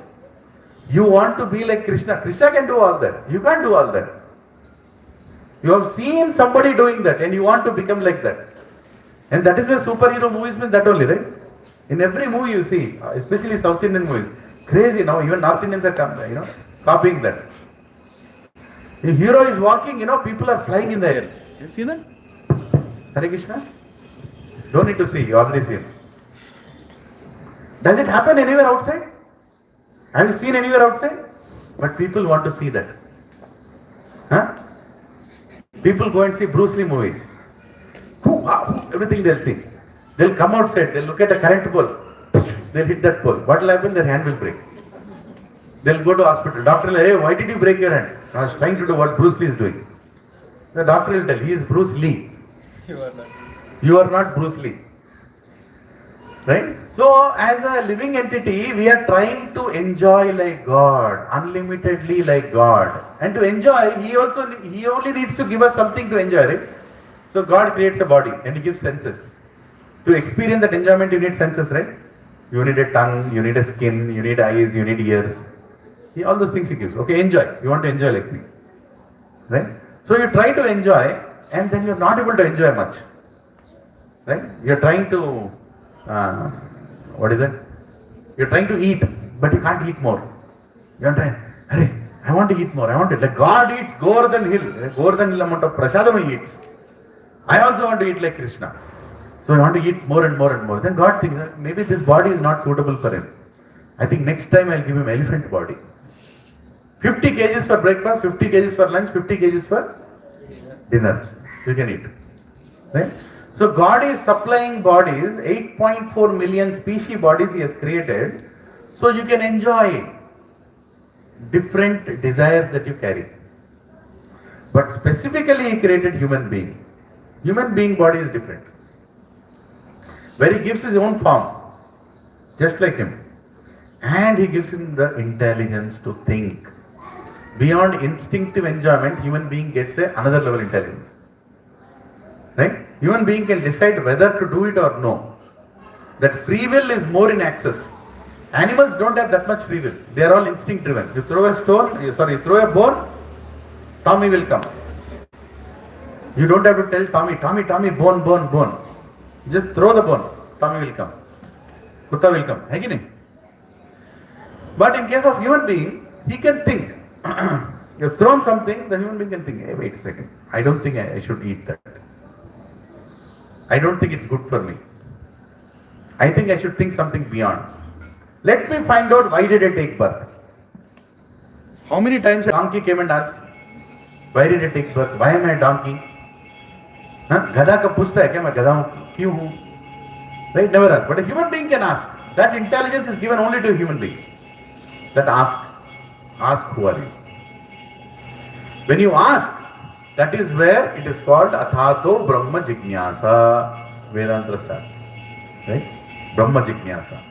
Speaker 1: You want to be like Krishna. Krishna can do all that. You can't do all that. You have seen somebody doing that and you want to become like that. And that is why superhero movies mean that only, right? In every movie you see, especially South Indian movies, crazy now, even North Indians are copying that. The hero is walking, people are flying in the air. You see that? Hare Krishna? Don't need to see, you already see him. Does it happen anywhere outside? Have you seen anywhere outside? But people want to see that. Huh? People go and see Bruce Lee movie. Wow, everything they'll see. They'll come outside, they'll look at a current pole. They'll hit that pole. What will happen? Their hand will break. They'll go to hospital. Doctor will say, hey, why did you break your hand? I was trying to do what Bruce Lee is doing. The doctor will tell, he is Bruce Lee. You are not Bruce Lee. Right? So, as a living entity, we are trying to enjoy like God, unlimitedly like God. And to enjoy, He only needs to give us something to enjoy, right? So, God creates a body and He gives senses. To experience that enjoyment, you need senses, right? You need a tongue, you need a skin, you need eyes, you need ears. All those things He gives. Okay, enjoy. You want to enjoy like me. Right? So, you try to enjoy and then you are not able to enjoy much. right? You're trying to, what is it? You're trying to eat, but you can't eat more. You're trying, Hare, I want to eat more, I want to, like God eats Govardhan Hill, Govardhan Hill amount of prasadam he eats. I also want to eat like Krishna. So I want to eat more and more and more. Then God thinks that maybe this body is not suitable for him. I think next time I'll give him elephant body. 50 kgs for breakfast, 50 kgs for lunch, 50 kgs for dinner. You can eat. Right? So God is supplying bodies, 8.4 million species bodies he has created, so you can enjoy different desires that you carry. But specifically he created human being. Human being body is different. Where he gives his own form, just like him. And he gives him the intelligence to think. Beyond instinctive enjoyment, human being gets another level intelligence. Right? Human being can decide whether to do it or no. That free will is more in access. Animals don't have that much free will. They are all instinct driven. You throw a stone, you throw a bone, Tommy will come. You don't have to tell Tommy, bone, bone, bone. Just throw the bone, Tommy will come. Kutta will come. Hai. But in case of human being, he can think. You've thrown something, the human being can think, hey, wait a second, I don't think I should eat that. I don't think it's good for me. I think I should think something beyond. Let me find out why did I take birth. How many times a donkey came and asked, why did I take birth? Why am I a donkey? गधा का पूछता है क्या मैं गधा हूं क्यों हूं? Right? Never ask. But a human being can ask. That intelligence is given only to a human being. That ask who are you? When you ask, that is where it is called Athato Brahma Jignasa. Vedanta starts. Right? Brahma Jignasa.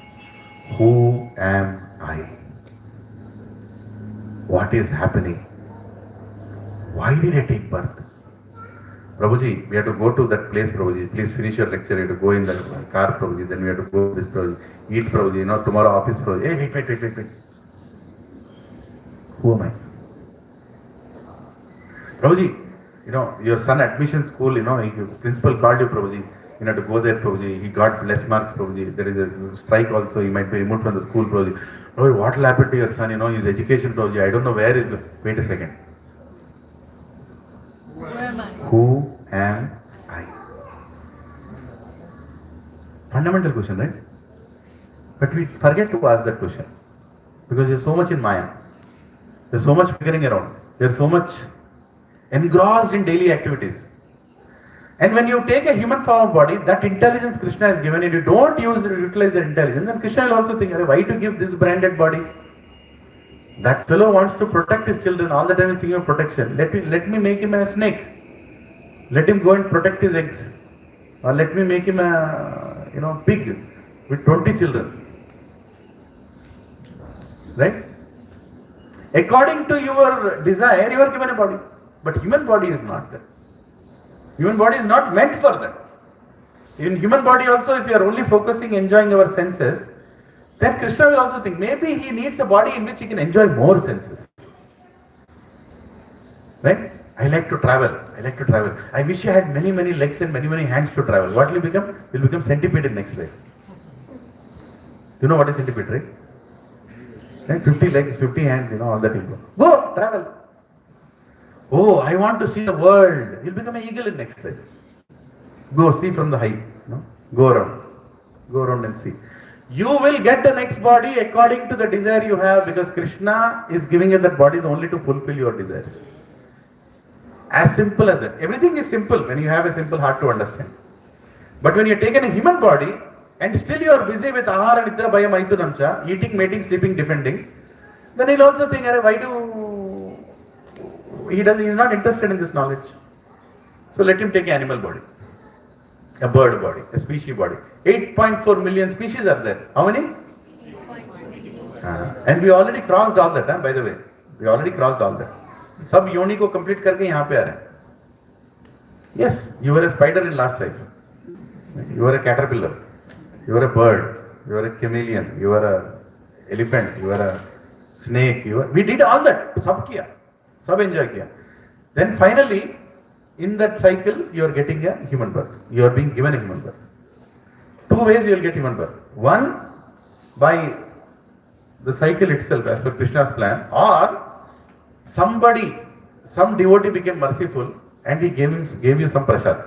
Speaker 1: Who am I? What is happening? Why did I take birth? Prabhuji, we have to go to that place, Prabhuji. Please finish your lecture. You have to go in the car, Prabhuji. Then we have to go to this, Prabhuji. Eat, Prabhuji. Tomorrow office, Prabhuji. Hey, wait. Who am I? Prabhuji, your son admission school, principal called you, Prabhuji. You have to go there, Prabhuji. He got less marks, Prabhuji. There is a strike also. He might be removed from the school, Prabhuji. Prabhuji, what will happen to your son? His education, Prabhuji. I don't know where he's going. Wait a second.
Speaker 4: Who am I?
Speaker 1: Who am I? Fundamental question, right? But we forget to ask that question. Because there's so much in Maya. There's so much figuring around. There's so much engrossed in daily activities. And when you take a human form of body, that intelligence Krishna has given you, you don't utilize that intelligence, then Krishna will also think, why to give this branded body? That fellow wants to protect his children, all the time he's thinking of protection. Let me make him a snake. Let him go and protect his eggs. Or let me make him a pig with 20 children. Right? According to your desire, you are given a body. But human body is not that. Human body is not meant for that. In human body also, if you are only focusing, enjoying our senses, then Krishna will also think, maybe he needs a body in which he can enjoy more senses. Right? I like to travel. I wish I had many legs and many hands to travel. What will you become? You will become centipede in next life. You know what is centipede, right? 50 legs, 50 hands, all that will go. Go, travel. Oh, I want to see the world. You'll become an eagle in next life. Go, see from the height. Go around and see. You will get the next body according to the desire you have, because Krishna is giving you that body only to fulfill your desires. As simple as that. Everything is simple when you have a simple heart to understand. But when you are taken a human body and still you are busy with ahara, nidra, bhaya, maitunamcha, eating, mating, sleeping, defending, then he'll also think, why do he is not interested in this knowledge. So let him take an animal body, a bird body, a species body. 8.4 million species are there. How many? And we already crossed all that, by the way. We already crossed all that. सब योनि को complete करके यहाँ पे आ रहे हैं. Yes, you were a spider in last life. You were a caterpillar. You were a bird. You were a chameleon. You were a elephant. You were a snake. We did all that. सब किया. सब enjoy किया. Then finally, in that cycle you are getting a human birth. You are being given a human birth. Two ways you will get human birth. One, by the cycle itself as per Krishna's plan, or somebody, some devotee became merciful and he gave you some prasad.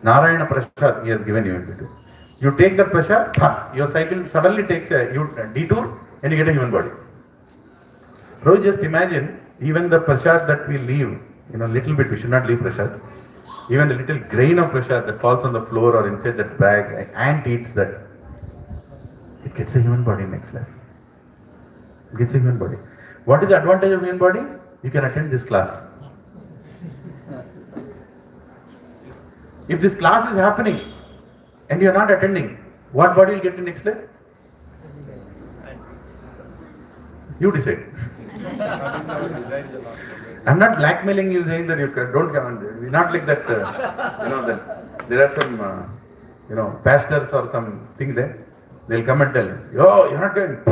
Speaker 1: Narayana prasad he has given you. You take that prasad, your cycle suddenly takes a detour and you get a human body. So just imagine, even the prasad that we leave, little bit, we should not leave prasad. Even a little grain of prasad that falls on the floor or inside that bag, an ant eats that. It gets a human body next life. It gets a human body. What is the advantage of human body? You can attend this class. If this class is happening and you are not attending, what body will get in next life? You decide. I'm not blackmailing you saying that you don't come. We're not like that. That there are some, pastors or some things there. They'll come and tell you, oh, you're not going.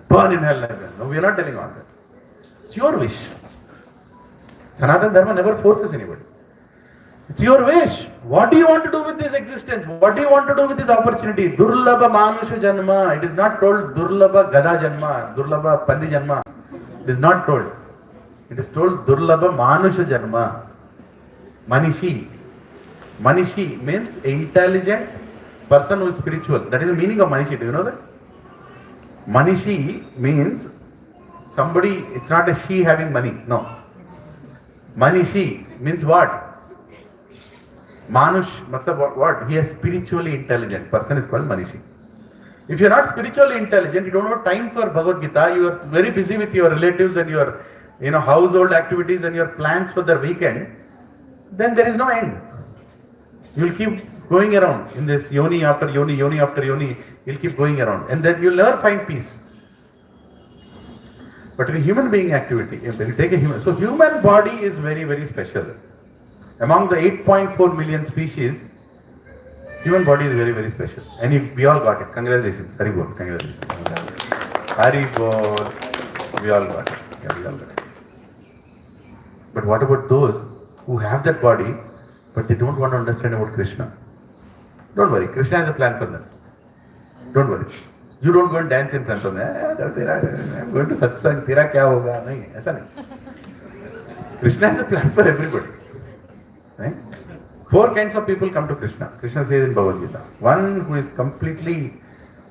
Speaker 1: Burn in hell like that. No, we are not telling all that. It's your wish. Sanatana Dharma never forces anybody. It's your wish. What do you want to do with this existence? What do you want to do with this opportunity? Durlabha Manusha Janma. It is not told Durlabha Gada Janma, Durlabha Pandi Janma. It is not told. It is told Durlabha Manusha Janma. Manishi. Manishi means intelligent person who is spiritual. That is the meaning of Manishi. Do you know that? Manishi means somebody, it's not a she having money. No. Manishi means what? Manush, matlab what? He is spiritually intelligent. Person is called Manishi. If you are not spiritually intelligent, you don't have time for Bhagavad Gita, you are very busy with your relatives and your household activities and your plans for the weekend, then there is no end. You will keep going around in this yoni after yoni, yoni after yoni, you'll keep going around and then you'll never find peace. But in human being activity, when you take a human, so human body is very, very special. Among the 8.4 million species, human body is very, very special. And we all got it. Congratulations. Hari Bol. Congratulations. Hari Bol. We all got it. Yeah, we all got it. But what about those who have that body, but they don't want to understand about Krishna? Don't worry. Krishna has a plan for them. Don't worry. You don't go and dance in front of me. I'm going to satsang. Tera kya hoga? Nahi, aisa nahi. Krishna has a plan for everybody. Right? 4 kinds of people come to Krishna. Krishna says in Bhagavad Gita. One who is completely,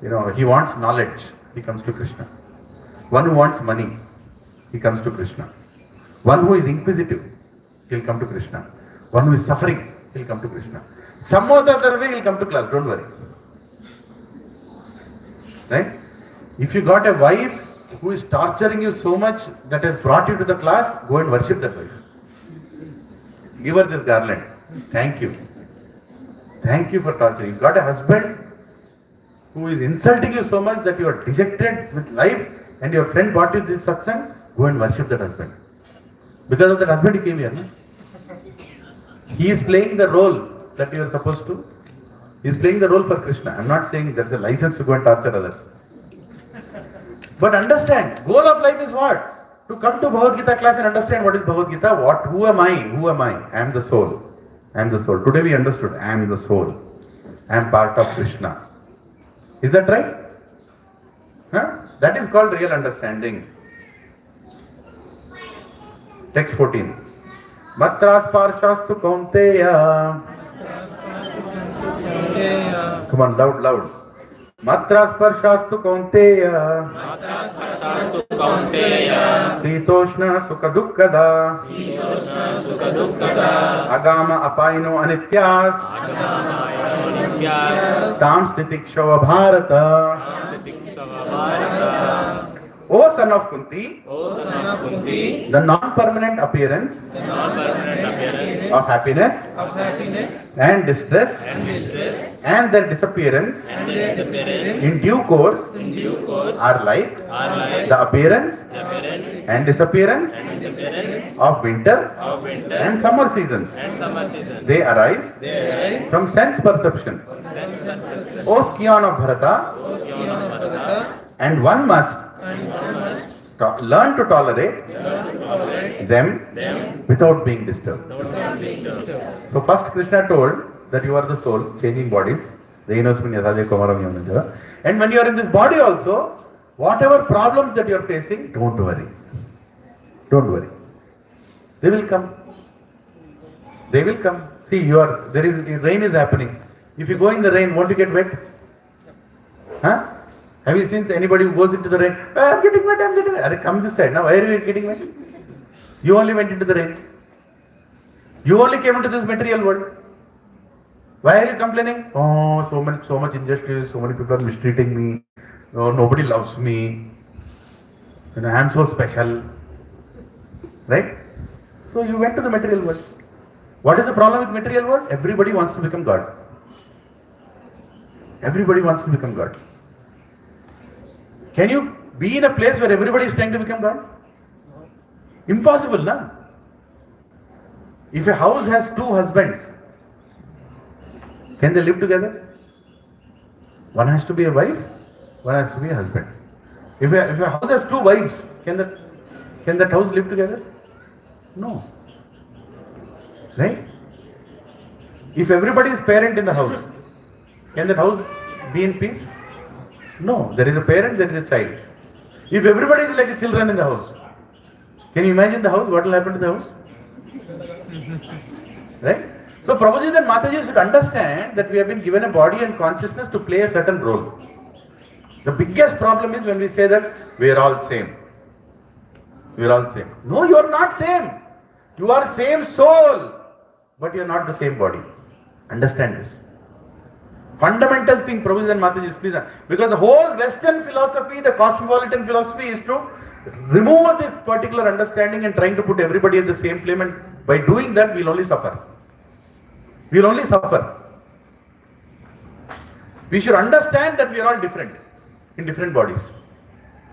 Speaker 1: he wants knowledge. He comes to Krishna. One who wants money. He comes to Krishna. One who is inquisitive. He'll come to Krishna. One who is suffering. He'll come to Krishna. Some other way he'll come to class. Don't worry. Right? If you got a wife who is torturing you so much that has brought you to the class, go and worship that wife. Give her this garland. Thank you. Thank you for torturing. You got a husband who is insulting you so much that you are dejected with life and your friend brought you this satsang, go and worship that husband. Because of that husband you came here. No? He is playing the role that you are supposed to. He is playing the role for Krishna. I am not saying there is a license to go and torture others. But understand, goal of life is what? To come to Bhagavad Gita class and understand what is Bhagavad Gita. Who am I? Who am I? I am the soul. I am the soul. Today we understood. I am the soul. I am part of Krishna. Is that right? Huh? That is called real understanding. Text 14. Matras parshastu kaunteya. Come on, loud. Matras parshastu kaunteya. Sitoshna sukha dukkada. Agama apaino anityas. Tam stitikshava bharata. O son of Kunti, the non-permanent appearance of happiness and distress and their disappearance in due course are like the appearance and disappearance of winter and summer seasons. They arise from sense perception. O scion of Bharata, and one must learn to tolerate them without being disturbed. So first Krishna told that you are the soul, changing bodies. And when you are in this body also, whatever problems that you are facing, don't worry. Don't worry. They will come. They will come. See, rain is happening. If you go in the rain, won't you get wet? Huh? Have you seen anybody who goes into the rain? I'm getting wet, I'm getting wet. Come this side. Now, why are you getting wet? You only went into the rain. You only came into this material world. Why are you complaining? Oh, so much injustice, so many people are mistreating me. Oh, nobody loves me. I am so special. Right? So you went to the material world. What is the problem with material world? Everybody wants to become God. Everybody wants to become God. Can you be in a place where everybody is trying to become God? Impossible, na? If a house has two husbands, can they live together? One has to be a wife, one has to be a husband. If a house has two wives, can that house live together? No. Right? If everybody is parent in the house, can that house be in peace? No. There is a parent, there is a child. If everybody is like a children in the house, can you imagine the house? What will happen to the house? Right? So Prabhuji and Mataji should understand that we have been given a body and consciousness to play a certain role. The biggest problem is when we say that we are all same. We are all same. No, you are not same. You are same soul, but you are not the same body. Understand this. Fundamental thing, Prabhuji and Mataji, please. Because the whole Western philosophy, the cosmopolitan philosophy is to remove this particular understanding and trying to put everybody at the same plane, and by doing that, we'll only suffer. We'll only suffer. We should understand that we are all different, in different bodies.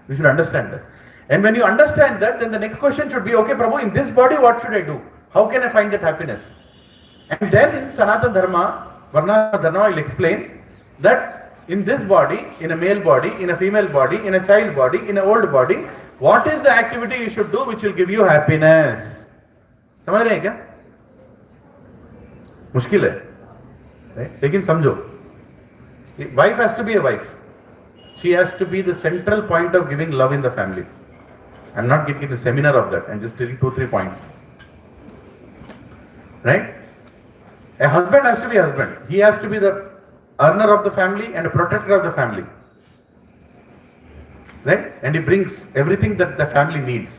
Speaker 1: We should understand that. And when you understand that, then the next question should be, okay, Prabhu, in this body, what should I do? How can I find that happiness? And then in Sanatana Dharma, Varna Dharma, I will explain that in this body, in a male body, in a female body, in a child body, in an old body, what is the activity you should do which will give you happiness? समझ रहे हैं क्या? मुश्किल है, right? लेकिन समझो, wife has to be a wife. She has to be the central point of giving love in the family. I'm not giving a seminar of that. I'm just telling 2-3 points. Right? A husband has to be a husband. He has to be the earner of the family and a protector of the family. Right? And he brings everything that the family needs.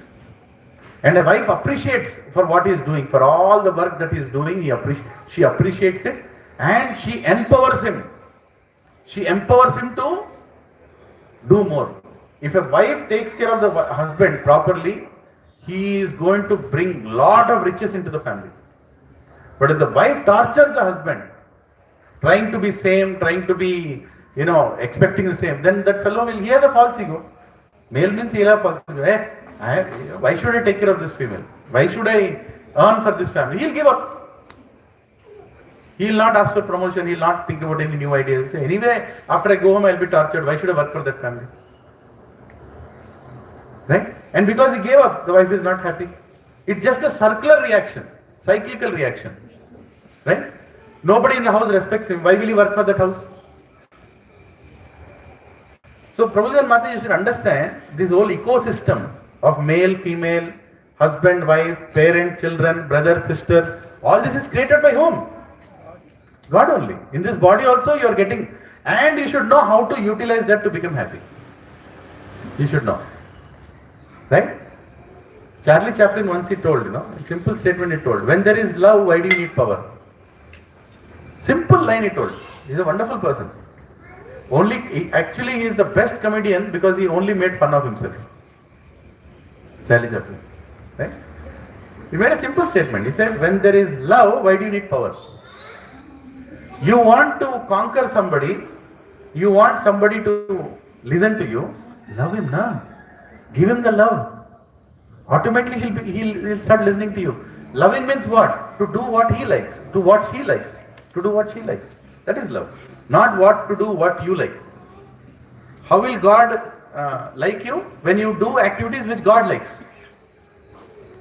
Speaker 1: And a wife appreciates for what he is doing, for all the work that he is doing, she appreciates it and she empowers him. She empowers him to do more. If a wife takes care of the husband properly, he is going to bring lot of riches into the family. But if the wife tortures the husband, trying to be same, trying to be, expecting the same, then that fellow he has a false ego. Male means he'll have false ego. Hey, why should I take care of this female? Why should I earn for this family? He'll give up. He'll not ask for promotion. He'll not think about any new ideas. He'll say, anyway, after I go home, I'll be tortured. Why should I work for that family? Right? And because he gave up, the wife is not happy. It's just a circular reaction, cyclical reaction. Right? Nobody in the house respects him. Why will he work for that house? So Prabhuji and Mataji, you should understand this whole ecosystem of male, female, husband, wife, parent, children, brother, sister. All this is created by whom? God only. In this body also you are getting, and you should know how to utilize that to become happy. You should know. Right? Charlie Chaplin once he told, a simple statement he told, when there is love, why do you need power? Simple line he told. He's a wonderful person. Actually he is the best comedian because he only made fun of himself. Charlie Chaplin. Right? He made a simple statement. He said, when there is love, why do you need power? You want to conquer somebody, you want somebody to listen to you, love him now. Give him the love. Automatically he'll start listening to you. Loving means what? To do what he likes, to what she likes, to do what she likes. That is love. Not what to do what you like. How will God like you? When you do activities which God likes.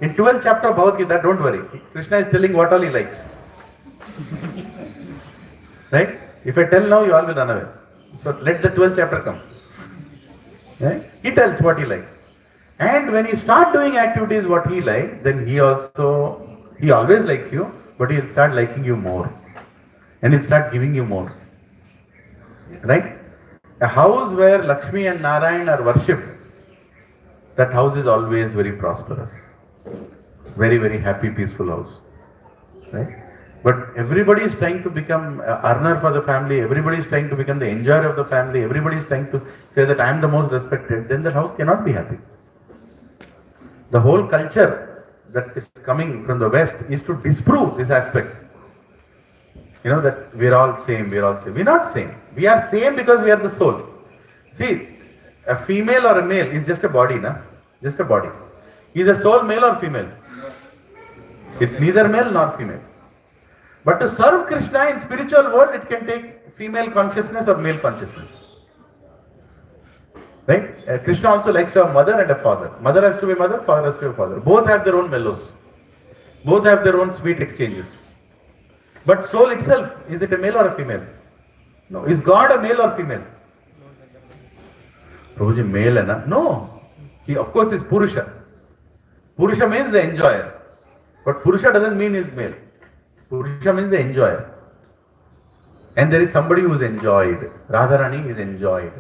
Speaker 1: In 12th chapter of Bhagavad Gita, don't worry. Krishna is telling what all he likes. Right? If I tell now, you all will run away. So let the 12th chapter come. Right? He tells what he likes. And when you start doing activities what he likes, then he always likes you, but he'll start liking you more. And he'll start giving you more. Right? A house where Lakshmi and Narayan are worshipped, that house is always very prosperous. Very, very happy, peaceful house. Right? But everybody is trying to become an earner for the family, everybody is trying to become the enjoyer of the family, everybody is trying to say that I am the most respected, then the house cannot be happy. The whole culture that is coming from the West is to disprove this aspect. That we are all same, we are all same. We are not same. We are same because we are the soul. See, a female or a male is just a body, just a body. Is a soul male or female? It's neither male nor female. But to serve Krishna in spiritual world, it can take female consciousness or male consciousness. Right? Krishna also likes to have mother and a father. Mother has to be mother, father has to be father. Both have their own mellows. Both have their own sweet exchanges. But soul itself, is it a male or a female? No. Is God a male or female? Prabhuji, male, no. He of course is Purusha. Purusha means the enjoyer. But Purusha doesn't mean he's male. Purusha means the enjoyer. And there is somebody who is enjoyed. Radharani is enjoyed.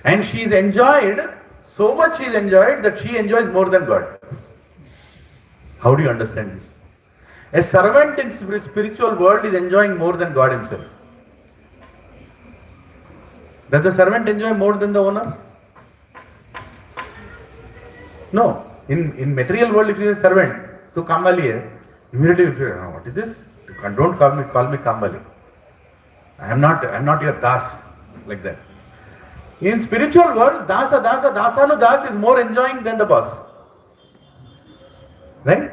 Speaker 1: And she is enjoyed, so much she is enjoyed that she enjoys more than God. How do you understand this? A servant in spiritual world is enjoying more than God himself. Does the servant enjoy more than the owner? No. In material world, if he is a servant, to Kambali, immediately you say, what is this? Don't call me Kambali. I am not your das, like that. In spiritual world, dasanu das is more enjoying than the boss. Right?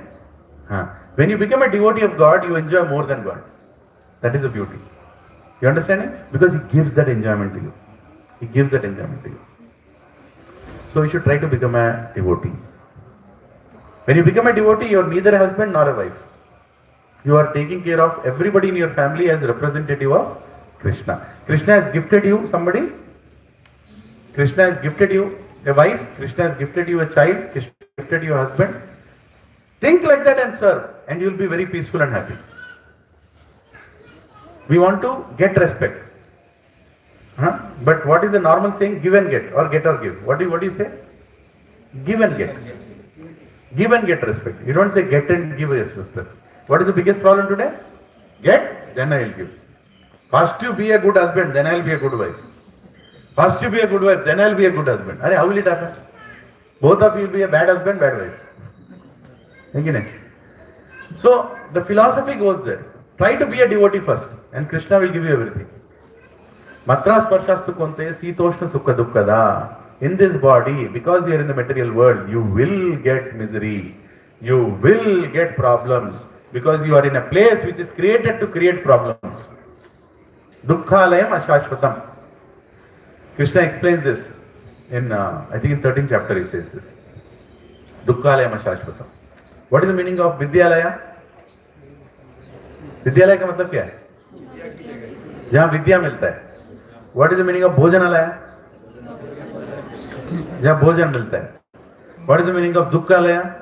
Speaker 1: When you become a devotee of God, you enjoy more than God. That is the beauty. You understand it? Because He gives that enjoyment to you. He gives that enjoyment to you. So you should try to become a devotee. When you become a devotee, you are neither a husband nor a wife. You are taking care of everybody in your family as representative of Krishna. Krishna has gifted you somebody. Krishna has gifted you a wife. Krishna has gifted you a child. Krishna has gifted you a husband. Think like that and serve, and you will be very peaceful and happy. We want to get respect. But what is the normal saying? Give and get, or get or give. What do you say? Give and get. Give and get respect. You don't say get and give respect. What is the biggest problem today? Get, then I will give. First you be a good husband, then I will be a good wife. First you be a good wife, then I will be a good husband. How will it happen? Both of you will be a bad husband, bad wife. So the philosophy goes there. Try to be a devotee first, and Krishna will give you everything. Matra sparshastu konte sitoshna sukha dukkada. In this body, because you are in the material world, you will get misery. You will get problems. Because you are in a place which is created to create problems. Dukkhalayam ashashvatam. Krishna explains this in, I think in 13th chapter he says this. Dukkhalayam ashashvatam. What is the meaning of Vidyalaya? Vidyalaya का मतलब क्या है? जहाँ विद्या मिलता है. What is the meaning of Bhojanalaya? जहाँ भोजन मिलता है. What is the meaning of Dukkhalaya?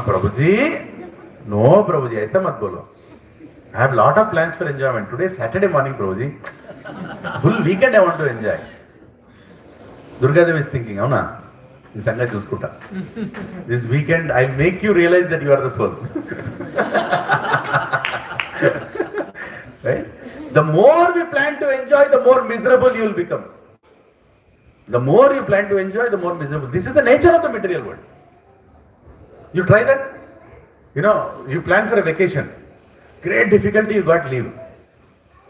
Speaker 1: Prabhuji, no Prabhuji, ऐसा मत बोलो. I have lot of plans for enjoyment. Today is Saturday morning, Prabhuji. Full weekend I want to enjoy. Durga Devi is thinking, avuna? This sangat chuskuta. This weekend I'll make you realize that you are the soul. Right? The more we plan to enjoy, the more miserable you will become. The more you plan to enjoy, the more miserable. This is the nature of the material world. You try that. You plan for a vacation. Great difficulty, you got leave.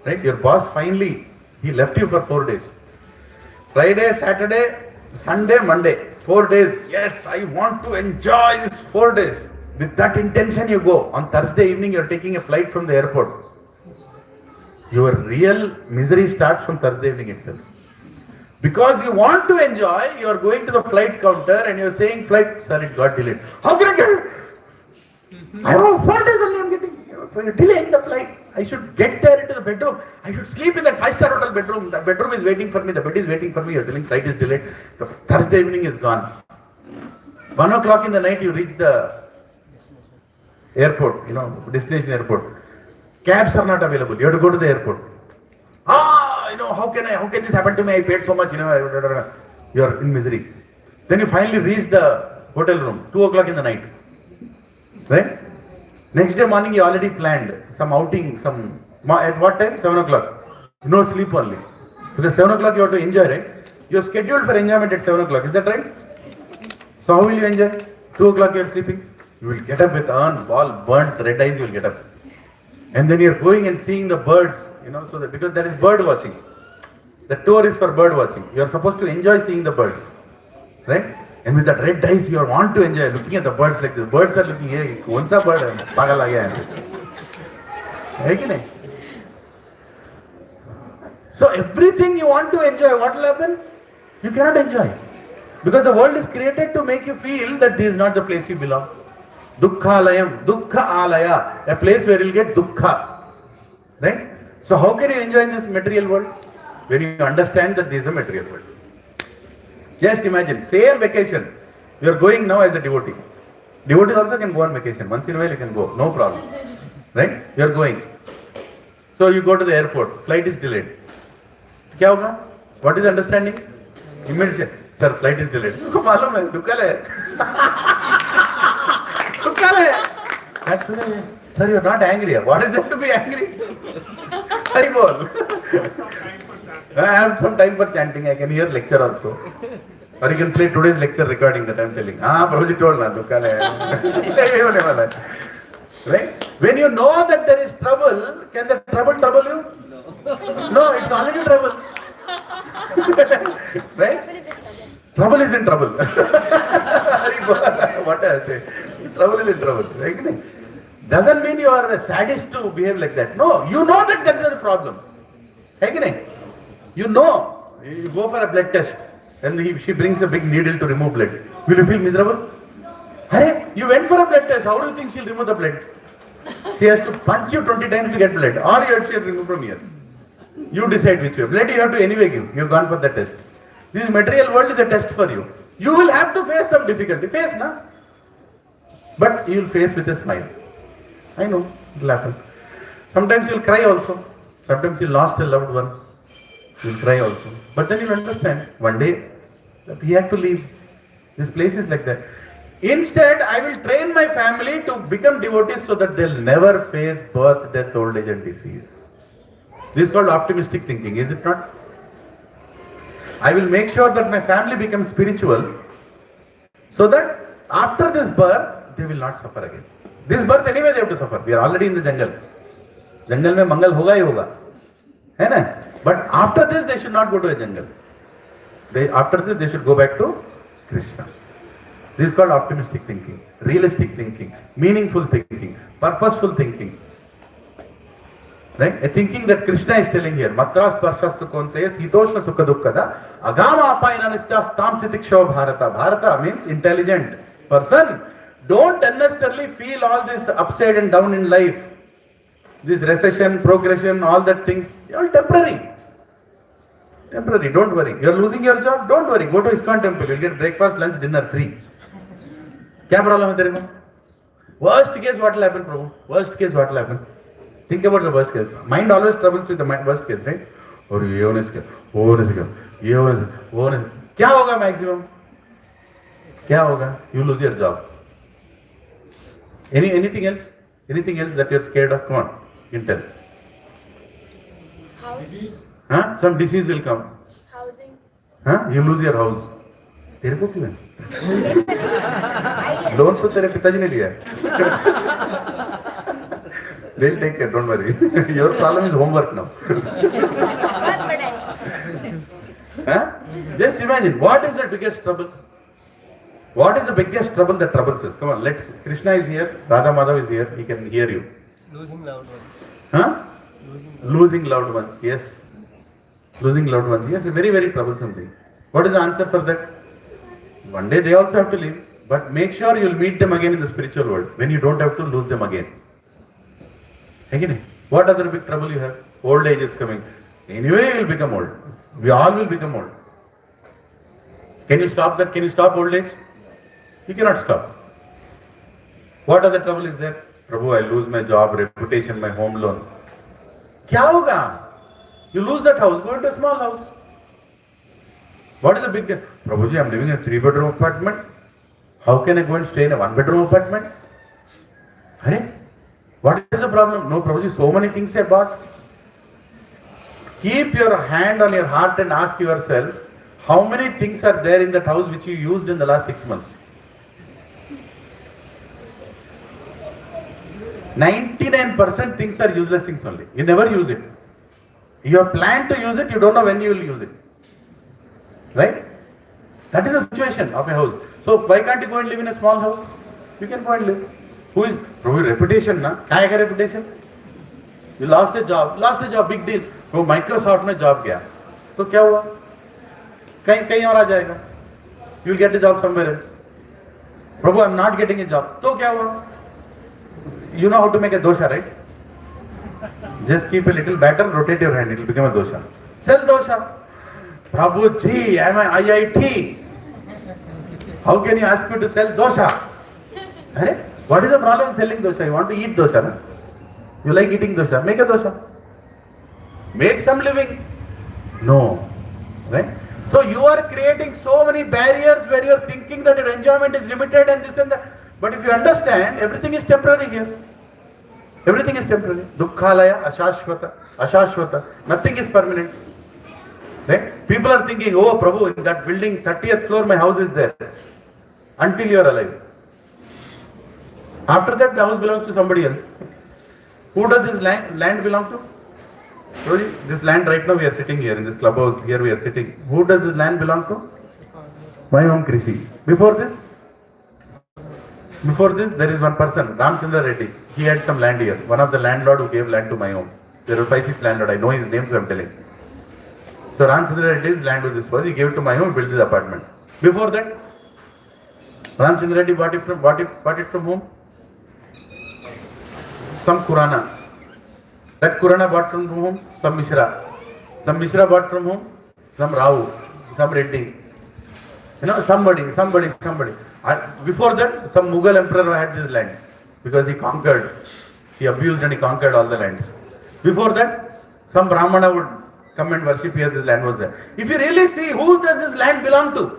Speaker 1: Right? Your boss finally, he left you for 4 days. Friday, Saturday, Sunday, Monday. 4 days. Yes, I want to enjoy these 4 days. With that intention you go. On Thursday evening, you are taking a flight from the airport. Your real misery starts from Thursday evening itself. Because you want to enjoy, you are going to the flight counter and you are saying, flight, sir, it got delayed. How can I get it? I have 4 days only I'm getting. When you're delaying the flight, I should get there into the bedroom. I should sleep in that 5-star hotel bedroom. The bedroom is waiting for me. The bed is waiting for me. You're telling flight is delayed. The Thursday evening is gone. 1 o'clock in the night, you reach the airport, destination airport. Cabs are not available. You have to go to the airport. How can this happen to me? I paid so much, You are in misery. Then you finally reach the hotel room, 2 o'clock in the night. Right? Next day morning, you already planned some outing, at what time? 7 o'clock. No sleep only. Because 7 o'clock you have to enjoy, right? You are scheduled for enjoyment at 7 o'clock. Is that right? So how will you enjoy? 2 o'clock you are sleeping. You will get up with all burnt red eyes, you will get up. And then you are going and seeing the birds, because that is bird watching. The tour is for bird watching. You are supposed to enjoy seeing the birds. Right? And with that red eyes, you want to enjoy looking at the birds like this. Birds are looking, hey, kaun sa bird hai? Pagal aa gaya hai ki nahi? So everything you want to enjoy, what will happen? You cannot enjoy. Because the world is created to make you feel that this is not the place you belong. Dukkhalayam, dukkha alaya, a place where you'll get dukkha. Right? So how can you enjoy in this material world? When you understand that this is a material world. Just imagine, same vacation. You are going now as a devotee. Devotees also can go on vacation. Once in a while you can go, no problem. Right? You are going. So you go to the airport. Flight is delayed. Kya hoga? What is the understanding? Immediately, sir, flight is delayed. Usko malum hai, dukkha hai. That's right. Sir, you are not angry. What is there to be angry? Hari bol. I have some time for chanting. I can hear lecture also. Or you can play today's lecture recording that I am telling. Prabhuji told na, dukkha hai. Right? When you know that there is trouble, can the trouble you? No, it's already trouble. Right? Trouble is in trouble. What I say? Trouble is in trouble. Right? Doesn't mean you are a sadist to behave like that. No, you know that there is a problem. Right? You know, you go for a blood test and she brings a big needle to remove blood. Will you feel miserable? Hey, you went for a blood test. How do you think she'll remove the blood? She has to punch you 20 times to get blood, or she'll remove from here. You decide which way. Blood you have to anyway give. You have gone for the test. This material world is a test for you. You will have to face some difficulty. Face, na? But you will face with a smile. I know, it will happen. Sometimes you will cry also. Sometimes you lost a loved one. You will cry also. But then you will understand, one day, that he had to leave. This place is like that. Instead, I will train my family to become devotees so that they'll never face birth, death, old age and disease. This is called optimistic thinking, is it not? I will make sure that my family becomes spiritual so that after this birth, they will not suffer again. This birth anyway they have to suffer. We are already in the jungle. Jungle mein mangal hoga hi hoga. Hai na? But after this, they should not go to a jungle. After this, they should go back to Krishna. This is called optimistic thinking, realistic thinking, meaningful thinking, purposeful thinking. Right? A thinking that Krishna is telling here. Matras parshastu konteya sitoshna sukha dukkada agama apayana nistas tam titikshav bharata. Bharata means intelligent person. Don't unnecessarily feel all this upside and down in life. This recession, progression, all that things, all temporary. Temporary, don't worry. You are losing your job, don't worry. Go to ISKCON temple, you will get breakfast, lunch, dinner free. Kya problem hai tere ko? Worst case, what will happen, Prabhu? Worst case, what will happen? Think about the worst case. Mind always troubles with the worst case, right? Or ye hone se kya, wo hone se kya, ye hone se, wo hone se. Kya hoga maximum? Kya hoga? You lose your job. Anything else? Anything else that you are scared of? Come on, you can tell.
Speaker 4: House.
Speaker 1: Huh? Some disease will come.
Speaker 4: Housing.
Speaker 1: Huh? You lose your house. तेरे को क्यों है? Loan तो तेरे पिताजी ने लिया है. They'll take care, don't worry. Your problem is homework now. Huh? Just imagine, what is the biggest trouble? What is the biggest trouble that troubles us? Come on, Krishna is here, Radha Madhav is here, he can hear you.
Speaker 7: Losing loved ones.
Speaker 1: Huh? Losing loved ones, yes. Losing loved ones, yes, a very, very troublesome thing. What is the answer for that? One day they also have to leave, but make sure you'll meet them again in the spiritual world when you don't have to lose them again. Again, what other big trouble you have? Old age is coming. Anyway, you will become old. We all will become old. Can you stop that? Can you stop old age? You cannot stop. What other trouble is there? Prabhu, I lose my job, reputation, my home loan. Kya hoga? You lose that house, go into a small house. What is the big deal? Prabhuji, I am living in a 3-bedroom apartment. How can I go and stay in a 1-bedroom apartment? Hare? What is the problem? No, Prabhuji, so many things I bought. Keep your hand on your heart and ask yourself, how many things are there in that house which you used in the last 6 months? 99% things are useless things only. You never use it. You have planned to use it, you don't know when you will use it. Right? That is the situation of a house. So why can't you go and live in a small house? You can go and live. Who is? Prabhu, reputation na? Kya hai reputation? You lost a job, big deal. वो Microsoft में job गया, तो क्या हुआ? कहीं और आ जाएगा. You will get a job somewhere else. Prabhu, I am not getting a job. तो क्या हुआ? You know how to make a dosha, right? Just keep a little batter, rotate your hand, it will become a dosha. Sell dosha. Prabhu ji, I am an IIT. How can you ask me to sell dosha? Hey, what is the problem in selling dosha? You want to eat dosha, no? You like eating dosha? Make a dosha. Make some living. No. Right? So you are creating so many barriers where you are thinking that your enjoyment is limited and this and that. But if you understand, everything is temporary here. Everything is temporary. Dukkhalaya, ashashvata. Nothing is permanent. Right? People are thinking, oh Prabhu, in that building, 30th floor, my house is there. Until you are alive. After that, the house belongs to somebody else. Who does this land belong to? Prabhuji, this land right now we are sitting here in this clubhouse. Here we are sitting. Who does this land belong to? My home, Krishe. Before this, there is one person, Ramchandra Reddy. He had some land here. One of the landlord who gave land to my home. There were 5-6 landlords. I know his name, so I am telling. So Ramchandra Reddy's land was this was. He gave it to my home, built this apartment. Before that, Ramchandra Reddy bought it from whom? Some Kurana. That Kurana bought from whom? Some Mishra. Some Mishra bought from whom? Some Rao, some Reddy. You know, somebody. Before that, some Mughal emperor had this land because he abused and he conquered all the lands. Before that, some Brahmana would come and worship here, this land was there. If you really see, who does this land belong to?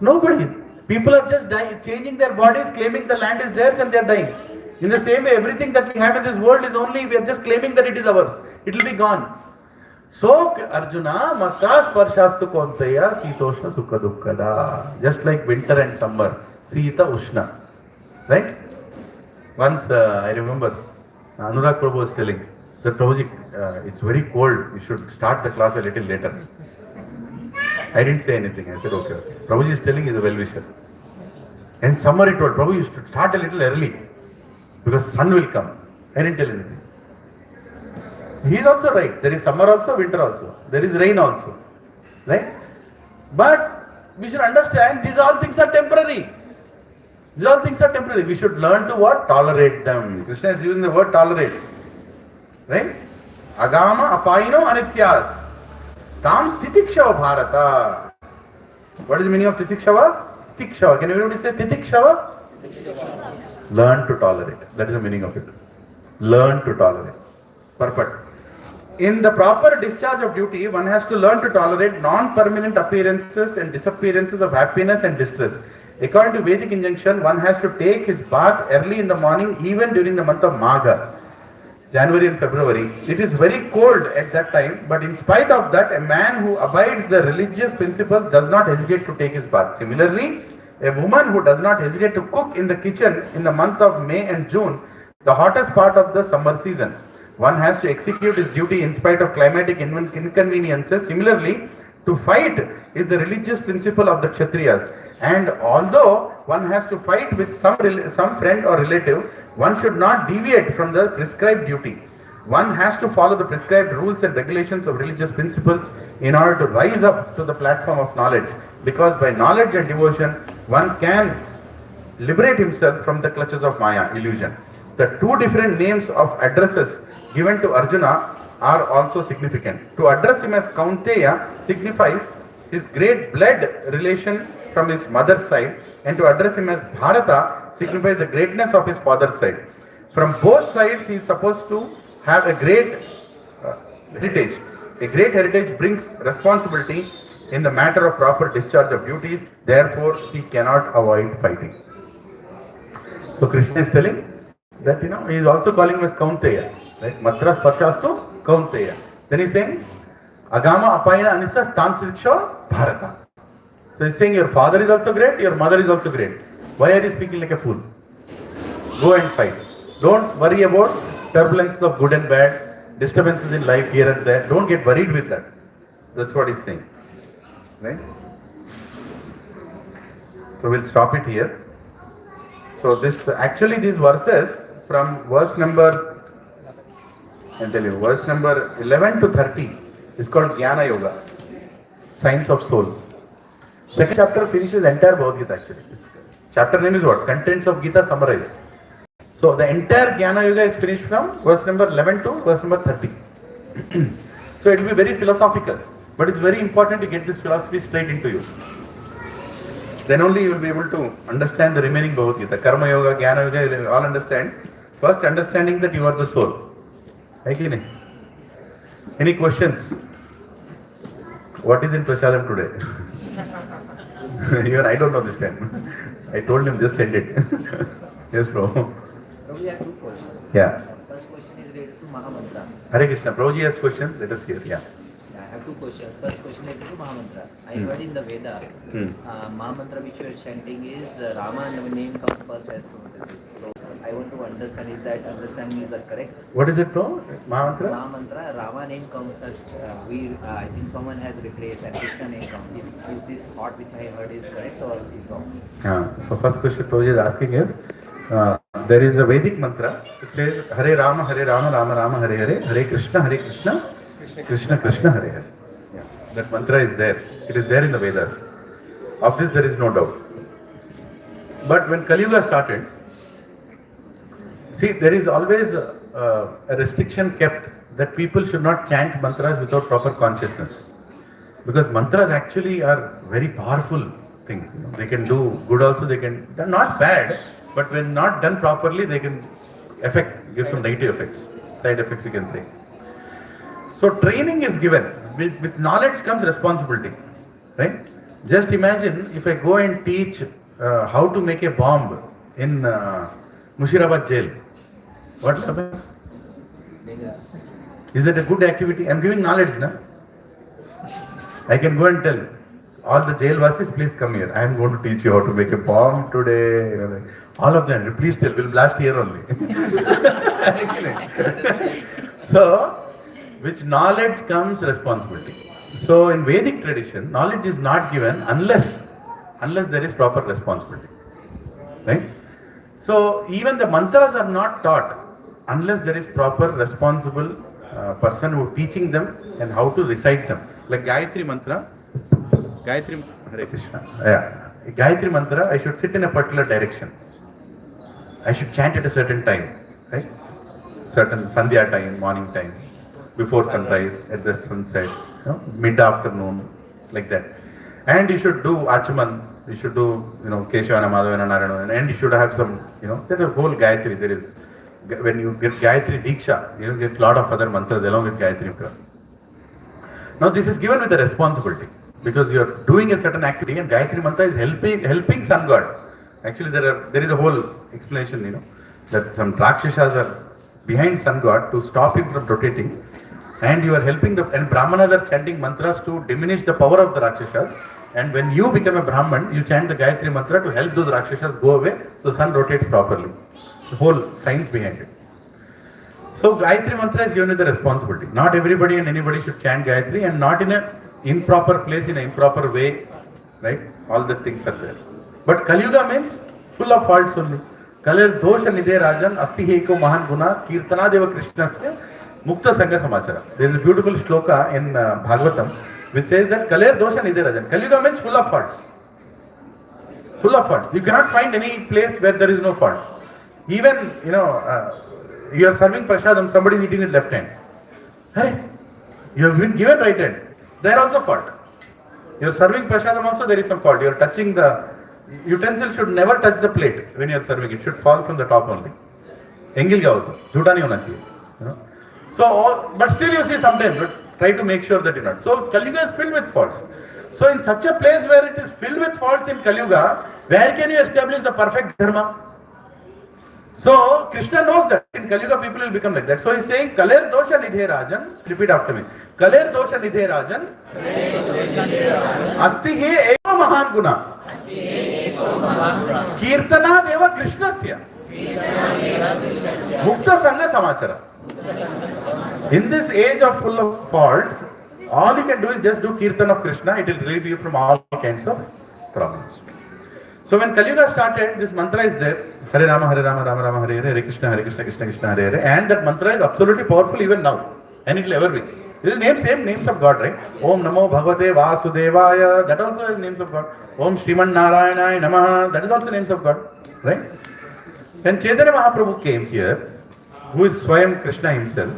Speaker 1: Nobody. People are just dying, changing their bodies, claiming the land is theirs and they are dying. In the same way, everything that we have in this world is only, we are just claiming that it is ours. It will be gone. So, Arjuna, Matta Sparshastu Kontaya, Sitoshna Sukha Dukkada. Just like winter and summer, Sita Ushna. Right? Once, I remember, Anurag Prabhu was telling, that Prabhuji, it's very cold, you should start the class a little later. I didn't say anything. I said, okay. Prabhuji is telling, he's a well-wisher. In summer he told, Prabhu, you should start a little early because sun will come. I didn't tell anything. He is also right. There is summer also, winter also. There is rain also. Right? But we should understand these all things are temporary. These all things are temporary. We should learn to what? Tolerate them. Krishna is using the word tolerate. Right? Agama apaino anityas. Tam titikshava bharata. What is the meaning of titikshava? Titikshava. Can everybody say titikshava? Learn to tolerate. That is the meaning of it. Learn to tolerate. Purport. In the proper discharge of duty, one has to learn to tolerate non-permanent appearances and disappearances of happiness and distress. According to Vedic injunction, one has to take his bath early in the morning, even during the month of Magha, January and February. It is very cold at that time, but in spite of that, a man who abides the religious principles does not hesitate to take his bath. Similarly, a woman who does not hesitate to cook in the kitchen in the month of May and June, the hottest part of the summer season. One has to execute his duty in spite of climatic inconveniences. Similarly, to fight is the religious principle of the Kshatriyas. And although one has to fight with some friend or relative, one should not deviate from the prescribed duty. One has to follow the prescribed rules and regulations of religious principles in order to rise up to the platform of knowledge, because by knowledge and devotion one can liberate himself from the clutches of Maya, illusion. The two different names of addresses given to Arjuna are also significant. To address him as Kaunteya signifies his great blood relation from his mother's side, and to address him as Bharata signifies the greatness of his father's side. From both sides he is supposed to have a great heritage. A great heritage brings responsibility in the matter of proper discharge of duties, therefore he cannot avoid fighting. So Krishna is telling that, he is also calling him as Kaunteya, right? Matras Parshastu Kaunteya. Then he is saying, Agama Apayana Anisa Tamsiksha Bharata. So he is saying your father is also great, your mother is also great. Why are you speaking like a fool? Go and fight. Don't worry about turbulences of good and bad, disturbances in life here and there. Don't get worried with that. That's what he's saying. Right? So we'll stop it here. So these verses from verse number 11 to 30 is called Jnana Yoga, Science of Soul. Second chapter finishes entire Bhagavad Gita actually. Chapter name is what? Contents of Gita summarized. So the entire Jnana Yoga is finished from verse number 11 to verse number 30. So it will be very philosophical, but it's very important to get this philosophy straight into you. Then only you will be able to understand the remaining Bhagavad Gita. Karma Yoga, Jnana Yoga, you will all understand. First understanding that you are the soul. Any questions? What is in Prasadam today? Even I don't know this time. I told him just send it. Yes, bro.
Speaker 7: We have two questions.
Speaker 1: Yeah.
Speaker 7: First question is related to Mahamantra.
Speaker 1: Hare Krishna. Prabhuji has questions. Let us hear. Yeah.
Speaker 7: I have two questions. First question is related to Mahamantra. I heard in the Veda, Mahamantra which you are chanting is Rama name comes first as to this. So I want to understand, is that understanding is that correct?
Speaker 1: What is it, bro? Mahamantra?
Speaker 7: Mahamantra, Rama name comes first. I think someone has replaced and Krishna name comes. Is this thought which I heard is correct or is wrong?
Speaker 1: So first question Prabhuji is asking is, there is a Vedic mantra. It says Hare Rama, Rama Rama, Hare Hare, Hare Krishna, Krishna Krishna, Hare Hare. Yeah. That mantra is there. It is there in the Vedas. Of this there is no doubt. But when Kali Yuga started, see, there is always a restriction kept that people should not chant mantras without proper consciousness. Because mantras actually are very powerful things. They can do good also, they're not bad, but when not done properly, they can give some negative effects, side effects you can say. So training is given. With knowledge comes responsibility, right? Just imagine if I go and teach how to make a bomb in Mushirabad jail. What will happen? Is it a good activity? I am giving knowledge, na? I can go and tell all the jail vasis, please come here. I am going to teach you how to make a bomb today. All of them, please tell, we'll blast here only. So, with knowledge comes responsibility. So, in Vedic tradition, knowledge is not given unless there is proper responsibility. Right? So, even the mantras are not taught unless there is proper responsible person who teaching them and how to recite them. Like Gayatri mantra, Hare Krishna. Yeah. Gayatri mantra, I should sit in a particular direction. I should chant at a certain time, right? Certain Sandhya time, morning time, before sunrise, at the sunset, mid-afternoon, like that. And you should do Achaman, you should do, Keshwana, Madhavana, Narayana, and you should have some, there is a whole Gayatri. There is, when you get Gayatri Diksha, you get a lot of other mantras along with Gayatri mantra. Now this is given with a responsibility, because you are doing a certain activity and Gayatri mantra is helping sun god. Actually there is a whole explanation, that some Rakshasas are behind sun god to stop him from rotating, and you are helping and Brahmanas are chanting mantras to diminish the power of the Rakshasas, and when you become a Brahman, you chant the Gayatri mantra to help those Rakshasas go away, so sun rotates properly. The whole science behind it. So Gayatri mantra is given with the responsibility. Not everybody and anybody should chant Gayatri, and not in an improper place, in an improper way, right? All the things are there. But Kali Yuga means full of faults only. Kalir dosha nidhe rajan asti heko mahan guna kirtana deva krishnasya Mukta Sangha Samachara. There is a beautiful shloka in Bhagavatam which says that Kaler Dosha Nidhe Rajan. Kali Yuga means full of faults. Full of faults. You cannot find any place where there is no faults. Even, you are serving prasadam, somebody is eating with left hand. Hey, you have been given right hand. There also fault. You are serving prasadam also, there is some fault. You are touching the utensil should never touch the plate when you are serving. It should fall from the top only. Engil gavatu. Jhuta nahi hona chahiye. So, but still you see sometimes, but try to make sure that you're not. So, Kali Yuga is filled with faults. So, in such a place where it is filled with faults in Kali Yuga, where can you establish the perfect dharma? So, Krishna knows that in Kali Yuga people will become like that. So, he is saying, Kaler Dosha Nidhe Rajan, repeat after me. Kaler Dosha Nidhe Rajan, Asti He Eva Mahan Guna, Kirtana Deva Krishnasya, Mukta Sangha Samachara. In this age of full of faults, all you can do is just do Kirtan of Krishna, it will relieve you from all kinds of problems. So when Kali Yuga started, this mantra is there, Hare Rama, Hare Rama, Rama Rama, Hare Hare, Hare Krishna, Krishna Krishna, Hare Hare, and that mantra is absolutely powerful even now, and it will ever be. This is same names of God, right? Om Namo Bhagavate Vasudevaya, that also is names of God. Om Shriman Narayanaya Namaha, that is also names of God, right? When Chaitanya Mahaprabhu came here, who is Swayam Krishna himself,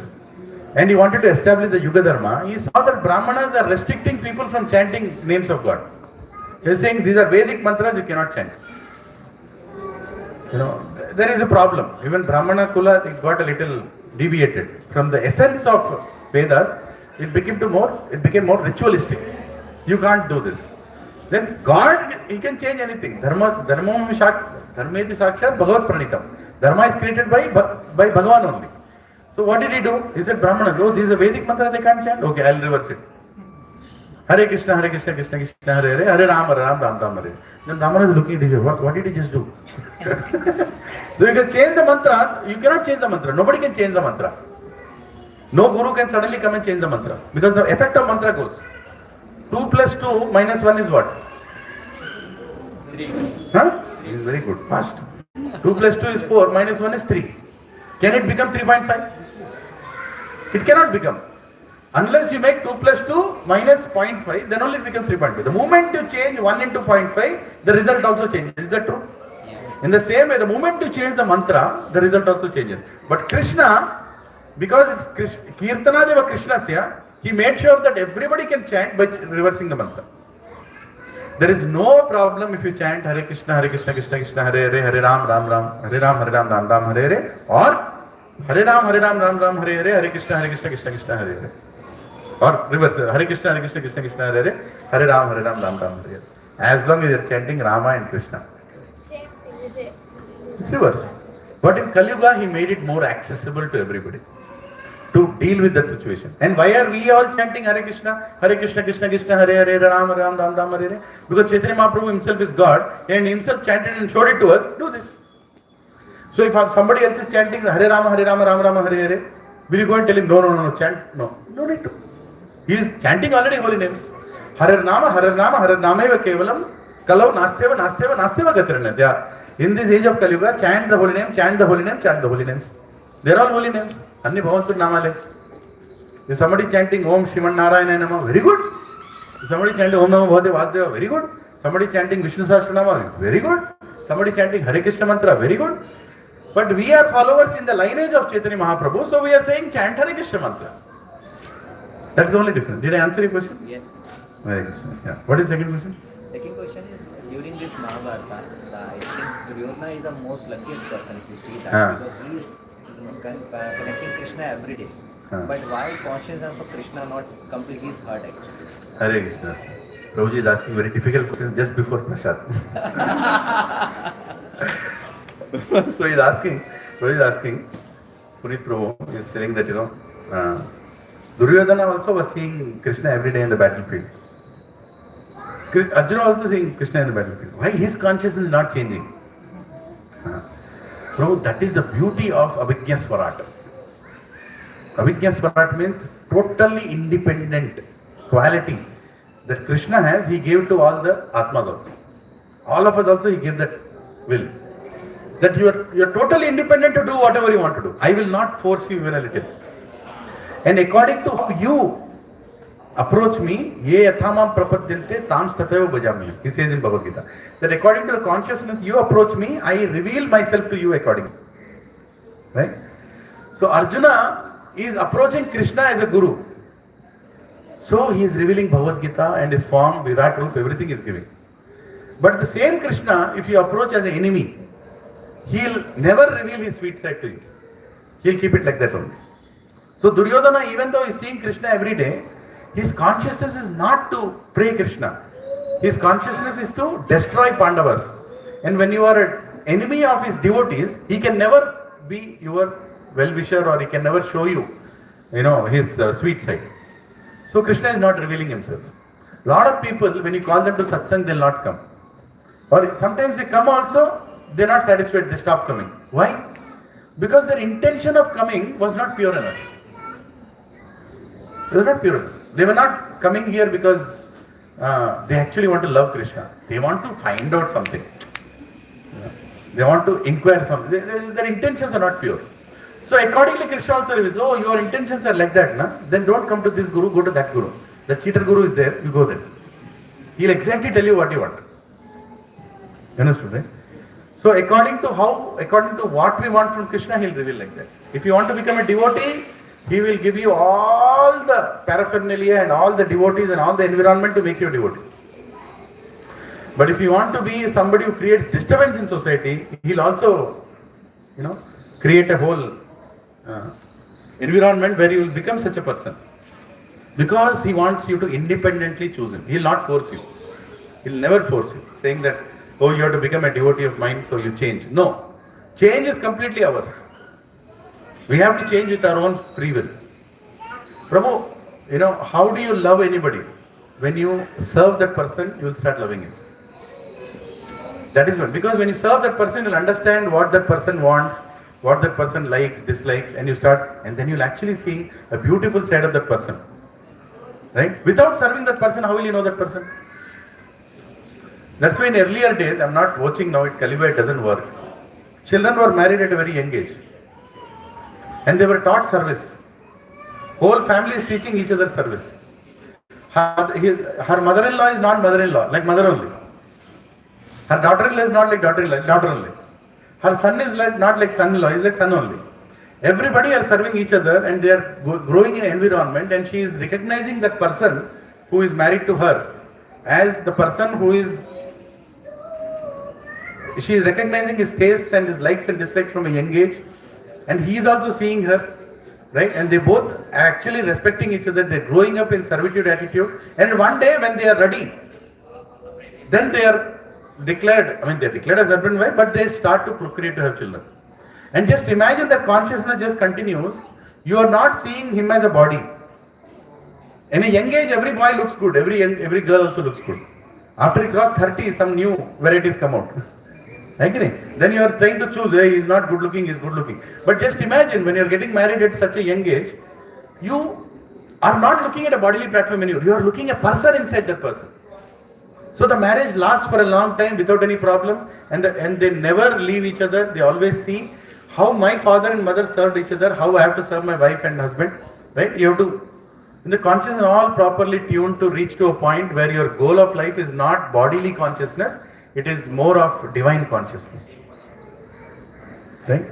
Speaker 1: and he wanted to establish the Yuga Dharma, he saw that Brahmanas are restricting people from chanting names of God. He is saying these are Vedic mantras, you cannot chant. There is a problem. Even Brahmana Kula, it got a little deviated from the essence of Vedas. It became more ritualistic. You can't do this. Then God, he can change anything. Dharmeti sakshat bhagavat pranitam. Dharma is created by Bhagavan only. So what did he do? He said, Brahmana, this is a Vedic mantra, they can't chant. Okay, I'll reverse it. Hare Krishna, Krishna Krishna, Hare Hare, Hare Rama, Ram Hare. Then Brahmana is looking at you. What did he just do? So you can change the mantra. You cannot change the mantra. Nobody can change the mantra. No guru can suddenly come and change the mantra. Because the effect of mantra goes. 2 plus 2 minus 1 is what?
Speaker 2: 3.
Speaker 1: Huh? He is very good. Fast. 2 plus 2 is 4, minus 1 is 3. Can it become 3.5? It cannot become. Unless you make 2 plus 2 minus 0.5, then only it becomes 3.5. The moment you change 1 into 0.5, the result also changes. Is that true? In the same way, the moment you change the mantra, the result also changes. But Krishna, because it's Kirtana Deva Krishnasya, he made sure that everybody can chant by reversing the mantra. There is no problem if you chant Hare Krishna, Krishna Krishna, Hare Hare, Hare Ram, Ram Ram, Hare Ram, Hare Ram, Ram Ram, Hare Hare, or Hare Ram, Ram Ram, Hare Hare, Hare Krishna, Krishna Krishna, Hare Hare. Or reverse, Hare Krishna, Krishna, Hare Hare, Hare Ram, Ram Ram, Hare Hare. As long as you are chanting Rama and Krishna.
Speaker 4: Same thing, is it?
Speaker 1: It's reverse. But in Kali Yuga, he made it more accessible to everybody to deal with that situation. And why are we all chanting Hare Krishna, Krishna Krishna, Hare Hare, Ram Ram, Hare Hare? Because Chaitanya Mahaprabhu himself is God and himself chanted and showed it to us. Do this. So if somebody else is chanting Hare Rama, Ram Rama, Hare Hare, will you go and tell him, no, chant? No, no need to. He is chanting already holy names. Hare Nama, Nameva Kevalam, Kalau Nasteva Gatrinya. In this age of Kali Yuga, chant the holy name, chant the holy name, chant the holy names. They are all holy names. Anni Bhavantur Namale. If somebody chanting Om Shriman Narayana Nama, very good. If somebody chanting Om Namo Bhagavate Vasudeva, very good. Somebody chanting Vishnu Sahasranama, very good. Somebody chanting Hare Krishna Mantra, very good. But we are followers in the lineage of Chaitanya Mahaprabhu, so we are saying chant Hare Krishna Mantra. That's the only difference. Did I answer your question?
Speaker 7: Yes.
Speaker 1: Very good. Yeah. What is the second question?
Speaker 7: Second question is, during this Mahabharata, I think Duryodhana is the most luckiest person if you see that, because he is connecting Krishna every day. But why consciousness of Krishna not come to his heart actually?
Speaker 1: Hare Krishna. Prabhuji is asking very difficult questions just before Prasad. So he is asking, Punit Prabhu is saying that, Duryodhana also was seeing Krishna every day in the battlefield. Arjuna also seeing Krishna in the battlefield. Why his consciousness is not changing? Prabhu, that is the beauty of Abhijna Swarat. Abhijna Swarat means totally independent quality that Krishna has, he gave to all the Atmas also. All of us also he gave that will. That you are totally independent to do whatever you want to do. I will not force you even a little. And according to how you approach me, ye yathamam prapadyante tam stateva bhajami. He says in Bhagavad Gita that according to the consciousness you approach me, I reveal myself to you accordingly. Right? So Arjuna is approaching Krishna as a guru. So he is revealing Bhagavad Gita and his form, Virat Roop, everything is giving. But the same Krishna, if you approach as an enemy, he'll never reveal his sweet side to you. He'll keep it like that only. So Duryodhana, even though he's seeing Krishna every day, his consciousness is not to pray Krishna. His consciousness is to destroy Pandavas. And when you are an enemy of his devotees, he can never be your well-wisher or he can never show you, his sweet side. So Krishna is not revealing himself. A lot of people, when you call them to satsang, they'll not come. Or sometimes they come also, they're not satisfied, they stop coming. Why? Because their intention of coming was not pure enough. It was not pure enough. They were not coming here because they actually want to love Krishna. They want to find out something. They want to inquire something. Their intentions are not pure. So accordingly, Krishna also reveals, oh, your intentions are like that, na? Then don't come to this guru, go to that guru. The cheater guru is there, you go there. He'll exactly tell you what you want. You understood, right? So according to what we want from Krishna, he'll reveal like that. If you want to become a devotee, he will give you all the paraphernalia and all the devotees and all the environment to make you a devotee. But if you want to be somebody who creates disturbance in society, he'll also, create a whole environment where you will become such a person. Because he wants you to independently choose him. He'll not force you. He'll never force you, saying that, oh, you have to become a devotee of mine, so you change. No. Change is completely ours. We have to change with our own free will. Prabhu, how do you love anybody? When you serve that person, you will start loving him. That is one. Because when you serve that person, you'll understand what that person wants, what that person likes, dislikes, and then you'll actually see a beautiful side of that person. Right? Without serving that person, how will you know that person? That's why in earlier days, I'm not watching now, Kaliba, it doesn't work. Children were married at a very young age. And they were taught service. Whole family is teaching each other service. Her mother-in-law is not mother-in-law, like mother only. Her daughter-in-law is not like daughter-in-law, daughter only. Her son is not like son-in-law, he is like son only. Everybody are serving each other and they are growing in an environment, and she is recognizing that person who is married to her as the person who is, she is recognizing his tastes and his likes and dislikes from a young age, and he is also seeing her, right? And they both are actually respecting each other, they are growing up in servitude attitude, and one day when they are ready, then they are declared, they are declared as husband and wife, but they start to procreate to have children. And just imagine that consciousness just continues. You are not seeing him as a body. In a young age, every boy looks good, every girl also looks good. After you cross 30, some new varieties come out. Agree? Then you are trying to choose, hey, he is not good looking, he is good looking. But just imagine when you are getting married at such a young age, you are not looking at a bodily platform anymore. You are looking at a person inside that person. So the marriage lasts for a long time without any problem, and they never leave each other. They always see how my father and mother served each other, how I have to serve my wife and husband, right? You have to, in the consciousness, all properly tuned to reach to a point where your goal of life is not bodily consciousness, it is more of divine consciousness, right?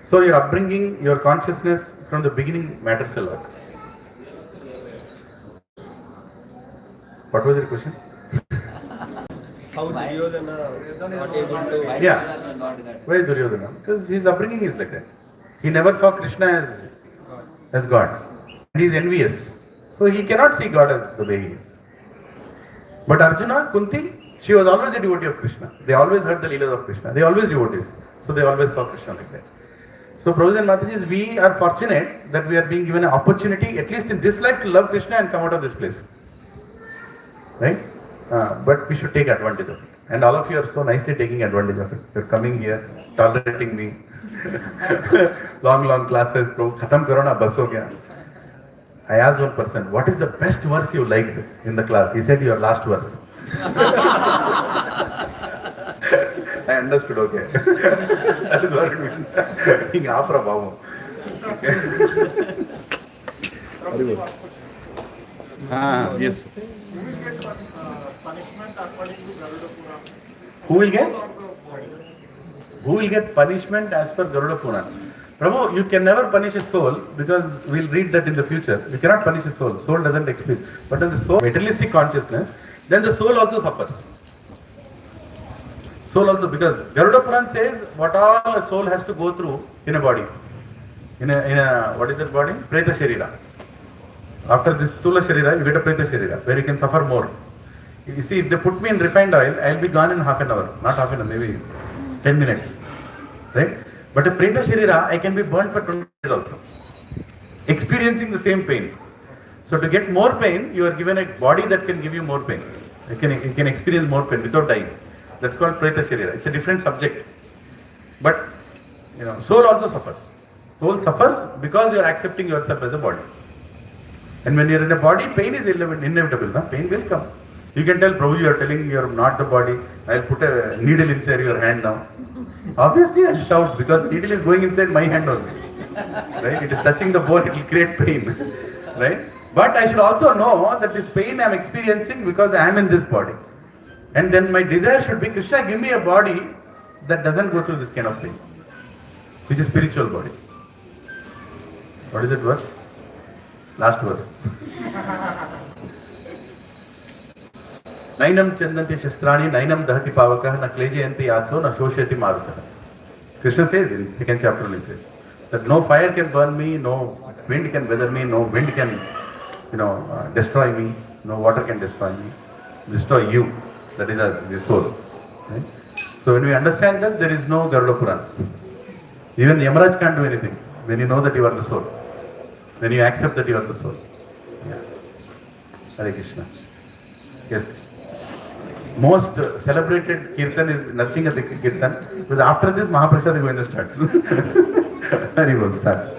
Speaker 1: So your upbringing, your consciousness from the beginning matters a lot. What was your question?
Speaker 2: How Duryodhana not able to...
Speaker 1: Yeah. Why is Duryodhana? Because his upbringing is like that. He never saw Krishna as God. And he is envious. So he cannot see God as the way he is. But Arjuna, Kunti, she was always a devotee of Krishna. They always heard the Leelas of Krishna. They always devotees. So they always saw Krishna like that. So Prabhuji and Matajis, we are fortunate that we are being given an opportunity, at least in this life, to love Krishna and come out of this place. Right? But we should take advantage of it. And all of you are so nicely taking advantage of it. You're coming here, tolerating me. long classes. Khatam karo na, bas ho gaya. I asked one person, what is the best verse you liked in the class? He said, your last verse. I understood, okay. That is what it means.
Speaker 5: Prabhuji, one question.
Speaker 1: Yes.
Speaker 5: Who will get punishment according to Garuda Purana?
Speaker 1: Who will get?
Speaker 5: Soul or the body?
Speaker 1: Who will get punishment as per Garuda Purana? Prabhu, you can never punish a soul because we'll read that in the future. You cannot punish a soul. Soul doesn't experience. But when the soul, materialistic consciousness, then the soul also suffers. Soul also, because Garuda Purana says what all a soul has to go through in a body. In a what is that body? Preta Sharira. After this Stula Sharira, you get a Preta Sharira, where you can suffer more. You see, if they put me in refined oil, I'll be gone in half an hour. Not half an hour, maybe 10 minutes. Right? But a Preta Sharira, I can be burnt for 20 days also. Experiencing the same pain. So to get more pain, you are given a body that can give you more pain. You can experience more pain without dying. That's called Preta Sharira. It's a different subject. But, soul also suffers. Soul suffers because you are accepting yourself as a body. And when you are in a body, pain is inevitable. No? Pain will come. You can tell, Prabhu, you are telling you are not the body. I'll put a needle inside your hand now. Obviously, I'll shout because the needle is going inside my hand only. Right? It is touching the bone, it will create pain. Right? But I should also know that this pain I am experiencing because I am in this body. And then my desire should be, Krishna, give me a body that doesn't go through this kind of pain, which is spiritual body. What is it verse? Last verse. Nainam chandanti shastrani, nainam dahati pavakah, na klejayanti atlo, na shoshayati marutah. Krishna says in second chapter, he says that no fire can burn me, no wind can weather me, no wind can, destroy me, no water can destroy me, destroy you. That is the soul. Right? So when we understand that, there is no Garuda Purana. Even Yamaraj can't do anything when you know that you are the soul. When you accept that you are the soul. Yeah. Hare Krishna. Yes. Most celebrated kirtan is Narsingha Kirtan, because after this Mahaprasad is going to start. Very well, start.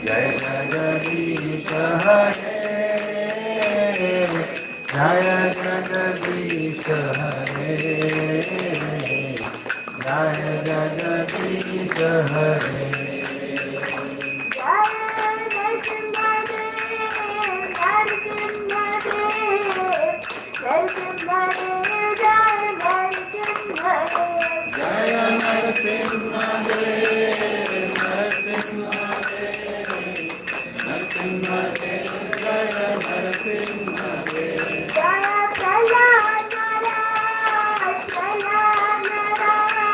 Speaker 1: Jai Jagadish Hare जय जगदीश हरे, जय जगदीश हरे। जय नरसिंह देव, नरसिंह देव, नरसिंह देव, जय नरसिंह देव।
Speaker 4: जय प्रहलाद महाराज, प्रहलाद महाराज,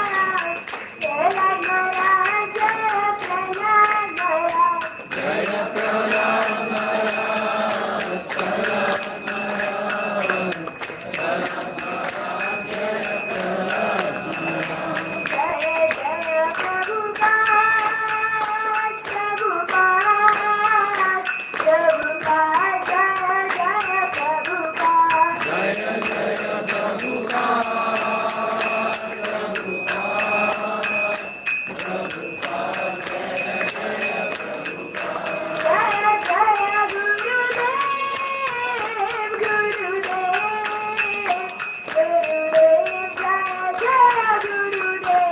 Speaker 4: प्रहलाद महाराज, जय प्रहलाद महाराज।
Speaker 1: जय प्रहलाद महाराज, प्रहलाद महाराज, प्रहलाद महाराज, जय प्रहलाद महाराज।
Speaker 4: जय जय प्रभुपाद, प्रभुपाद, प्रभुपाद, जय जय प्रभुपाद।
Speaker 1: जय जय प्रभुपाद, प्रभुपाद, प्रभुपाद, जय जय प्रभुपाद।
Speaker 4: जय जय गुरुदेव, गुरुदेव, गुरुदेव, जय जय गुरुदेव।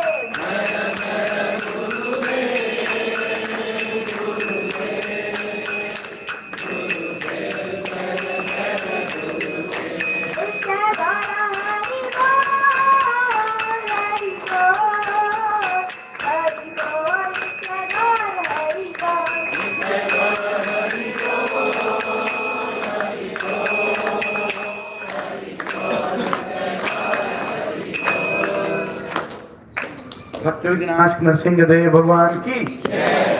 Speaker 1: भक्त विनाश नरसिंह देव भगवान की,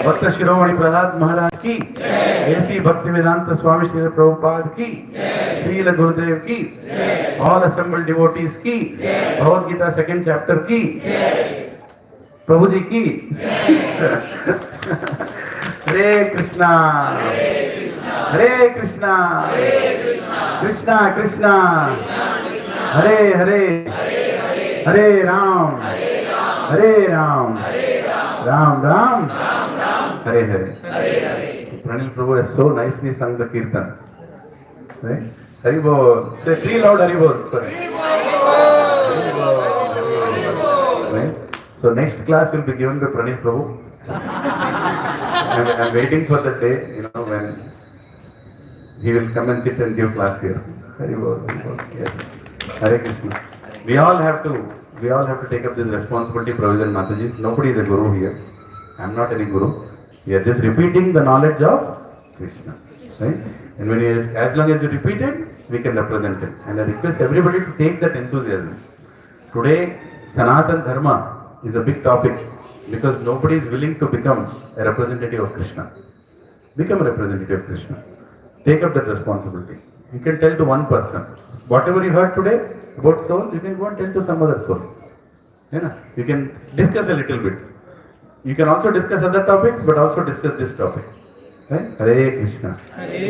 Speaker 1: भक्त शिरोमणि प्रहलाद महाराज की, ऐसी भक्ति वेदांत स्वामी श्री प्रभुपाद की, श्रील गुरुदेव की, ऑल असेंबल्ड डिवोटीज की, भगवद गीता सेकंड चैप्टर की, प्रभु जी की। हरे कृष्णा, हरे कृष्णा, कृष्णा कृष्णा, हरे हरे, हरे राम, हरे Ram, Ram Ram, Hare Hare. Pranil Prabhu has so nicely sung the kirtan. Right? Hari Bol. Say three loud Hari Bol. Right? So next class will be given by Pranil Prabhu. I'm waiting for the day, when he will come and sit and give class here. Hari Bol, Hari Bol. Yes. Hare Krishna. We all have to take up this responsibility, provision, Mataji. Nobody is a guru here. I'm not any guru. We are just repeating the knowledge of Krishna. Right? And as long as you repeat it, we can represent it. And I request everybody to take that enthusiasm. Today, Sanatan Dharma is a big topic because nobody is willing to become a representative of Krishna. Become a representative of Krishna. Take up that responsibility. You can tell to one person. Whatever you heard today about soul, you can go and tell to some other soul. You can discuss a little bit. You can also discuss other topics, but also discuss this topic. Right? Hare Krishna.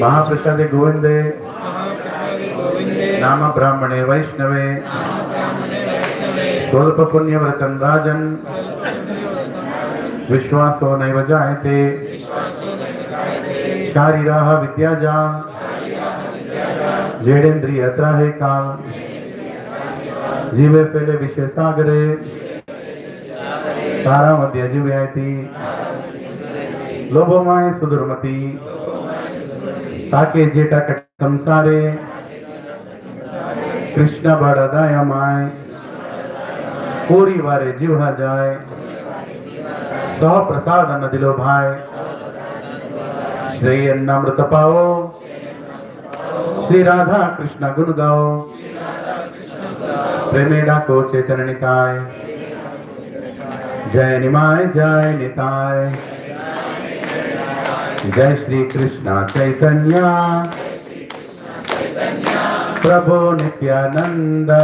Speaker 1: Mahaprasade Govinde. Nama Brahmane Vaishnave. Swalpa Punya Vratan Rajan. Vishwaso Naiva Jayate. Shariraha Vidyajam. Jedendri Atrahe Kal. Jive Pele Vishesagare. Tara Madhya Jivyati. Lobomai Sudurmati. Take Jeta Kat Samsare. Krishna Badadaya Mai. Puri Vare Jivha Jai. Saha Prasad Anadilo Bhai. Shri Annamrita Pao. Shri Radha Krishna Gun Gao. Premeda Ko Chaitanya Nitai. Jai Nimai Jai Nitai. Jai Shri Krishna Chaitanya. Prabhu Nityananda.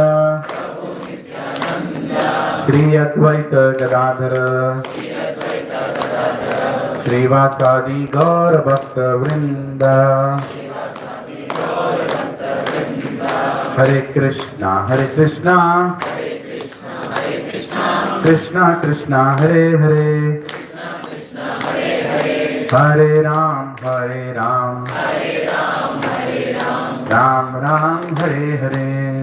Speaker 1: Shri Advaita Gadadhara. Shri Vasadi Gaur Bhakta Vrinda. Hare Krishna, Hare Krishna, Krishna Krishna, Hare Hare, Hare Ram, Hare Ram, Ram Ram Hare Hare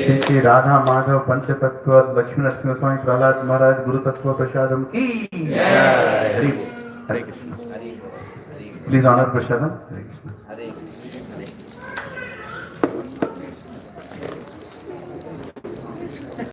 Speaker 1: Shri Shri Radha Madhav पंच तत्व लक्ष्मी नरसिंह स्वामी प्रहलाद महाराज गुरु तत्व प्रसादम की जय। हरि बोल। हरे कृष्ण।
Speaker 7: हरि बोल, हरि बोल।
Speaker 1: Please honour prasadam. Hare Krishna.